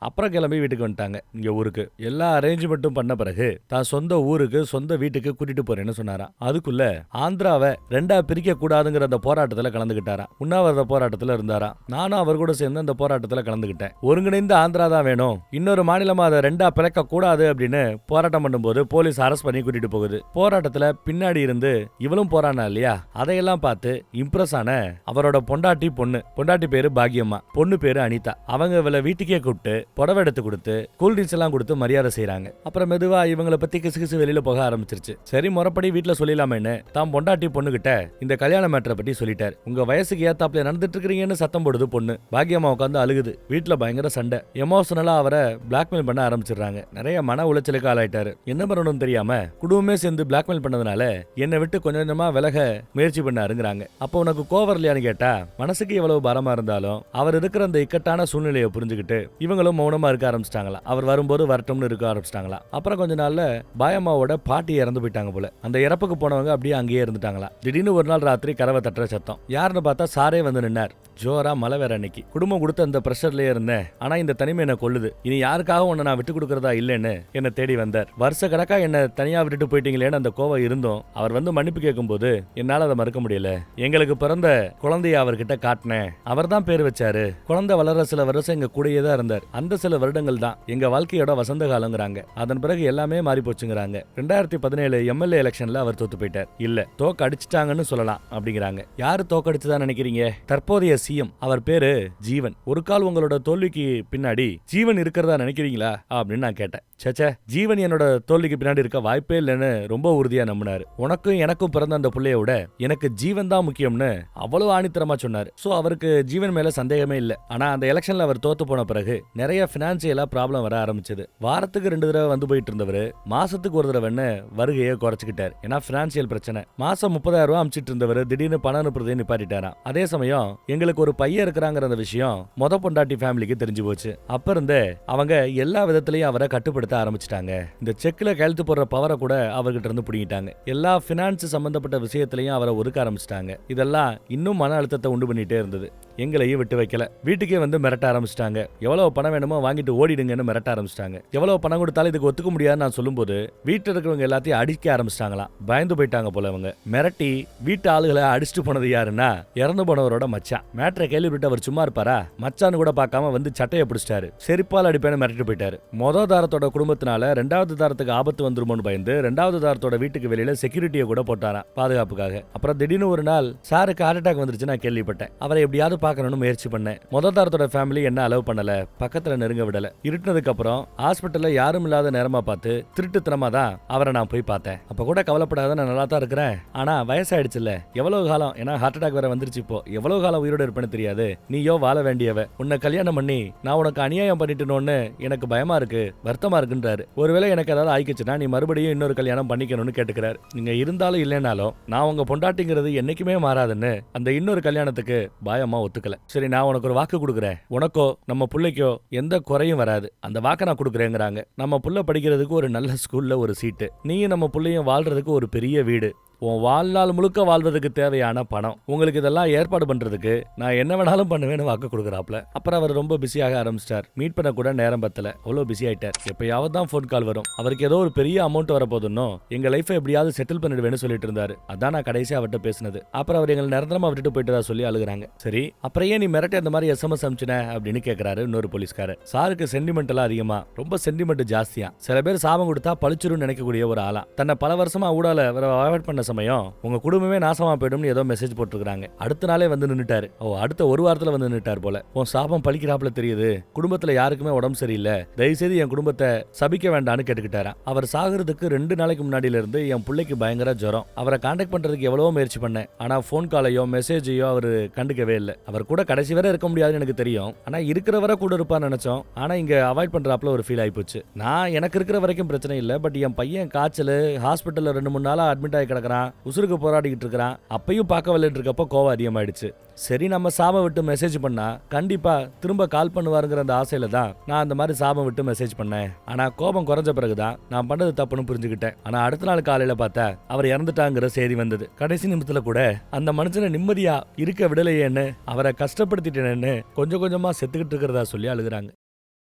S1: அப்புறம் கிளம்பி வீட்டுக்கு வந்துட்டாங்க. இங்க ஊருக்கு எல்லா அரேஞ்ச்மெண்ட்டும் பண்ண பிறகு தான் சொந்த ஊருக்கு சொந்த வீட்டுக்கு கூட்டிட்டு போறேன்னு சொன்னாராம். அதுக்குள்ள ஆந்திராவை 2ஆ பிரிக்க கூடாதுங்கிற அந்த போராட்டத்துல கலந்துகிட்டாராம். உண்ணாவிரத போராட்டத்துல இருந்தாராம். நானும் அவர் கூட சேர்ந்து அந்த போராட்டத்துல கலந்துகிட்டேன். ஒருங்கிணைந்த ஆந்திரா தான் வேணும், இன்னொரு மாநிலமா அதை 2ஆ பிளக்க கூடாது அப்படின்னு போராட்டம் பண்ணும்போது போலீஸ் அரெஸ்ட் பண்ணி கூட்டிட்டு போகுது. போராட்டத்துல பின்னாடி இருந்து இவளும் போரானா இல்லையா, அதையெல்லாம் பார்த்து இம்ப்ரெஸ் ஆன அவரோட பொண்டாட்டி பேரு பாக்கியம்மா, பொண்ணு பேரு அனிதா. அவங்க இவளை வீட்டுக்கே கூப்பிட்டு புடவை எடுத்து கொடுத்து கூல்ட்ரிங்க்ஸ் எல்லாம் கொடுத்து மரியாதை செய்யறாங்க. அப்புறம் மெதுவா இவங்களை பத்தி கிசு வெளியில போக ஆரம்பிச்சிருச்சு. சரி முறைப்படி வீட்டுல சொல்லிடலாமேன்னு தான் பொண்டாட்டி பொண்ணுகிட்ட இந்த கல்யாண மேட்டரை பத்தி சொல்லிட்டாரு. உங்க வயசுக்கு ஏத்தாப்ல நடந்துட்டு இருக்கிறீங்கன்னு சத்தம் போடுது பொண்ணு. பாக்கியம்மா உட்காந்து அழுகுது. வீட்டுல பயங்கர சண்டை. எமோஷனலா அவரை பிளாக்மெயில் பண்ண ஆரம்பிச்சிடுறாங்க. நிறைய மன உளைச்சலுக்கு ஆளாயிட்டாரு. என்ன பண்ணணும்னு தெரியாம குடும்பமே சேர்ந்து பிளாக்மெயில் பண்ணதுனால என்னை விட்டு கொஞ்சம் கொஞ்சமா விலக முயற்சி பண்ணாருங்கிறாங்க. அப்போ உனக்கு கோவம் இல்லையான்னு கேட்டா, மனசுக்கு எவ்வளவு பாரமா இருந்தாலும் அவர் இருக்கிற அந்த இக்கட்டான சூழ்நிலையை புரிஞ்சுக்கிட்டு இவங்களும் மௌனமா இருக்க ஆரம்பிச்சிட்டாங்களா. அவர் வரும்போது வரட்டும்னு இருக்க ஆரம்பிச்சிட்டாங்களா. அப்புறம் கொஞ்ச நாள்ல பாயம்மாவோட பாட்டி இறந்து போயிட்டாங்க போல. அந்த இறப்புக்கு போனவங்க அப்படியே அங்கேயே இருந்துட்டாங்களா. திடீர்னு ஒரு நாள் ராத்திரி கதவை தட்டுற சத்தம். யாருன்னு பார்த்தா சாரே வந்து நின்னார். ஜோரா மழை வேற அன்னைக்கு. குடும்பம் கொடுத்த அந்த பிரஷர்லயே இருந்தேன், ஆனா இந்த தனிமை என்ன கொள்ளுது. இனி யாருக்காக உன்னை நான் விட்டு கொடுக்கறதா இல்லைன்னு என்ன தேடி வந்தார். வருஷ கணக்கா என்ன தனியா விட்டுட்டு போயிட்டீங்களேன்னு அந்த கோவம் இருந்தும் அவர் வந்து மன்னிப்பு கேட்கும் போது என்னால அதை மறுக்க முடியல. எங்களுக்கு பிறந்த குழந்தைய அவர்கிட்ட காட்டினேன், அவர் தான் பேர் வச்சாரு. குழந்தை வளர சில வருஷம் எங்க கூடயே தான் இருந்தார். அந்த சில வருடங்கள் தான் எங்க வாழ்க்கையோட வசந்த காலங்கிறாங்க. அதன் பிறகு எல்லாமே மாறி போச்சுங்கிறாங்க. 2017 எம்எல்ஏ எலெக்ஷன்ல அவர் தோத்து போயிட்டார். இல்ல தோக்க அடிச்சுட்டாங்கன்னு சொல்லலாம் அப்படிங்கிறாங்க. யாரு தோக்கடிச்சுதான் நினைக்கிறீங்க? தற்போதைய சிஎம். அவர் பேரு ஜீவன். ஒரு கால் உங்களோட தோல்விக்கு பின்னாடி ஜீவன் இருக்கிறதா நினைக்கிறீங்களா அப்படின்னு நான் கேட்டேன். சேச்சே, ஜீவன் என்னோட தோல்விக்கு பின்னாடி இருக்க வாய்ப்பே இல்லைன்னு ரொம்ப உறுதியா நம்பினாரு. உனக்கும் எனக்கும் பிறந்த அந்த பிள்ளைய விட எனக்கு ஜீவன் தான் முக்கியம்னு அவ்வளவு ஆணித்தரமா சொன்னாரு. சோ அவருக்கு ஜீவன் மேல சந்தேகமே இல்ல. ஆனா அந்த எலெக்ஷன்ல அவர் தோத்து போன பிறகு நிறைய பினான்சியலா ப்ராப்ளம் வர ஆரம்பிச்சது. வாரத்துக்கு 2 தடவை வந்து போயிட்டு இருந்தவர் மாசத்துக்கு ஒரு தடவைன்னு வருகையை குறைச்சிக்கிட்டார். ஏன்னா பினான்சியல் பிரச்சனை. மாசம் 30,000 ரூபாய் அனுப்பிச்சிட்டு இருந்தவர் திடீர்னு பணம் அனுப்புறதை நிப்பாட்டிட்டாராம். அதே சமயம் எங்களுக்கு ஒரு பையன் இருக்கிறாங்கிற அந்த விஷயம் மொத பொண்டாட்டி ஃபேமிலிக்கு தெரிஞ்சு போச்சு. அப்ப இருந்தே அவங்க எல்லா விதத்திலையும் அவரை கட்டுப்படுத்த ஆரம்பிச்சிட்டாங்க. இந்த செக்ல கையெழுத்து போடுற பவரை கூட அவர்கிட்ட இருந்து புடிங்கிட்டாங்க. எல்லா பினான்ஸ் சம்பந்தப்பட்ட விஷயத்திலையும் அவரை ஒதுக்க ஆரம்பிச்சிட்டாங்க. இதெல்லாம் இன்னும் மன அழுத்தத்தை உண்டு பண்ணிட்டே இருந்தது. எங்களையும் விட்டு வைக்கல. வீட்டுக்கே வந்து மிரட்ட ஆரம்பிச்சிட்டாங்க. எவ்வளவு பணம் வேணுமோ வாங்கிட்டு ஓடிடுங்கன்னு மிரட்ட ஆரம்பிச்சிட்டாங்க. எவ்வளவு பணம் கொடுத்தாலும் இதுக்கு ஒத்துக்க முடியாதுன்னு நான் சொல்லும்போது வீட்டில் இருக்கிறவங்க எல்லாத்தையும் அடிக்க ஆரம்பிச்சிட்டாங்களாம். பயந்து போயிட்டாங்க போல. அவங்க மிரட்டி வீட்டு ஆளுகளை அடிச்சுட்டு போனது யாருன்னா இறந்து போனவரோட மச்சான். மேட்ரை கேள்விப்பட்டு அவர் சும்மா இருப்பாரா? மச்சான்னு கூட பார்க்காம வந்து சட்டையை பிடிச்சிட்டாரு. செருப்பால் அடிப்பேன்னு மிரட்டிட்டு போயிட்டாரு. மொதல் தாரத்தோட குடும்பத்தினால 2வது தாரத்துக்கு ஆபத்து வந்துருமோன்னு பயந்து 2வது தாரத்தோட வீட்டுக்கு வெளியில செக்யூரிட்டியை கூட போட்டாராம் பாதுகாப்புக்காக. அப்புறம் திடீர்னு ஒரு நாள் சாருக்கு ஹார்ட் அட்டாக் வந்துருச்சு நான் கேள்விப்பட்டேன். அவரை எப்படியாவது பார்க்கணும்னு முயற்சி பண்ணேன். மொதல் தாரத்தோட ஃபேமிலி என்ன அலோவ் பண்ணல, பக்கத்துல நெருங்க விடல. இருட்டினதுக்கு அப்புறம் ஹாஸ்பிட்டல்ல யாரும் இல்லாத நேரமா பார்த்து திருட்டுத்தனமா தான் அவரை நான் போய் பார்த்தேன். அப்ப கூட கவலைப்படாத, நான் நல்லா தான் இருக்கிறேன். ஆனா வயசாயிடுச்சுல்ல, எவ்வளவு காலம், ஏன்னா ஹார்ட் அட்டாக் வேற வந்துருச்சு. இப்போ எவ்வளவு காலம் உயிரோட இருப்பேன்னு தெரியாது. நீயோ வாழ வேண்டியவ. உன்னை கல்யாணம் பண்ணி நான் உனக்கு அநியாயம் பண்ணிட்டேனோன்னு எனக்கு பயமா இருக்கு, வருத்தமா இருக்குன்றாரு. ஒருவேளை எனக்கு ஏதாவது ஆயிடுச்சுன்னா நீ மறுபடியும் இன்னொரு கல்யாணம் பண்ணிக்கணும்னு கேட்டுக்கிறாரு. நீங்க இருந்தாலும் இல்லைனாலும் நான் உங்க பொண்டாட்டிங்கிறது என்னைக்குமே மாறாதுன்னு அந்த இன்னொரு கல்யாணத்துக்கு பாயம்மா ஒத்துக்கல. சரி, நான் உனக்கு ஒரு வாக்கு கொடுக்குறேன். உனக்கோ நம்ம பிள்ளைக்கோ எந்த குறையும் வராது. அந்த வாக்க நான் கொடுக்குறேங்கிறாங்க. நம்ம புள்ள படிக்கிறதுக்கு ஒரு நல்ல ஸ்கூல்ல ஒரு சீட்டு, நீயும் நம்ம புள்ளையும் வாழ்றதுக்கு ஒரு பெரிய வீடு, உன் வாழ்நாள் முழுக்க வாழ்வதற்கு தேவையான பணம், உங்களுக்கு இதெல்லாம் ஏற்பாடு பண்றதுக்கு நான் என்ன வேணாலும் பண்ணுவேன்னு வாக்கு கொடுக்குறாப்ல. அப்புறம் அவர் ரொம்ப பிஸியாக ஆரம்பிச்சிட்டார். மீட் பண்ண கூட நேரம் பத்தல, அவ்வளோ பிஸி ஆயிட்டார். எப்பயாவது தான் ஃபோன் கால் வரும். அவருக்கு ஏதோ ஒரு பெரிய அமௌண்ட் வரப்போதுன்னோ எங்க லைஃபை எப்படியாவது செட்டில் பண்ணிடுவேன்னு சொல்லிட்டு இருந்தாரு. அதான் நான் கடைசியா அவர்கிட்ட பேசினது. அப்புறம் அவர் எங்களை நிரந்தரமா விட்டுட்டு போயிட்டதா சொல்லி அழுகுறாங்க. சரி, அப்புறம் ஏன் நீ மிரட்டி அந்த மாதிரி SMS அனுப்பிச்சின அப்படின்னு கேட்கிறாரு இன்னொரு போலீஸ்காரர். சாருக்கு சென்டிமெண்டலா அதிகமா, ரொம்ப சென்டிமெண்ட் ஜாஸ்தியா. சில பேர் சாபம் கொடுத்தா பழிச்சிரும் நினைக்கக்கூடிய ஒரு ஆளா. தன்னை பல வருஷமா ஊடால அவாய்ட் பண்ண சமயம் உங்க குடும்பமே நாசமா போயிடும்னு ஏதோ மெசேஜ் போட்டுருக்காங்க. அடுத்த நாளே வந்து நின்னுட்டாரு. அடுத்த ஒரு வாரத்துல வந்து நின்னுட்டார் போல. உன் சாபம் பழிக்கிறாப்ல தெரியுது, குடும்பத்துல யாருக்குமே உடம்பு சரியில்லை, தயவுசெய்து என் குடும்பத்தை சபிக்க வேண்டான்னு கேட்டுக்கிட்டாராம். அவர் சாகிறதுக்கு 2 நாளைக்கு முன்னாடியில இருந்து என் பிள்ளைக்கு பயங்கர ஜுரம். அவரை கான்டாக்ட் பண்றதுக்கு எவ்வளவோ முயற்சி பண்ணேன். ஆனா போன் காலையோ மெசேஜையோ அவர் கண்டுக்கவே இல்லை. அவர் கூட கடைசி வரை இருக்க முடியாதுன்னு எனக்கு தெரியும். ஆனா இருக்கிற வரை கூட இருப்பான்னு நினைச்சோம். ஆனா இங்க அவாய்ட் பண்றாப்ல ஒரு ஃபீல் ஆயிப்போச்சு. நான் எனக்கு இருக்கிற வரைக்கும் பிரச்சனை இல்லை, பட் என் பையன் காய்ச்சல் ஹாஸ்பிட்டல்ல 2-3 நாளா அட்மிட் ஆகி கிடக்குறான், உசுருக்கு போராடிக்கிட்டு இருக்கிறான். அப்பையும் பார்க்க வரலன்னு இருக்கப்போ கோவம் அதிகமாயிடுச்சு. சரி, நம்ம சாபம் விட்டு மெசேஜ் பண்ணா கண்டிப்பா திரும்ப கால் பண்ணுவாருங்கிற அந்த ஆசையில தான் நான் அந்த மாதிரி சாபம் விட்டு மெசேஜ் பண்ணேன். ஆனா கோபம் குறைஞ்ச பிறகுதான் நான் பண்ணது தப்புன்னு புரிஞ்சுக்கிட்டேன். ஆனா அடுத்த நாள் காலையில பார்த்தா அவர் இறந்துட்டாங்கிற செய்தி வந்தது. கடைசி நிமிஷத்துல கூட அந்த மனுஷனை நிம்மதியா இருக்க விடலையேன்னு, அவரை கஷ்டப்படுத்திட்டேன்னு கொஞ்சம் கொஞ்சமா செத்துக்கிட்டு இருக்கிறதா சொல்லி அழுகுறாங்க.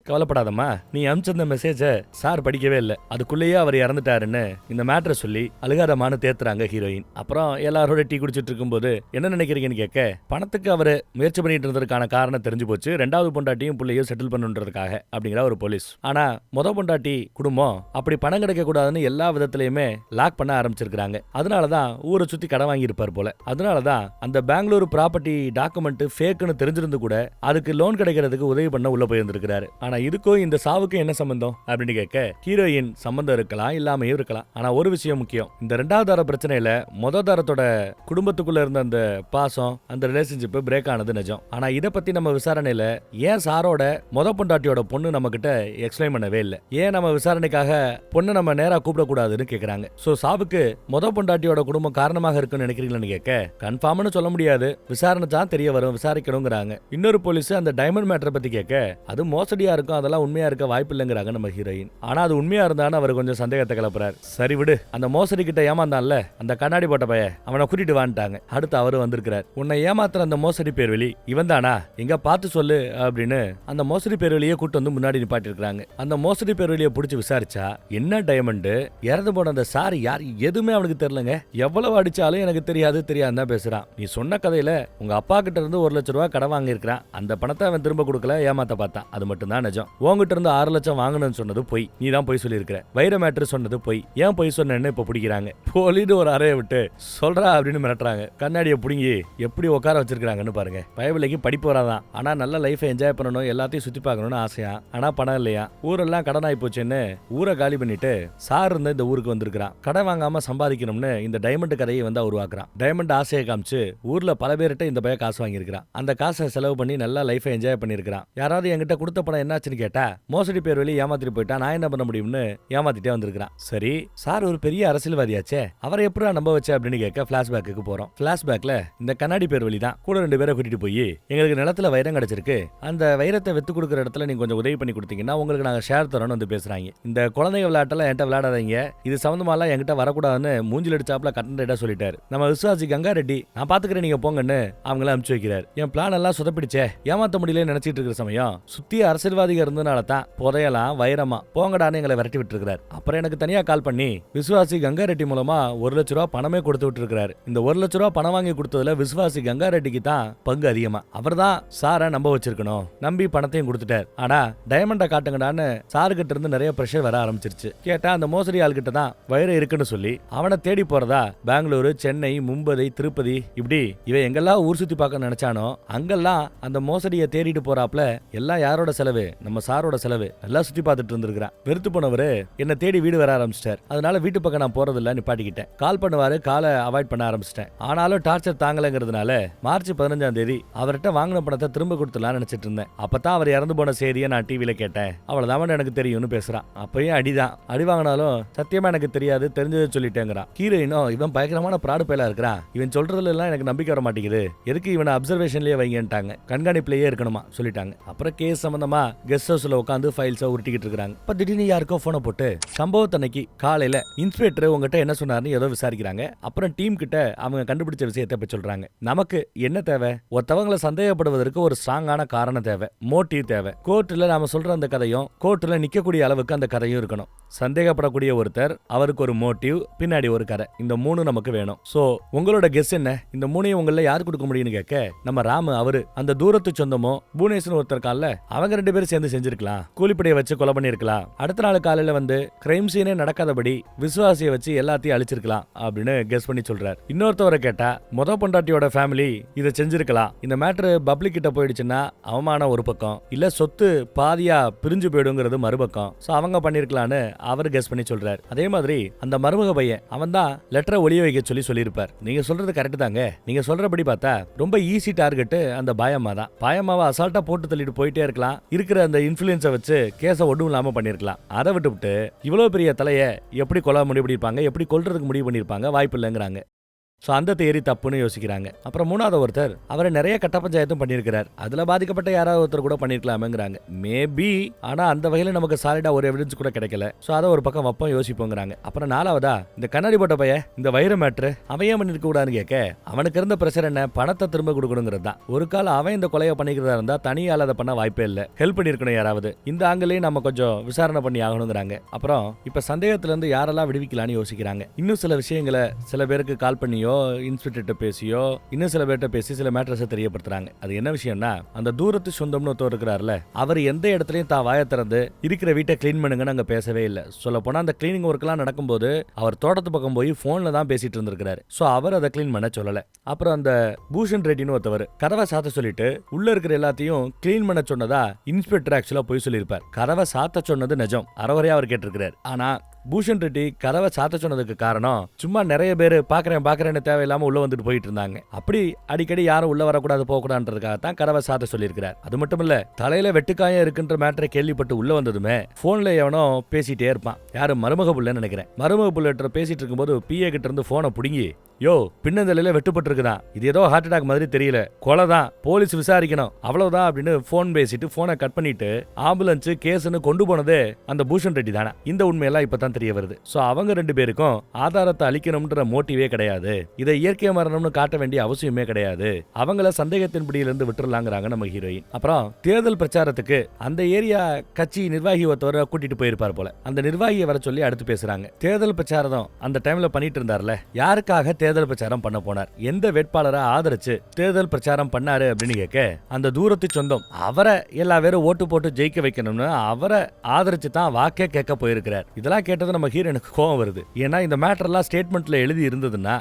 S1: கவலைப்படாதம்மா, நீ அனுப்பிச்சிருந்த மெசேஜை சார் படிக்கவே இல்லை, அதுக்குள்ளேயே அவர் இறந்துட்டாருன்னு இந்த மேட்டரை சொல்லி அழுகாதமானு தேத்துறாங்க ஹீரோயின். அப்புறம் எல்லாரோட டீ குடிச்சிட்டு இருக்கும்போது என்ன நினைக்கிறீங்கன்னு கேட்க, பணத்துக்கு அவர் முயற்சி பண்ணிட்டு இருந்ததுக்கான காரணம் தெரிஞ்சு போச்சு, 2வது பொண்டாட்டியும் பிள்ளையும் செட்டில் பண்ணுன்றதுக்காக அப்படிங்கிற ஒரு போலீஸ். ஆனா பொண்டாட்டி குடும்பம் அப்படி பணம் கிடைக்க கூடாதுன்னு எல்லா விதத்திலயுமே லாக் பண்ண ஆரம்பிச்சிருக்காங்க. அதனாலதான் ஊரை சுத்தி கடன் வாங்கி இருப்பார் போல. அதனாலதான் அந்த பெங்களூர் ப்ராப்பர்ட்டி டாக்குமெண்ட் ஃபேக்னு தெரிஞ்சிருந்து கூட அதுக்கு லோன் கிடைக்கிறதுக்கு உதவி பண்ண உள்ள போயிருந்திருக்காரு. ஆனா இதுக்கும் இந்த சாவுக்கும் என்ன சம்பந்தம் அப்படின்னு கேட்க, ஹீரோயின் சம்பந்தம் இருக்கலாம், இல்லாமையும் இருக்கலாம். ஆனா ஒரு விஷயம் முக்கியம், இந்த 2வது தர பிரச்சனையில தரத்தோட குடும்பத்துக்குள்ள இருந்த அந்த பாசம், அந்த ரிலேஷன்ஷிப் பிரேக் ஆனது நிஜம். ஆனா இத பத்தி நம்ம விசாரணையில ஏன் சாரோட பொண்டாட்டியோட பொண்ணு நம்ம கிட்ட எக்ஸ்பிளைன் பண்ணவே இல்லை, ஏன் நம்ம விசாரணைக்காக பொண்ணு நம்ம நேரா கூப்பிடக்கூடாதுன்னு கேக்குறாங்க. சோ சாவுக்கு பொண்டாட்டியோட குடும்பம் காரணமாக இருக்குன்னு நினைக்கிறீங்கன்னு கேட்க, கன்ஃபார்ம்னு சொல்ல முடியாது, விசாரணை தான் தெரிய வரும், விசாரிக்கணுங்கிறாங்க. இன்னொரு போலீஸ் அந்த டைமண்ட் மேட்டரை பத்தி கேட்க, அது மோசடியா இருக்கும், அதெல்லாம் உண்மையா இருக்க வாய்ப்பு இல்லைங்கிறாங்க நம்ம ஹீரோயின். ஆனா அது உண்மையா இருந்தான்னு அவர் கொஞ்சம் சந்தேகத்தை கிளப்புறாரு. சரி விடு, அந்த மோசடி கிட்ட ஏமாந்தான்ல அந்த கண்ணாடி போட்ட பைய, அவனை கூட்டிட்டு வான்ட்டாங்க. அடுத்து அவரு வந்திருக்கிறார். உன்னை ஏமாத்துற அந்த மோசடி பேர் வெளி இவன் தானா, எங்க பார்த்து சொல்லு அப்படின்னு அந்த மோசடி பேர் வெளியே கூட்டு வந்து முன்னாடி நிப்பாட்டி இருக்காங்க. அந்த மோசடி பேர் வெளியே பிடிச்சி விசாரிச்சா என்ன டைமண்ட் இறந்து போன அந்த சாரி யார் எதுவுமே அவனுக்கு தெரியலங்க, எவ்வளவு அடிச்சாலும் எனக்கு தெரியாதுன்னு தான் பேசுறான். நீ சொன்ன கதையில உங்க அப்பா கிட்ட இருந்து 1 லட்சம் ரூபாய் கடன் வாங்கி இருக்கிறான், அந்த பணத்தை அவன் திரும்ப கொடுக்கல, ஏமாத்த பார்த்தான், அது மட்டும் தான் நிஜம். உங்ககிட்ட இருந்து 6 லட்சம் வாங்கணும்னு சொன்னது பொய், நீ தான் பொய் சொல்லியிருக்கிற, வைர மேட்ரு சொன்னது பொய், ஏன் பொய் சொன்னேன்னு இப்ப பிடிக்கிறாங்க. போலின்னு ஒரு அறையை விட்டு சொல்றா அப்படின்னு மிரட்டுறாங்க. கண்ணாடியை புடுங்கி எப்படி உட்கார வச்சிருக்காங்கன்னு பாருங்க. பயவிலைக்கு படிப்பு வராதான், ஆனா நல்ல லைஃபை என்ஜாய் பண்ணணும், எல்லாத்தையும் சுத்தி பார்க்கணும்னு ஆசையா, ஆனா பணம் இல்லையா, ஊரெல்லாம் கடன் ஆகி போச்சுன்னு ஊரை காலி பண்ணிட்டு சார் இருந்த இந்த ஊருக்கு வந்திருக்கான். கடன் வாங்காம சம்பாதிக்கணும்னு இந்த டைமண்ட் கதையை வந்து உருவாக்குறான். டைமண்ட் ஆசையை காமிச்சு ஊர்ல பல பேர்கிட்ட இந்த பையன் காசு வாங்கியிருக்கான். அந்த காசை செலவு பண்ணி நல்லா லைஃபை என்ஜாய் பண்ணிருக்கான். யாராவது என்கிட்ட கொடுத்த பணம் என்னாச்சுன்னு கேட்டா மோசடி பேர் வெளியே ஏமாத்திட்டு போயிட்டா, நான் என்ன பண்ண முடியும்னு ஏமாத்திட்டே வந்திருக்கான். சரி, சார் ஒரு பெரிய அரசியல்வாதியாச்சே, அவரை எப்படா நம்ப வச்ச அப்படின்னு கேட்க பிளாஷ்பேக்கு போறோம். பிளாஷ்பேக்ல இந்த கண்ணாடி பேர் வெளி தான் கூட 2 பேரை கூட்டிட்டு போய், எங்களுக்கு நிலத்துல வைரம் கிடைச்சிருக்கு, அந்த வைரத்தை வெத்து கொடுக்குற இடத்துல நீங்க கொஞ்சம் உதவி பண்ணி கொடுத்தீங்கன்னா உங்களுக்கு நாங்க ஷேர் தரோம்னு வந்து பேசுறாங்க. இந்த குழந்தைங்க விளையாட்டெல்லாம் என்கிட்ட விளையாடாதீங்க, இது சம்பந்தமாலாம் என்கிட்ட வரக்கூடாதுன்னு மூஞ்சில் அடிச்சாப்ல கட்டண்டா சொல்லிட்டாரு. நம்ம விசுவாசி கங்கா ரெட்டி, நான் பாத்துக்கிறேன் நீங்க போங்கன்னு அவங்கள அனுப்பிச்சு வைக்கிறார். என் பிளான் எல்லாம் சொதப்பிடிச்சே, ஏமாத்த முடியல நினைச்சிட்டு இருக்கிற சமயம் சுத்தி அரசியல்வாதிகள் இருந்தனால தான் புதையலாம் வைரமா போங்கடான்னு எங்களை விரட்டி விட்டு இருக்கிறார். அப்புறம் எனக்கு தனியா கால் பண்ணி விசுவாசி கங்கா ரெட்டி மூலமா 1 லட்சம் ரூபாய் பணமே கொடுத்து விட்டு இருக்கிறாரு. இந்த 1 லட்சம் ரூபாய் பணம் வாங்கி கொடுத்ததுல விசுவாசி கங்கா ரெட்டிக்கு தான் பங்கு அதிகமா. அவர் தான் சாரை நம்ப வச்சிருக்கணும், நம்பி பணத்தையும் கொடுத்துட்டார். ஆனா டைமண்டை காட்டுங்கடான்னு சாருகிட்ட இருந்து நிறைய பிரஷர் வர ஆரம்பிச்சிருச்சு. கேட்டா அந்த மோசடி ஆள்கிட்ட தான் வைரம் இருக்குன்னு சொல்லி அவனை தேடி போறதா பெங்களூரு, சென்னை, மும்பை, திருப்பதி இப்படி இவன் எங்கெல்லாம் ஊர் சுத்தி பார்க்க நினைச்சானோ அங்கெல்லாம் அந்த மோசடியை தேடிட்டு போறாப்ல. எல்லாம் யாரோட செலவு, நம்ம சாரோட செலவு. நல்லா சுத்தி பார்த்துட்டு இருந்திருக்கிறான். வெறுத்து போனவரு என்ன தேடி வீடு வர ஆரம்பிச்சிட்டார். அதனால வீட்டு பக்கம் நான் போறதில்ல நிப்பாட்டிக்கிட்டேன். கால் பண்ணுவாரு, காலை அவாய்ட் பண்ண ஆரம்பிச்சிட்டேன். ஆனாலும் டார்ச்சர் தாங்கலங்கிறதுனால மார்ச் 15ஆம் தேதி அவர்கிட்ட வாங்கின பணத்தை திரும்ப கொடுத்துலாம் நினைச்சிட்டு இருந்தேன். அப்பதான் அவர் இறந்து போன செய்தியை நான் டிவியில கேட்டேன். அவ்வளவுதான் எனக்கு தெரியும்னு பேசுறான். அப்பயும் அடிதான். அடி வாங்கினாலும் சத்தியமா எனக்கு தெரியாது, தெரிஞ்சதை சொல்லிட்டேங்கிறான். ஹீரோயினும் இவன் பயங்கரமான பிராடு பையலா இருக்கிறான், இவன் சொல்றதுல எல்லாம் எனக்கு நம்பிக்கை வர மாட்டேங்குது, எதுக்கு இவனை அப்சர்வேஷன்லயே வைங்கன்ட்டாங்க, கண்காணிப்புலயே இருக்கணுமா சொல்லிட்டாங்க. அப்புறம் கேஸ் சம்பந்தமா கெஸ்ட் ஹவுஸ்ல உட்காந்து ஃபைல்ஸை உருட்டிக்கிட்டு இருக்காங்க. இப்ப திடீர்னு யாருக்கோ போனை போட்டு சம்பவத்தன்னைக்கு காலையில இன்ஸ்பெக்டர் உங்ககிட்ட என்ன சொன்னாருன்னு ஏதோ விசாரிக்கிறாங்க. அப்புறம் டீம் கிட்ட அவங்க கண்டுபிடிச்ச விஷயத்தை போய் சொல்றாங்க. நமக்கு என்ன தேவை? ஒருத்தவங்களை சந்தேகப்படுவதற்கு ஒரு ஸ்ட்ராங்கான காரணம் தேவை, மோட்டிவ் தேவை. கோர்ட்ல நாம சொல்ற அந்த கதையும் கோர்ட்ல நிக்கக்கூடிய அளவுக்கு அந்த கதையும் இருக்கணும். சந்தேகப்படக்கூடிய ஒருத்தர், அவருக்கு ஒரு மோட்டிவ், பின்னாடி ஒரு கதை, இந்த 3 நமக்கு வேணும். சோ உங்களோட கெஸ் என்ன? இந்த 3ஐயும் உங்கள யார் கொடுக்க முடியும்னு கேட்க, நம்ம ராமு அவரு அந்த தூரத்து சொந்தமோ புவனேஸ்வரன் ஒருத்தர் கால அவங்க 2 பேரும் சேர்ந்து செஞ்சிருக்கலாம், கூலிப்படையை வச்சு கொலை பண்ணிருக்கலாம், அடுத்த நாள் காலையில வந்து கிரைம் சீனே நடக்காதபடி விசுவாசியை வச்சு எல்லாத்தையும் அழிச்சிருக்கலாம் அப்படின்னு கெஸ் பண்ணி சொல்றாரு. இன்னொருத்தவரை கேட்டா பொண்டாட்டியோட ஃபேமிலி இதை செஞ்சிருக்கலாம், இந்த மேட்டர் பப்ளிக் கிட்ட போயிடுச்சுன்னா அவமான ஒரு பக்கம், இல்ல சொத்து பாதியா பிரிஞ்சு போயிடுங்கிறது மறுபக்கம். சோ அவங்க பண்ணிருக்கலான்னு அவர் கெஸ் பண்ணி சொல்றாரு. அதே மாதிரி அந்த மருமக பையன் அவன் தான் லெட்டரை ஒளிய வைக்க சொல்லியிருப்பார். நீங்க சொல்றது கரெக்ட் தாங்க. நீங்க சொல்றபடி பார்த்தா ரொம்ப ஈஸி டார்கெட் அந்த பாயம்மா தான். பாயம்மாவை அசால்ட்டா போட்டு தள்ளிட்டு போயிட்டே இருக்கலாம், இருக்கிற அந்த இன்ஃபுளுன்ஸை வச்சு கேஸை ஒன்றும் இல்லாம பண்ணிருக்கலாம். அதை விட்டுவிட்டு இவ்வளவு பெரிய தலையை எப்படி கொலை முடிவு பண்ணிருப்பாங்க, எப்படி கொல்றதுக்கு முடிவு பண்ணிருப்பாங்க? வாய்ப்பு இல்லைங்கிறாங்க. ஸோ அந்த தேரி தப்புன்னு யோசிக்கிறாங்க. அப்புறம் 3வது ஒருத்தர் அவரை நிறைய கட்ட பஞ்சாயத்தும் பண்ணியிருக்கிறார், அதுல பாதிக்கப்பட்ட யாராவது ஒருத்தர் கூட பண்ணிருக்கலாமேங்கிறாங்க. மேபி, ஆனா அந்த வகையில நமக்கு சாலிடா ஒரு எவிடன்ஸ் கூட கிடைக்கல. ஸோ அதை ஒரு பக்கம் வைப்போம் யோசிப்போங்கிறாங்க. அப்புறம் 4வதா இந்த கண்ணாடி போட்ட பையன், இந்த வைர மேட்ரு அவன் ஏன் பண்ணிருக்க கூடாதுன்னு கேட்க, அவனுக்கு இருந்த பிரஷர் என்ன, பணத்தை திரும்ப கொடுக்கணுங்கிறது தான். ஒரு காலம் அவன் இந்த கொலையை பண்ணிக்கிறதா இருந்தா தனியால் அதை பண்ண வாய்ப்பே இல்லை, ஹெல்ப் பண்ணிருக்கணும் யாராவது. இந்த ஆங்கிலையும் நம்ம கொஞ்சம் விசாரணை பண்ணி ஆகணுங்கிறாங்க. அப்புறம் இப்ப சந்தேகத்துல இருந்து யாரெல்லாம் விடுவிக்கலான்னு யோசிக்கிறாங்க. இன்னும் சில விஷயங்களை சில பேருக்கு கால் பண்ணியோ இன்ஸ்பெக்டர் பேசியோ இன்னும் சில பேர்ட்ட பேசி சில மேட்டர்ஸை தெரியப்படுத்துறாங்க. அது என்ன விஷயம்னா, அந்த தூரத்து சொந்தம்னு ஒருத்தர் இருக்கிறார்ல, அவர் எந்த இடத்துலயும் தான் வாயை திறந்து இருக்கிற வீட்டை கிளீன் பண்ணுங்கன்னு அங்க பேசவே இல்லை. சொல்ல போனா அந்த கிளீனிங் ஒர்க் எல்லாம் நடக்கும்போது அவர் தோட்டத்து பக்கம் போய் போன்ல தான் பேசிட்டு இருந்திருக்காரு. சோ அவர் அதை கிளீன் பண்ண சொல்லல. அப்புறம் அந்த பூஷன் ரெட்டின்னு ஒருத்தவர் கதவை சாத்த சொல்லிட்டு உள்ள இருக்கிற எல்லாத்தையும் கிளீன் பண்ண சொன்னதா இன்ஸ்பெக்டர் ஆக்சுவலா போய் சொல்லியிருப்பார். கதவை சாத்த சொன்னது நிஜம், அறவரையா அவர் கேட்டிருக்கிறார். ஆனா பூஷன் ரெட்டி கதவை சாத்த சொன்னதுக்கு காரணம் சும்மா நிறைய பேர் பாக்குறேன்னு தேவையில்லாம உள்ள வந்துட்டு போயிட்டு இருந்தாங்க. அப்படி அடிக்கடி யாரும் உள்ள வரக்கூடாது போகக்கூடாதுன்றதுக்காக தான் கதவை சாத்த சொல்லியிருக்கிறார். அது மட்டும் இல்ல, தலையில வெட்டுக்காயம் இருக்குன்ற மேட்டரை கேள்விப்பட்டு உள்ள வந்ததுமே போன்ல எவனோ பேசிட்டே இருப்பான். யாரு, மருமக புள்ளன்னு நினைக்கிறேன். மருமக புள்ள பேசிட்டு இருக்கும்போது பிஏ கிட்ட இருந்து போனை புடுங்கி, யோ பின்னந்தலையில வெட்டுப்பட்டு இருக்குதான், இது ஏதோ ஹார்ட் அட்டாக் மாதிரி தெரியல, கொலை தான், போலீஸ் விசாரிக்கணும், அவ்வளவுதான் அப்படின்னு போன் பேசிட்டு போனை கட் பண்ணிட்டு ஆம்புலன்ஸ் கேஸ்ன்னு கொண்டு போனதே அந்த பூஷன் ரெட்டி தானே. இந்த உண்மையெல்லாம் இப்பதான் தெரிய வருது. சோ அவங்க 2 பேருக்கும் ஆதாரத்தை அளிக்கணும்ன்ற மோட்டிவே கிடையாது, இதை இயற்கை மரணம்னு காட்ட வேண்டிய அவசியமே கிடையாது, அவங்கள சந்தேகத்தின் பிடியிலிருந்து விட்டுறலாங்கிறாங்க நம்ம ஹீரோயின். அப்புறம் தேர்தல் பிரச்சாரத்துக்கு அந்த ஏரியா கட்சி நிர்வாகி ஒருத்தவரை கூட்டிட்டு போயிருப்பார் போல. அந்த நிர்வாகியை வர சொல்லி அடுத்து பேசுறாங்க. தேர்தல் பிரச்சாரம் அந்த டைம்ல பண்ணிட்டு இருந்தார்ல, யாருக்காக தேர்தல் பிரச்சாரம் பண்ண போனார், எந்த வேட்பாளரை ஆதரிச்சு தேர்தல் பிரச்சாரம் பண்ணாரு அப்படின்னு கேட்க, அந்த தூரத்து சொந்தம் அவரை எல்லா பேரும் ஓட்டு போட்டு ஜெயிக்க வைக்கணும்னு அவரை ஆதரிச்சு தான் வாக்கே கேட்க போயிருக்கிறார். இதெல்லாம் கேட்டது நம்ம ஹீரோனுக்கு கோவம் வருது. ஏன்னா இந்த மேட்டர் எல்லாம் ஸ்டேட்மெண்ட்ல எழுதி இருந்ததுன்னா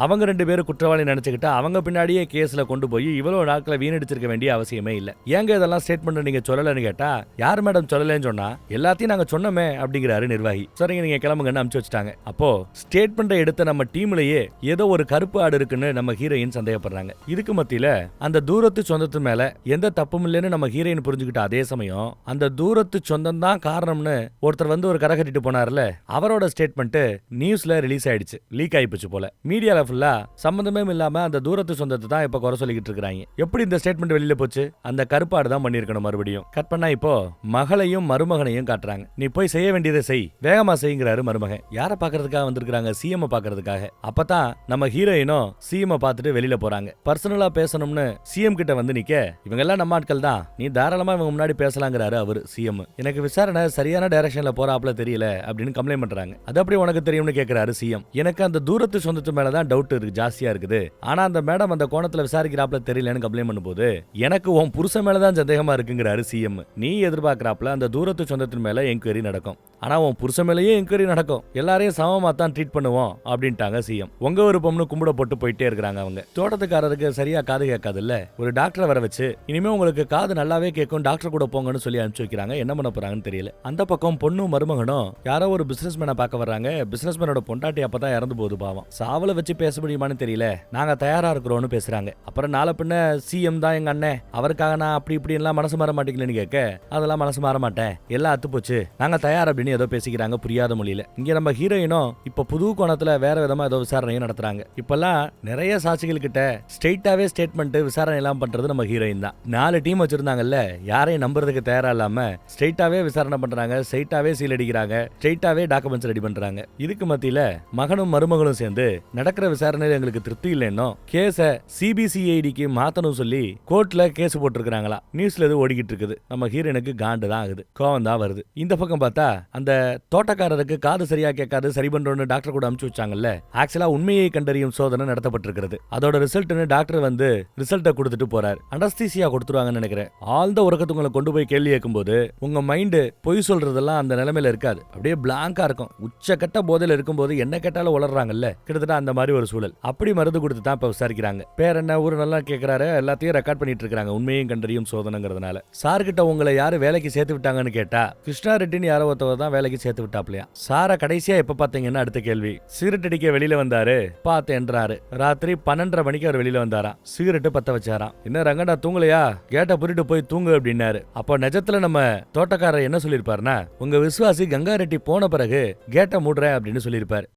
S1: அவங்க 2 பேரும் குற்றவாளி நினைச்சுக்கிட்டு அவங்க பின்னாடியே கேஸ்ல கொண்டு போய் இவ்வளவு நாட்களை வீணடிச்சிருக்க வேண்டிய அவசியமே இல்ல. ஏங்க இதெல்லாம் ஸ்டேட்மெண்ட் நீங்க சொல்லலன்னு கேட்டா, யார் மேடம் சொல்லலன்னு சொன்னா, எல்லாத்தையும் நாங்க சொன்னோமே அப்படிங்கிறாரு நிர்வாகி. சரிங்க நீங்க கிளம்புங்கன்னு அனுப்பிச்சு வச்சுட்டாங்க. அப்போ ஸ்டேட்மெண்ட்டை எடுத்த நம்ம டீம்லயே ஏதோ ஒரு கருப்பு ஆடு இருக்குன்னு நம்ம ஹீரோயின் சந்தேகப்படுறாங்க. இதுக்கு மத்தியில அந்த தூரத்து சொந்தத்து மேல எந்த தப்பும் இல்லைன்னு நம்ம ஹீரோயின் புரிஞ்சுக்கிட்ட அதே சமயம் அந்த தூரத்து சொந்தம் தான் காரணம்னு ஒருத்தர் வந்து ஒரு கரை கட்டிட்டு போனார்ல, அவரோட ஸ்டேட்மெண்ட் நியூஸ்ல ரிலீஸ் ஆயிடுச்சு, லீக் ஆயிடுச்சு போல. மீடியால ஃபுல்லா சம்பந்தமே இல்லாம அந்த தூரத்து சொந்தத்தை தான் இப்ப குறை சொல்லிக்கிட்டு இருக்காங்க. எப்படி இந்த ஸ்டேட்மெண்ட் வெளியில போச்சு? அந்த கருப்பாடு தான் பண்ணிருக்கணும். மறுபடியும் கட் பண்ணா இப்போ மகளையும் மருமகனையும் காட்டுறாங்க. நீ போய் செய்ய வேண்டியதை செய், வேகமா செய்யுங்கிறாரு மருமகன். யார பாக்குறதுக்காக வந்திருக்காங்க? சிஎம் பாக்குறதுக்காக. அப்பதான் நம்ம ஹீரோயினும் சிஎம் பார்த்துட்டு வெளியில போறாங்க. பர்சனலா பேசணும்னு சிஎம் கிட்ட வந்து நிக்க, இவங்க எல்லாம் நம்ம ஆட்கள் தான், நீ தாராளமா இவங்க முன்னாடி பேசலாங்கிறாரு அவரு சிஎம். எனக்கு விசாரணை சரியான டைரக்ஷன்ல போறாப்ல தெரியல அப்படின்னு கம்ப்ளைண்ட் பண்றாங்க. அது அப்படி உனக்கு தெரியும்னு கேக்குறாரு சிஎம். எனக்கு அந்த தூரத்து சொந்தத்து மேலதான் டவுட் இருக்கு, ஜாஸ்தியா இருக்குது. ஆனா அந்த மேடம் அந்த கோணத்துல விசாரிக்கிறாப்ல தெரியலன்னு கம்ப்ளைண்ட் பண்ணும்போது எனக்கு உன் புருஷன் மேலதான் சந்தேகமா இருக்குங்கிறாரு சிஎம். நீ எதிர்பார்க்கறாப்ல அந்த தூரத்து சொந்தத்தின் மேல என்கொயரி நடக்கும், ஆனா உன் புருஷன் மேலேயே என்கொயரி நடக்கும், எல்லாரையும் சமமா தான் ட்ரீட் பண்ணுவோம் அப்படின்ட்டாங்க சிஎம். உங்க விருப்பம்னு கும்பிட போட்டு போயிட்டே இருக்காங்க அவங்க. தோட்டத்துக்காரருக்கு சரியா காது கேட்காது இல்ல, ஒரு டாக்டரை வர வச்சு இனிமே உங்களுக்கு காது நல்லாவே கேட்கும், டாக்டர் கூட போங்கன்னு சொல்லி அனுப்பிச்சு வைக்கிறாங்க. என்ன பண்ண போறாங்கன்னு தெரியல. அந்த பக்கம் பொண்ணும் மருமகனும் யாரோ ஒரு பிசினஸ் மேனை பார்க்க வர்றாங்க. பிசினஸ் மேனோட பொண்டாட்டி அப்பதான் இறந்து போகுது பாவம். சாவல வச்சு பேச முடியுமான்னு தெரியல, நாங்க தயாரா இருக்கிறோம்னு பேசுறாங்க. அப்புறம் நாளை பின்ன சிஎம் தான் எங்க அண்ணன், அவருக்காக நான் அப்படி இப்படி எல்லாம் மனசு மாற மாட்டேங்கலன்னு கேட்க, அதெல்லாம் மனசு மாற மாட்டேன், எல்லாம் அத்து போச்சு, நாங்க தயார் அப்படின்னு ஏதோ பேசிக்கிறாங்க புரியாத மொழியில. இங்க நம்ம ஹீரோயினும் இப்ப புது கோணத்துல வேற விதமா ஏதோ விசாரணை விசாரணையும் நடத்துறாங்க. இப்பெல்லாம் நிறைய சாட்சிகள் கிட்ட ஸ்ட்ரெயிட்டாவே ஸ்டேட்மெண்ட் விசாரணை எல்லாம் பண்றது நம்ம ஹீரோயின் தான். 4 டீம் வச்சிருந்தாங்கல்ல, யாரையும் நம்புறதுக்கு தயாரா இல்லாம ஸ்ட்ரெயிட்டாவே விசாரணை பண்றாங்க, ஸ்ட்ரெயிட்டாவே சீல் அடிக்கிறாங்க, ஸ்ட்ரெயிட்டாவே டாக்குமெண்ட்ஸ் ரெடி பண்றாங்க. இதுக்கு மத்தியில மகனும் மருமகளும் சேர்ந்து நடக்கிற விசாரணையில எங்களுக்கு திருப்தி இல்லைன்னோ கேஸ சிபிசிஐடிக்கு மாத்தணும் சொல்லி கோர்ட்ல கேஸ் போட்டிருக்காங்களா. நியூஸ்ல இது ஓடிக்கிட்டு இருக்குது. நம்ம ஹீரோனுக்கு காண்டு தான் ஆகுது, கோவம் தான் வருது. இந்த பக்கம் பார்த்தா அந்த தோட்டக்காரருக்கு காது சரியா கேட்காது, சரி பண்றோம்னு டாக்டர் கூட அனுப்பிச்சு வச்சாங்கல்ல, ஆக்சுவலா உண்மையை கண்டறியும் சோதனை நடத்தப்பட்டிருக்கிறது. அதோட ரிசல்ட்னு டாக்டர் வந்து ரிசல்ட்டை கொடுத்துட்டு போறாரு. அனஸ்தீசியா கொடுத்துருவாங்கன்னு நினைக்கிறேன். ஆழ்ந்த உறக்கத்துங்களை கொண்டு போய் கேள்வி கேட்கும்போது உங்க மைண்ட் பொய் சொல்றதெல்லாம் அந்த நிலைமையில இருக்காது, அப்படியே பிளாங்கா இருக்கும். உச்சக்கட்ட போதையில இருக்கும்போது என்ன கேட்டாலும் உளறாங்கல்ல, கிட்டத்தட்ட அந்த மாதிரி ஒரு சூழல். அப்படி மருந்து கொடுத்து தான் இப்ப விசாரிக்கிறாங்க. பேர் என்ன, ஊரு நல்லா கேட்கிறாரு, எல்லாத்தையும் ரெக்கார்ட் பண்ணிட்டு இருக்காங்க. உண்மையும் கண்டறியும் சோதனைங்கிறதுனால சார் கிட்ட உங்களை யாரு வேலைக்கு சேர்த்து விட்டாங்கன்னு கேட்டா கிருஷ்ணா ரெட்டின்னு யாரோ ஒருத்தவர் தான் வேலைக்கு சேர்த்து விட்டாப்லையா. சார கடைசியா எப்ப பாத்தீங்கன்னா அடுத்த கேள்வி. சிகரெட் அடிக்க வெளியில வந்தாரு, பார்த்தேன்றாரு. ராத்திரி 12:30 மணிக்கு அவர் வெளியில வந்தாராம், சிகரெட்டு பத்த வச்சாராம். என்ன ரங்கடா தூங்கலையா, கேட்ட புரிட்டு போய் தூங்கு அப்படின்னாரு. அப்ப நிஜத்துல நம்ம தோட்டக்காரர் என்ன சொல்லிருப்பாருன்னா, உங்க விசுவாசி கங்கா ரெட்டி போன பிறகு கேட்ட மூடுறேன் அப்படின்னு சொல்லியிருப்பாரு.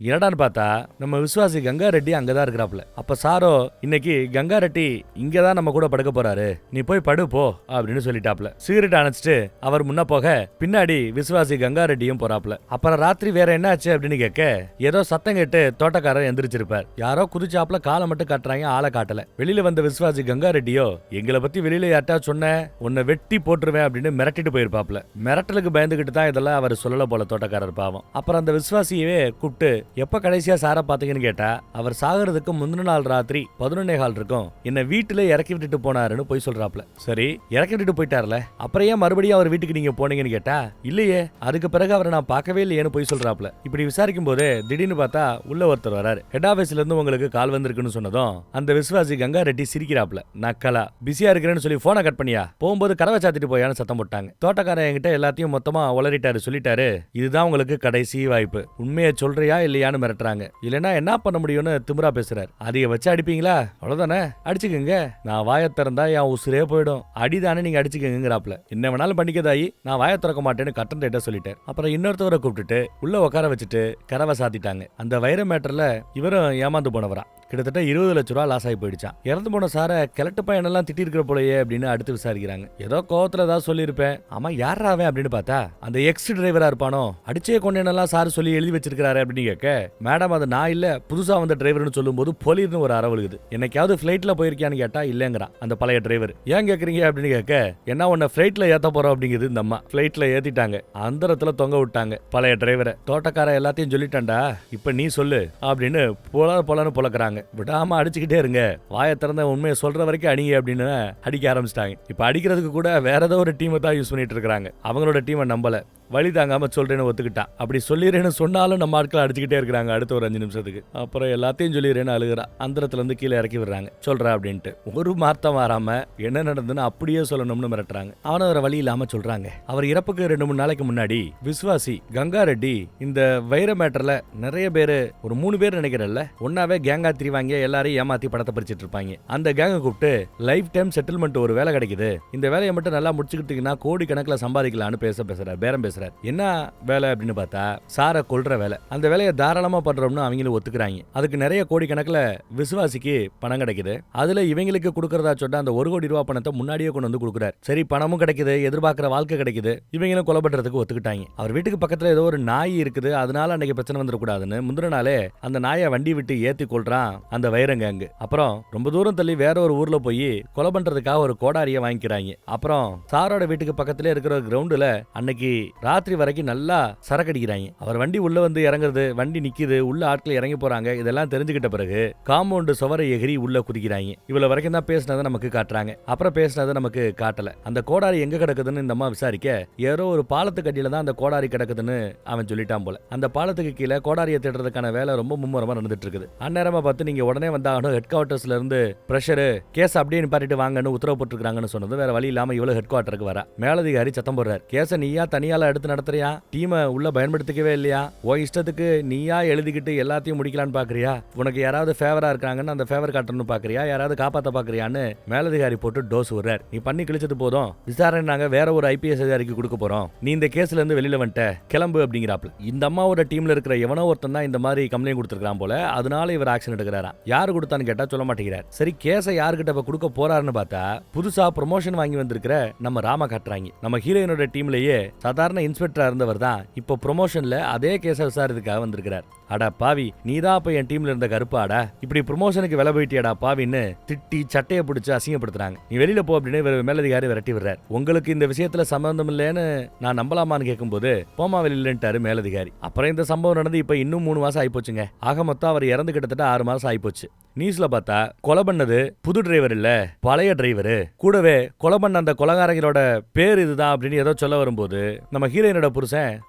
S1: என்னடான்னு பார்த்தா நம்ம விசுவாசி கங்கா ரெட்டி அங்கதான் இருக்கிறாப்ல. அப்ப சாரோ இன்னைக்கு கங்கா ரெட்டி இங்கதான் நம்ம கூட படுக்க போறாரு, நீ போய் படு போ அப்படின்னு சொல்லிட்டாப்ல. சிகரெட் அணைச்சிட்டு அவர் முன்ன போக பின்னாடி விசுவாசி கங்கா ரெட்டியும் போறாப்ல. அப்புறம் ராத்திரி வேற என்ன ஆச்சு அப்படின்னு கேட்க ஏதோ சத்தம் கேட்டு தோட்டக்காரர் எந்திரிச்சிருப்பார். யாரோ குதிச்சாப்ல, காலை மட்டும் காட்டுறாங்க, ஆளை காட்டல. வெளியில வந்த விசுவாசி கங்கா ரெட்டியோ எங்களை பத்தி வெளியில யார்ட்டா சொன்ன உன்னை வெட்டி போட்டுருவேன் அப்படின்னு மிரட்டிட்டு போயிருப்பாப்ல. மிரட்டலுக்கு பயந்துகிட்டு தான் இதெல்லாம் அவர் சொல்லல போல தோட்டக்காரர் பாவம். அப்புறம் அந்த விசுவாசியவே கூப்பிட்டு எப்ப கடைசியா சார பாத்தீங்கன்னு கேட்டா அவர் சாகிறதுக்கு முந்தின நாள் ராத்திரி 11:15 இருக்கும், என்ன வீட்டுல இறக்கி விட்டுட்டு போனாருன்னு போய் சொல்றாப்ல. சரி, இறக்கி விட்டுட்டு போயிட்டார்ல, அப்புறம் ஏன் மறுபடியும் அவர் வீட்டுக்கு நீங்க போனீங்கன்னு கேட்டா இல்லையே, அதுக்கு பிறகு அவரை நான் பார்க்கவே இல்லையேன்னு போய் சொல்றாப்ல. இப்படி விசாரிக்கும் போது திடீர்னு பார்த்தா உள்ள ஒருத்தர் வராரு. ஹெட் ஆபீஸ்ல இருந்து உங்களுக்கு கால் வந்திருக்குன்னு சொன்னதும் அந்த விசுவாசி கங்கா ரெட்டி சிரிக்கிறாப்ல. நக்கலா பிஸியா இருக்கிறேன்னு சொல்லி போனை கட் பண்ணியா, போகும்போது கதவை சாத்திட்டு போயான்னு சத்தம் போட்டாங்க. தோட்டக்காரன் என்கிட்ட எல்லாத்தையும் மொத்தமா உளறிட்டாரு, சொல்லிட்டாரு இதுதான் உங்களுக்கு கடைசி வாய்ப்பு, உண்மையை சொல்றியா இல்லையான்னு மிரட்டுறாங்க. இல்லனா என்ன பண்ண முடியும்னு திமிரா பேசுறாரு. அதிக வச்சு அடிப்பீங்களா, அவ்வளவுதானே, அடிச்சுக்கங்க, நான் வாயை திறந்தா என் உசுரே போயிடும், அடிதானே நீங்க அடிச்சுக்கங்கிறாப்ல. என்ன வேணாலும் பண்ணிக்கதாயி, நான் வாயை திறக்க மாட்டேன்னு கட்டன் ரேட்டா சொல்லிட்டேன். அப்புறம் இன்னொருத்தவரை கூப்பிட்டுட்டு உள்ள உட்கார வச்சுட்டு கதவை சாத்திட்டாங்க. அந்த வைர மேட்டர்ல இவரும் ஏமாந்து போனவரா. கிட்டத்தட்ட 20 லட்ச ரூபா லாஸ் ஆகி போயிடுச்சான். இறந்து போன சார கிழட்டு பையனெல்லாம் திட்டி இருக்கிற போலயே அப்படின்னு அடுத்து விசாரிக்கிறாங்க. ஏதோ கோவத்துல ஏதாவது சொல்லியிருப்பேன், ஆமா யாராவே அப்படின்னு பார்த்தா அந்த எக்ஸ் டிரைவரா இருப்பானோ, அடிச்சே கொண்டேனெல்லாம் சார் சொல்லி எழுதி வச்சிருக்காரு அப்படின்னு கேட்க மேடம் அது நான் இல்ல புதுசா வந்த டிரைவர்னு சொல்லும் போது பொலிர்னு ஒரு அரவழுகுது. என்னைக்காவது பிளைட்ல போயிருக்கியான்னு கேட்டா இல்லங்கிறான் அந்த பழைய டிரைவர். ஏன் கேக்குறீங்க அப்படின்னு கேட்க என்ன உன்னை பிளைட்ல ஏத்த போறோம் அப்படிங்குது இந்த அம்மா. பிளைட்ல ஏத்திட்டாங்க, அந்தரத்துல தொங்க விட்டாங்க பழைய டிரைவரை. தோட்டக்கார எல்லாத்தையும் சொல்லிட்டான்டா, இப்ப நீ சொல்லு அப்படின்னு பொலன்னு பொலக்குறாங்க. விடாம அடிச்சுக்கிட்டே இருங்க, வாயை திறந்த உண்மையை சொல்ற வரைக்கும் அடிங்க அப்படின்னு அடிக்க ஆரம்பிச்சிட்டாங்க. இப்ப அடிக்கிறதுக்கு கூட வேற ஏதோ ஒரு டீமை தான் யூஸ் பண்ணிட்டு இருக்காங்க. அவங்களோட டீமை நம்பல, வழி தாங்காம சொல்றேன்னு ஒத்துக்கிட்டான். அப்படி சொல்லிடுறேன்னு சொன்னாலும் நம்ம ஆட்கள் அடிச்சுக்கிட்டே இருக்கிறாங்க அடுத்த ஒரு 5 நிமிஷத்துக்கு. அப்புறம் எல்லாத்தையும் சொல்லிடுறேன்னு அழுகிறா. அந்தரத்துல இருந்து கீழே இறக்கி விடுறாங்க. சொல்றா அப்படின்ட்டு ஒரு மார்த்தம் வராம என்ன நடந்ததுன்னு அப்படியே சொல்லணும்னு மிரட்டுறாங்க. அவன ஒரு வழி இல்லாம சொல்றாங்க. அவர் இறப்புக்கு 2-3 நாளைக்கு முன்னாடி விசுவாசி கங்கா ரெட்டி இந்த வைர மேட்டர்ல நிறைய பேரு, ஒரு 3 பேர் நினைக்கிறல்ல, ஒன்னாவே கேங்கா திரிவாங்க, எல்லாரையும் ஏமாத்தி படத்தை பறிச்சிட்டு இருப்பாங்க. அந்த கேங்க கூப்பிட்டு லைஃப் டைம் செட்டில்மெண்ட் ஒரு வேலை கிடைக்குது, இந்த வேலையை மட்டும் நல்லா முடிச்சுக்கிட்டீங்கன்னா கோடி கணக்கில் சம்பாதிக்கலாம்னு பேசுறாரு, பேரம் பேசுறாரு. என்ன வேலை அப்படின்னு பார்த்தா சார கொல்ற வேலை. அந்த வேலையை தாராளமா பண்றோம்னு அவங்களும் ஒத்துக்கிறாங்க. அதுக்கு நிறைய கோடி கணக்குல விசுவாசிக்கு பணம் கிடைக்குது. அதுல இவங்களுக்கு கொடுக்கறதா சொன்னா அந்த 1 கோடி ரூபாய் பணத்தை முன்னாடியே கொண்டு வந்து கொடுக்குறாரு. சரி பணமும் கிடைக்குது, எதிர்பார்க்கிற வாழ்க்கை கிடைக்குது, இவங்களும் கொலை பண்றதுக்கு ஒத்துக்கிட்டாங்க. அவர் வீட்டுக்கு பக்கத்துல ஏதோ ஒரு நாய் இருக்குது, அதனால அன்னைக்கு பிரச்சனை வந்துடக்கூடாதுன்னு முந்தின நாளே அந்த நாயை வண்டி விட்டு ஏத்தி கொள்றான் அந்த வைரங்க. அப்புறம் ரொம்ப தூரம் தள்ளி வேற ஒரு ஊர்ல போய் கொலை பண்றதுக்காக ஒரு கோடாரியை வாங்கிக்கிறாங்க. அப்புறம் சாரோட வீட்டுக்கு பக்கத்துல இருக்கிற கிரவுண்டுல அன்னைக்கு ராத்திரி வரைக்கும் நல்லா சரக்கடிக்கிறாங்க. அவர் வண்டி உள்ள வந்து இறங்குறது, வண்டி நிக்குது, உள்ள ஆட்கள் இறங்கி போறாங்க. இதெல்லாம் தெரிஞ்சுக்கிட்ட பிறகு காம்பவுண்ட் சுவரை எகிரி உள்ள குதிக்கிறாங்க. இவ்வளவு வரைக்கும் தான் பேசினதை நமக்கு காட்டுறாங்க. அப்புறம் பேசினதை நமக்கு காட்டல. அந்த கோடாரி எங்க கிடக்குதுன்னு இந்த அம்மா விசாரிக்க ஏதோ ஒரு பாலத்துக்கு அடியில தான் அந்த கோடாரி கிடக்குதுன்னு அவன் சொல்லிட்டான் போல. அந்த பாலத்துக்கு கீழே கோடாரியை தேடுறதுக்கான வேலை ரொம்ப மும்முரமா நடந்துட்டு இருக்குது. அந்நேரமா பார்த்து நீங்க உடனே வந்தாகணும், ஹெட் குவார்டர்ஸ்ல இருந்து பிரஷர் கேஸ் அப்படியே நிப்பாட்டிட்டு வாங்கன்னு உத்தரவு போட்டுருக்காங்கன்னு சொன்னது வேற வழி இல்லாம இவ்வளவு ஹெட் குவார்டருக்கு வர மேலதிகாரி சத்தம் போடுறாரு. கேஸை நீயா தனியால எடுத்து நடத்துறியா? டீமை உள்ள பயன்படுத்திக்கவே இல்லையா? ஓ இஷ்டத்துக்கு நீயா எழுதிக்கிட்டு எல்லாத்தையும் முடிக்கலான்னு பாக்குறியா? உனக்கு யாராவது ஃபேவரா இருக்காங்கன்னு அந்த ஃபேவர் காட்டணும்னு பாக்குறியா? யாராவது காப்பாத்த பாக்குறியான்னு மேலதிகாரி போட்டு டோஸ் விடுறார். நீ பண்ணி கிழிச்சது போதும், விசாரணை நாங்க வேற ஒரு ஐபிஎஸ் அதிகாரிக்கு கொடுக்க போறோம், நீ இந்த கேஸ்ல இருந்து வெளியில வந்துட்ட, கிளம்பு அப்படிங்கிறாப்ல. இந்த அம்மாவோட டீம்ல இருக்கிற எவனோ ஒருத்தன் தான் இந்த மாதிரி கம்ப்ளைண்ட் கொடுத்திருக்கான் போல, அதனால இவர் ஆக்ஷன் எடுக்கிறாரா. யாரு கொடுத்தான்னு கேட்டா சொல்ல மாட்டேங்கிறார். சரி கேஸை யாருக்கிட்ட கொடுக்க போறாருன்னு பார்த்தா புதுசா ப்ரொமோஷன் வாங்கி வந்திருக்கிற நம்ம ராம காட்டுறாங்க. நம்ம ஹீரோயினோட டீம்லயே சாதாரண இன்ஸ்பெக்டரா இருந்தவர் தான் இப்போ ப்ரொமோஷன்ல அதே கேஸை விசாரிக்கிறதுக்காக வந்திருக்கிறார். அடா பாவி, நீதான் அப்ப என் டீம்ல இருந்த கருப்பாடா, இப்படி ப்ரொமோஷனுக்கு விலை போயிட்டியாடா பாவின்னு திட்டி சட்டையை பிடிச்சு அசிங்கப்படுத்துறாங்க. நீ வெளியில போ அப்படின்னு இவர் மேலதிகாரி விரட்டி விடுறார். உங்களுக்கு இந்த விஷயத்துல சம்பந்தம் இல்லைன்னு நான் நம்பலாமான்னு கேட்கும்போது போமா வெளியிலன்ட்டாரு மேலதிகாரி. அப்புறம் இந்த சம்பவம் நடந்து இப்ப இன்னும் 3 மாசம் ஆயிப்போச்சுங்க. ஆக மொத்தம் அவர் இறந்து கிட்டத்தட்ட 6 மாசம் ஆயிப்போச்சு. நியூஸ்ல பார்த்தா கொலை பண்ணது புது டிரைவர் இல்ல, பழைய டிரைவர். கூடவே கொலை பண்ண அந்த கொலைகாரங்களோட பேர் இதுதான் அப்படின்னு ஏதோ சொல்ல வரும்போது நம்ம ஹீரோயினோட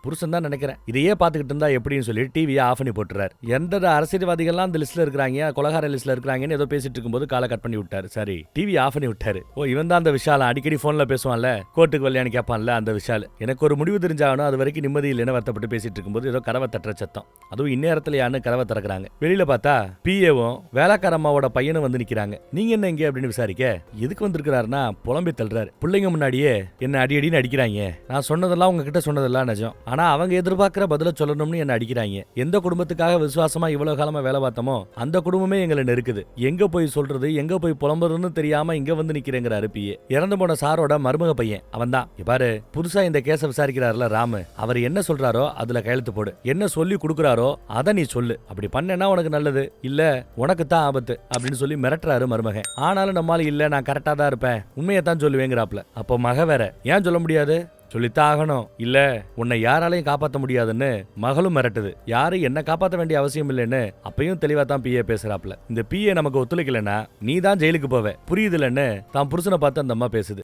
S1: புருஷன் தான் நினைக்கிறேன், இதையே பாத்துக்கிட்டு இருந்தா எப்படின்னு சொல்லி டிவியை ஆஃப் பண்ணி போட்டுறாரு. எந்த அரசியல்வாதிகள்லாம் அந்த லிஸ்ட்ல இருக்காங்க, கொலைகார லிஸ்ட்ல இருக்காங்கன்னு ஏதோ பேசிட்டு இருக்கும்போது காலை கட் பண்ணி விட்டாரு. சரி டிவி ஆஃப் பண்ணி விட்டாரு. ஓ இவன் தான் அந்த விஷால், அடிக்கடி போன்ல பேசுவான்ல, கோர்ட்டுக்கு வரலையான்னு கேட்பான்ல அந்த விஷால். எனக்கு ஒரு முடிவு தெரிஞ்சாகணும், அது வரைக்கும் நிம்மதி இல்லைன்னு வருத்தப்பட்டு பேசிட்டு இருக்கும்போது ஏதோ கதவை தட்டுற சத்தம். அதுவும் இந்நேரத்துலயான்னு கதவை திறக்கிறாங்க. வெளியில பார்த்தா பிஏவும் வேலைக்கார அம்மாவோட பையனும் வந்து நிக்கிறாங்க. நீங்க என்ன இங்க அப்படின்னு விசாரிக்க எதுக்கு வந்திருக்கிறாருன்னா புலம்பி தள்ளுறாரு. பிள்ளைங்க முன்னாடியே என்ன அடின்னு அடிக்கிறாங்க, நான் சொன்னதெல்லாம் உங்ககிட்ட சொன்னதெல்லாம் நிஜம், ஆனா அவங்க எதிர்பார்க்கிற பதில சொல்லணும்னு என்ன அடிக்கிறாங்க. எந்த குடும்பத்துக்காக விசுவாசமா இவ்வளவு காலமா வேலை பார்த்தோமோ அந்த குடும்பமே எங்களை நெருக்குது, எங்க போய் சொல்றது எங்க போய் புலம்புறதுன்னு தெரியாம இங்க வந்து நிக்கிறேங்கிறாரு பிஏ. இறந்து போன சாரோட மருமக பையன் அவன் தான். பாரு புதுசா இந்த கேஸ விசாரிக்கிறாருல ராமு, அவர் என்ன சொல்றாரோ அதுல கையெழுத்து போடு, என்ன சொல்லி கொடுக்குறாரோ அதை நீ சொல்லு, அப்படி பண்ணேன்னா உனக்கு நல்லது, இல்ல உனக்கு தான் ஆபத்து அப்படின்னு சொல்லி மிரட்டுறாரு மருமகன். ஆனாலும் நம்மால இல்ல நான் கரெக்டா தான் இருப்பேன், உண்மையை தான் சொல்லுவேங்கிறாப்ல. அப்போ மக வேற ஏன் சொல்ல முடியாது, சொல்லித்தான் ஆகணும், இல்ல உன்னை யாராலையும் காப்பாற்ற முடியாதுன்னு மகளும் மிரட்டுது. யாரும் என்ன காப்பாற்ற வேண்டிய அவசியம் இல்லைன்னு அப்பயும் தெளிவா தான் பிஏ பேசுறாப்ல. இந்த பிஏ நமக்கு ஒத்துழைக்கலன்னா நீ தான் ஜெயிலுக்கு போவ, புரியுதுலன்னு தான் புருஷனை பார்த்து அந்த அம்மா பேசுது.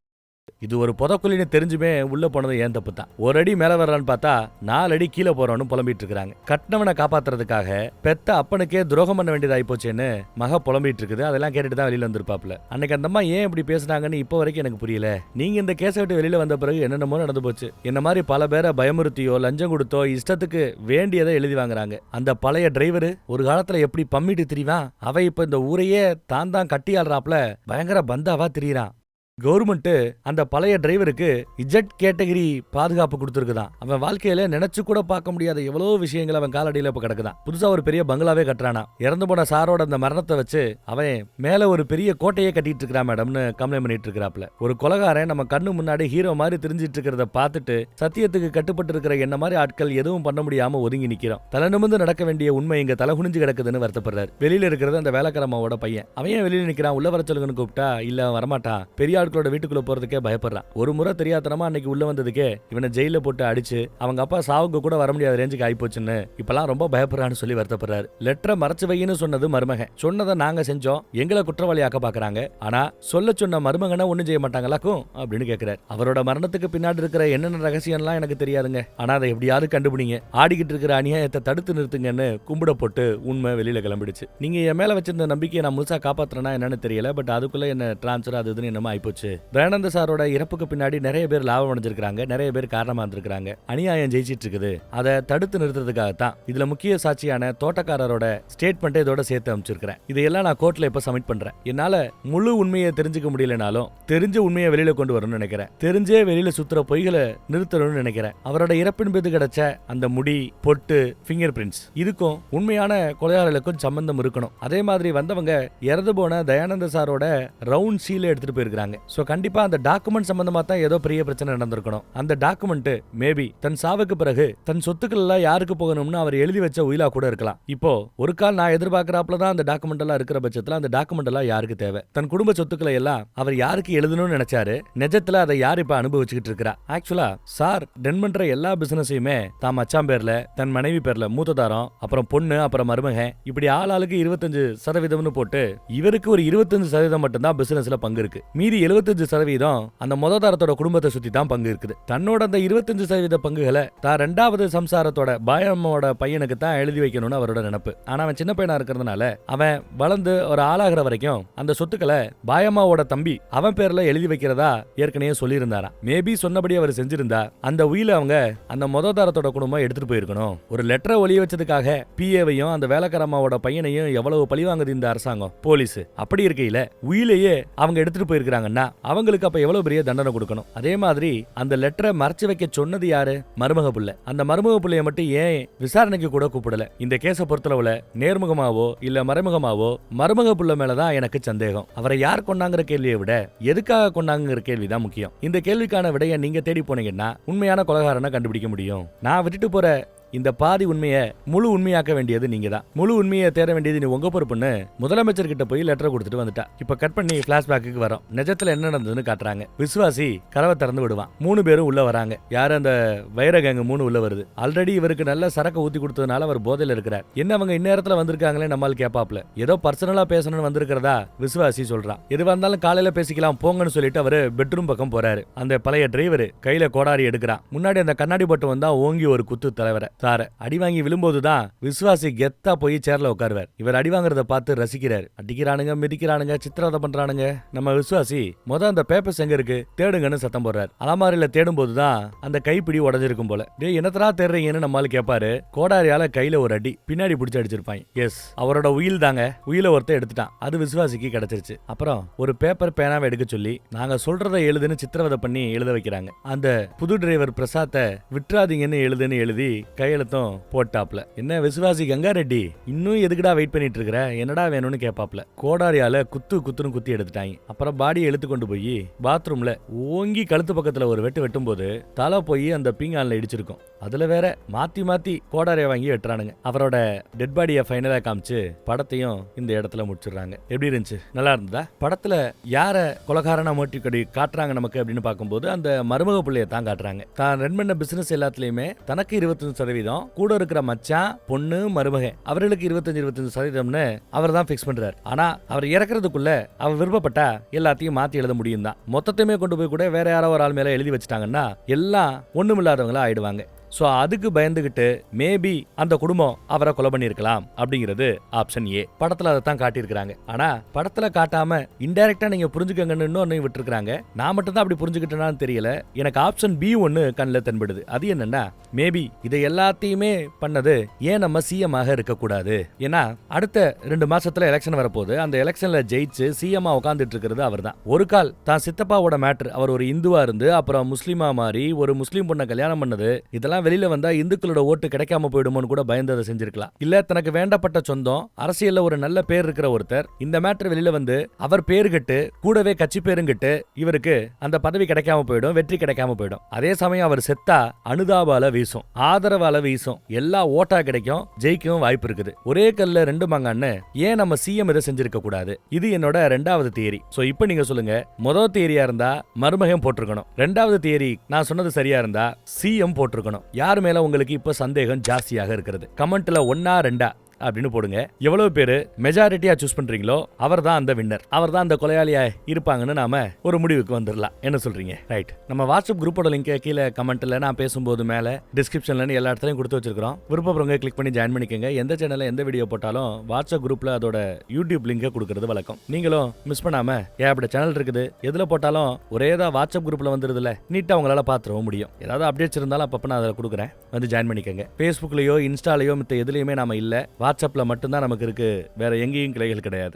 S1: இது ஒரு புதக்குழின்னு தெரிஞ்சுமே உள்ள போனது ஏன் தப்பு தான். ஒரு அடி மேல வர்றான்னு பார்த்தா 4 அடி கீழே போறோன்னு புலம்பிட்டு இருக்காங்க. கட்டணவனை காப்பாத்துறதுக்காக பெத்த அப்பனுக்கே துரோகம் பண்ண வேண்டியதாகி போச்சேன்னு மக புலம்பிட்டு இருக்குது. அதெல்லாம் கேட்டுட்டு தான் வெளியில வந்திருப்பாப்ல. அன்னைக்கு அந்த அம்மா ஏன் இப்படி பேசுனாங்கன்னு இப்போ வரைக்கும் எனக்கு புரியல. நீங்க இந்த கேஸை விட்டு வெளியில வந்த பிறகு என்னென்னமோ நடந்து போச்சு. என்ன மாதிரி பல பேரை பயமுறுத்தியோ லஞ்சம் கொடுத்தோ இஷ்டத்துக்கு வேண்டியதை எழுதி வாங்குறாங்க. அந்த பழைய டிரைவர் ஒரு காலத்துல எப்படி பம்மிட்டு திரிவான், அவ இப்ப இந்த ஊரையே தான் கட்டி ஆடுறாப்ல பயங்கர பந்தாவா திரியிறான். கவர்மெண்ட் அந்த பழைய டிரைவருக்கு இஜெட் கேட்டகரி பாதுகாப்பு கொடுத்துருக்குதான். அவன் வாழ்க்கையில நினைச்சு கூட பார்க்க முடியாத எவ்வளவு விஷயங்கள் அவன் காலடியில இப்ப கிடக்குதான். புதுசா ஒரு பெரிய பங்களாவே கட்டுறானா. இறந்து போன சாரோட அந்த மரணத்தை வச்சு அவன் மேல ஒரு பெரிய கோட்டையே கட்டிட்டு இருக்கிறான் மேடம்னு கம்ப்ளைண்ட் பண்ணிட்டு இருக்கிறாப்ல. ஒரு கொலைகாரன் நம்ம கண்ணு முன்னாடி ஹீரோ மாதிரி தெரிஞ்சிட்டு இருக்கிறத பார்த்துட்டு சத்தியத்துக்கு கட்டுப்பட்டு இருக்கிற என்ன மாதிரி ஆட்கள் எதுவும் பண்ண முடியாம ஒதுங்கி நிக்கிறோம். தலை நிமிர்ந்து நடக்க வேண்டிய உண்மை இங்க தலை குனிஞ்சு கிடக்குதுன்னு வருத்தப்படுறாரு. வெளியில இருக்கிறது அந்த வேலைக்காரமாவோட பையன். அவன் வெளியில நிக்கிறான். உள்ள வர சொல்லுங்கன்னு கூப்பிட்டா இல்ல வரமாட்டான், பெரிய ஆட்களோட வீட்டுக்குள்ள போறதுக்கே பயப்படுறான். ஒரு முறை தெரியாதனமா அன்னைக்கு உள்ள வந்ததுக்கே இவனை ஜெயில போட்டு அடிச்சு அவங்க அப்பா சாவுக்கு கூட வர முடியாத ரேஞ்சுக்கு ஆயிப்போச்சுன்னு இப்பெல்லாம் ரொம்ப பயப்படுறான்னு சொல்லி வருத்தப்படுறாரு. லெட்டரை மறைச்சு வையின்னு சொன்னது மருமகன். சொன்னதை நாங்க செஞ்சோம், எங்களை குற்றவாளியாக்க பாக்குறாங்க, ஆனா சொல்ல சொன்ன மருமகனை ஒண்ணும் செய்ய மாட்டாங்களாக்கும் அப்படின்னு கேட்கிறார். அவரோட மரணத்துக்கு பின்னாடி இருக்கிற என்னென்ன ரகசியம்லாம் எனக்கு தெரியாதுங்க, ஆனா அதை எப்படியாவது கண்டுபிடிங்க, ஆடிக்கிட்டு இருக்கிற அநியாயத்தை தடுத்து நிறுத்துங்கன்னு கும்பிட போட்டு உண்மை வெளியில கிளம்பிடுச்சு. நீங்க என் மேல வச்சிருந்த நம்பிக்கையை நான் முழுசா காப்பாத்துறேன்னா என்னன்னு தெரியல, பட் அதுக்குள்ள என்ன டிரான்ஸ்பர் அது இதுன்னு என்னமா ஆயிப்போச்சு. தயானந்த சாரோட இறப்புக்கு பின்னாடி நிறைய பேர் லாபம் அடைஞ்சிருக்காங்க, நிறைய பேர் காரணமா இருந்திருக்காங்க. அநியாயம் ஜெயிச்சிட்டு இருக்குது, அதை தடுத்து நிறுத்துறதுக்காகத்தான் இதுல முக்கிய சாட்சியான தோட்டக்காரரோட ஸ்டேட்மெண்ட் இதோட சேர்த்து அமைச்சிருக்கிறேன். இதையெல்லாம் நான் கோர்ட்ல இப்ப சப்மிட் பண்றேன். என்னால முழு உண்மையை தெரிஞ்சுக்க முடியலனாலும் தெரிஞ்ச உண்மையை வெளியில கொண்டு வரணும்னு நினைக்கிறேன். தெரிஞ்சே வெளியில சுத்துற பொய்களை நிறுத்தணும்னு நினைக்கிறேன். அவரோட இறப்பின் போது கிடைச்ச அந்த முடி, பொட்டு, பிங்கர் பிரிண்ட்ஸ் இதுக்கும் உண்மையான கொலையாளர்களுக்கும் சம்பந்தம் இருக்கணும். அதே மாதிரி வந்தவங்க இறந்து போன தயானந்த சாரோட ரவுண்ட் சீல எடுத்துட்டு போயிருக்காங்க. சோ கண்டிப்பா அந்த டாக்குமெண்ட் சம்பந்தமா தான் ஏதோ பெரிய பிரச்சனை நடந்திருக்கணும். அந்த டாக்குமெண்ட் மேபி தன் சாவுக்கு பிறகு தன் சொத்துக்கள் எல்லாம் யாருக்கு போகணும்னு அவர் எழுதி வச்ச உயிலா கூட இருக்கலாம். இப்போ ஒரு கால் நான் எதிர்பார்க்கறாப்ல தான் அந்த டாக்குமெண்ட் எல்லாம் இருக்கிற பட்சத்துல அந்த டாக்குமெண்ட் எல்லாம் யாருக்கு தேவை? தன் குடும்ப சொத்துக்களை எல்லாம் அவர் யாருக்கு எழுதணும்னு நினைச்சாரு, நிஜத்துல அதை யார் இப்ப அனுபவிச்சுக்கிட்டு இருக்கா? ஆக்சுவலா சார் ரன் பண்ற எல்லா பிசினஸையுமே தான் மச்சான் பேர்ல, தன் மனைவி பேர்ல, மூத்ததாரம், அப்புறம் பொண்ணு, அப்புறம் மருமகன், இப்படி ஆளாளுக்கு 25% போட்டு இவருக்கு ஒரு 25% மட்டும் தான் பிசினஸ்ல பங்கு இருக்கு. மீதி 75% அந்த மொத தாரத்தோட குடும்பத்தை சுத்தி தான் பங்கு இருக்குது. தன்னோட அந்த 25% பங்குகளை தான் 2வது சம்சாரத்தோட பாயம்மாவோட பையனுக்கு தான் எழுதி வைக்கணும்னு அவரோட நினைப்பு. ஆனா அவன் சின்ன பையனா இருக்கிறதுனால அவன் வளர்ந்து ஒரு ஆளாகிற வரைக்கும் அந்த சொத்துக்களை பாயம்மாவோட தம்பி அவன் பேர்ல எழுதி வைக்கிறதா ஏற்கனவே சொல்லியிருந்தாராம். மேபி சொன்னபடி அவர் செஞ்சிருந்தா அந்த உயில அவங்க அந்த மொத தாரத்தோட குடும்பம் எடுத்துட்டு போயிருக்கணும். ஒரு லெட்டரை ஒளிய வச்சதுக்காக பிஏவையும் அந்த வேலைக்காரம்மாவோட பையனையும் எவ்வளவு பழி வாங்குது இந்த அரசாங்கம் போலீஸ். அப்படி இருக்கையில உயிலையே அவங்க எடுத்துட்டு போயிருக்காங்கன்னா அவங்களுக்கு அப்ப எவ்வளவு பெரிய தண்டனை கொடுக்கணும். அதே மாதிரி அந்த லெட்டரை மறைச்சு வைக்க சொன்னது யாரு? மருமக புள்ள. அந்த மருமக புள்ளைய மட்டும் ஏன் விசாரணைக்கு கூட கூப்பிடல? இந்த கேஸ பொறுத்தளவுல நேர்முகமாவோ இல்ல மறைமுகமாவோ மருமக புள்ள மேலதான் எனக்கு சந்தேகம். அவரை யார் கொண்டாங்கிற கேள்வியை விட எதுக்காக கொண்டாங்கிற கேள்விதான் முக்கியம். இந்த கேள்விக்கான விடையை நீங்க தேடி போனீங்கன்னா உண்மையான கொலைகாரனை கண்டுபிடிக்க முடியும். நான் விட்டுட்டு போற இந்த பாதி உண்மையை முழு உண்மையாக்க வேண்டியது நீங்க தான். முழு உண்மையை தேட வேண்டியது நீ உங்க பொறுப்புன்னு முதலமைச்சர் கிட்ட போய் லெட்டர் கொடுத்துட்டு வந்துட்டா. இப்ப கட் பண்ணி பிளாஷ்பேக்கு வரோம். நிஜத்துல என்ன நடந்ததுன்னு காட்டுறாங்க. விசுவாசி கதவை திறந்து விடுவான். 3 பேரும் உள்ள வராங்க. யாரு? அந்த வைர கேங் 3 உள்ள வருது. ஆல்ரெடி இவருக்கு நல்ல சரக்கு ஊத்தி கொடுத்ததுனால அவர் போதையில இருக்கிறார். என்ன அவங்க இந்நேரத்துல வந்திருக்காங்களே நம்மால் கேப்பாப்ல. ஏதோ பர்சனலா பேசணும்னு வந்திருக்கிறதா விசுவாசி சொல்றான். எது வந்தாலும் காலையில பேசிக்கலாம் போங்கன்னு சொல்லிட்டு அவரு பெட்ரூம் பக்கம் போறாரு. அந்த பழைய டிரைவர் கையில கோடாரி எடுக்கிறான். முன்னாடி அந்த கண்ணாடி பட்டு வந்தா ஓங்கி ஒரு குத்து தலைவரை தார அடி வாங்கி விழும்போதுதான் விசுவாசி கெத்தா போய் சேர்ல உட்காருவார். இவர் அடி வாங்குறத பார்த்து ரசிக்கிறாரு. அடிக்கிறானுங்க, மிதிக்கிறானுங்க, சித்திரவதை பண்றானுங்க. நம்ம விசுவாசி அந்த பேப்பர்ஸ் எங்க இருக்கு தேடுங்கன்னு சத்தம் போடுறாரு. அலமாரியில தேடும் போதுதான் அந்த கைப்பிடி உடஞ்சிருக்கும் போல. டேய் என்னத்தரா தேடுறீங்கன்னு நம்மால கேட்பாரு. கோடாரியால கையில ஒரு அடி பின்னாடி பிடிச்சு அடிச்சிருப்பாங்க. எஸ், அவரோட உயில் தாங்க. உயில ஒருத்த எடுத்துட்டான். அது விசுவாசிக்கு கிடைச்சிருச்சு. அப்புறம் ஒரு பேப்பர் பேனாவை எடுக்க சொல்லி நாங்க சொல்றதை எழுதுன்னு சித்திரவதை பண்ணி எழுத வைக்கிறாங்க. அந்த புது டிரைவர் பிரசாத்தை விட்டுறாதீங்கன்னு எழுதுன்னு எழுதி கையெழுத்தும் போட்டாப்ல. என்ன விசுவாசி கங்கா ரெட்டி இன்னும் எதுக்குடா வெயிட் பண்ணிட்டு இருக்கிற? என்னடா வேணும்னு கேப்பாப்ல. கோடாரியால குத்துன்னு குத்தி எடுத்துட்டாங்க. அப்புறம் பாடி எடுத்து கொண்டு போய் பாத்ரூம்ல ஓங்கி கழுத்து பக்கத்துல ஒரு வெட்டும் போது தலை போய் அந்த பீங்கான்ல இடிச்சிருக்கும். அதுல வேற மாத்தி கோடாரியை வாங்கி வெட்டுறானுங்க. அவரோட டெட் பாடியை ஃபைனலா காமிச்சு படத்தையும் இந்த இடத்துல முடிச்சிடுறாங்க. எப்படி இருந்துச்சு? நல்லா இருந்ததா? படத்துல யார கொலகாரனா மோட்டிவ் காட்டுறாங்க நமக்கு அப்படின்னு பார்க்கும்போது அந்த மருமக பிள்ளைய தான் காட்டுறாங்க. தான் ரன் பண்ண பிசினஸ் எல்லாத்துலயுமே தனக்கு 25% கூட இருக்கிற மச்சான், பொண்ணு, மருமக அவர்களுக்கு 25% அவர் தான் பிக்ஸ் பண்றாரு. ஆனா அவர் இறக்குறதுக்குள்ள அவர் விருப்பப்பட்டா எல்லாத்தையும் மாத்தி எழுத முடியும் தான். மொத்தத்தையுமே கொண்டு போய் கூட வேற யாரோ ஒரு ஆள் மேல எழுதி வச்சுட்டாங்கன்னா எல்லாம் ஒண்ணுமில்லாதவங்களா ஆயிடுவாங்க. சோ அதுக்கு பயந்துகிட்டு மேபி அந்த குடும்பம் அவரை கொலை பண்ணிருக்கலாம் அப்படிங்கிறது ஆப்ஷன் ஏ. படத்துல அதை தான் காட்டியிருக்காங்க. ஆனா படத்துல காட்டாம இன்டைரக்டா நீங்க புரிஞ்சுக்கங்கன்னு இன்னொன்னு விட்டுருக்காங்க. நான் மட்டும் தான் அப்படி புரிஞ்சுக்கிட்டேன்னு தெரியல. எனக்கு ஆப்ஷன் பி ஒன்னு கண்ணில் தென்படுது. அது என்னன்னா மேபி இதை எல்லாத்தையுமே பண்ணது ஏன் நம்ம சிஎம் ஆக இருக்கக்கூடாது. ஏன்னா அடுத்த 2 மாசத்துல எலெக்ஷன் வரப்போகுது. அந்த எலெக்ஷன்ல ஜெயிச்சு சிஎம் உட்காந்துட்டு இருக்கிறது அவர் தான். ஒரு கால் தான் சித்தப்பாவோட மேட்ரு, அவர் ஒரு இந்துவா இருந்து அப்புறம் முஸ்லீமா மாறி ஒரு முஸ்லீம் பொண்ணை கல்யாணம் பண்ணது, இதெல்லாம் வெளியில வந்தா இந்துக்களோட ஓட்டு கிடைக்காம போயிடுமோன்னு கூட பயந்ததை செஞ்சிருக்கலாம். இல்ல தனக்கு வேண்டப்பட்ட சொந்தம் அரசியல்ல ஒரு நல்ல பேர் இருக்கிற ஒருத்தர் இந்த மேட்டர் வெளியில வந்து அவர் பேரு கட்டு கூடவே கட்சி பேரும் கட்டு இவருக்கு அந்த பதவி கிடைக்காம போயிடும், வெற்றி கிடைக்காம போயிடும். அதே சமயம் அவர் செத்தா அனுதாபால வீசும், ஆதரவால வீசும், எல்லா ஓட்டா கிடைக்கும், ஜெயிக்கவும் வாய்ப்பு இருக்குது. ஒரே கல்ல 2 மாங்கன்னு ஏன் நம்ம சிஎம் இதை செஞ்சிருக்க கூடாது? இது என்னோட 2வது தியரி. சோ இப்போ நீங்க சொல்லுங்க, முதல் தியரியா இருந்தா மருமகன் போட்டிருக்கணும், 2வது தியரி நான் சொன்னது சரியா இருந்தா சிஎம் போட்டிருக்கணும். யார் மேல உங்களுக்கு இப்ப சந்தேகம் ஜாஸ்தியாக இருக்கிறது? கமெண்ட்ல 1ஆ 2ஆ அப்படின்னு போடுங்க. எவ்வளவு பேரு மெஜாரிட்டியா சூஸ் பண்றீங்களோ அவர் தான் அந்த வின்னர், அவர் தான் அந்த கொலையாளியா இருப்பாங்கன்னு நாம ஒரு முடிவுக்கு வந்துடலாம். என்ன சொல்றீங்க? ரைட். நம்ம வாட்ஸ்அப் குரூப்போட லிங்க் கீழே கமெண்ட்ல நான் பேசும்போது மேல டிஸ்கிரிப்ஷன்ல எல்லா இடத்துலயும் கொடுத்து வச்சிருக்கோம். விருப்பப்படுறவங்க கிளிக் பண்ணி ஜாயின் பண்ணிக்கோங்க. எந்த சேனல்ல எந்த வீடியோ போட்டாலும் வாட்ஸ்அப் குரூப்ல அதோட யூடியூப் லிங்கை கொடுக்கறது வழக்கம். நீங்களும் மிஸ் பண்ணாம ஏகப்பட்ட சேனல் இருக்குது, எதுல போட்டாலும் ஒரே தான் வாட்ஸ்அப் குரூப்ல வந்துருதுல, நீட்டா உங்களால பாத்துறவும் முடியும். ஏதாவது அப்டேட்ஸ் இருந்தாலும் அப்பப்ப நான் அதில் கொடுக்குறேன், வந்து ஜாயின் பண்ணிக்கோங்க. ஃபேஸ்புக்லயோ இன்ஸ்டாலயோ மித்த எதுலயுமே நாம இல்ல, வாட்ஸ்அப்ல மட்டும்தான் நமக்கு இருக்கு, வேற எங்கேயும் கிளைகள் கிடையாது.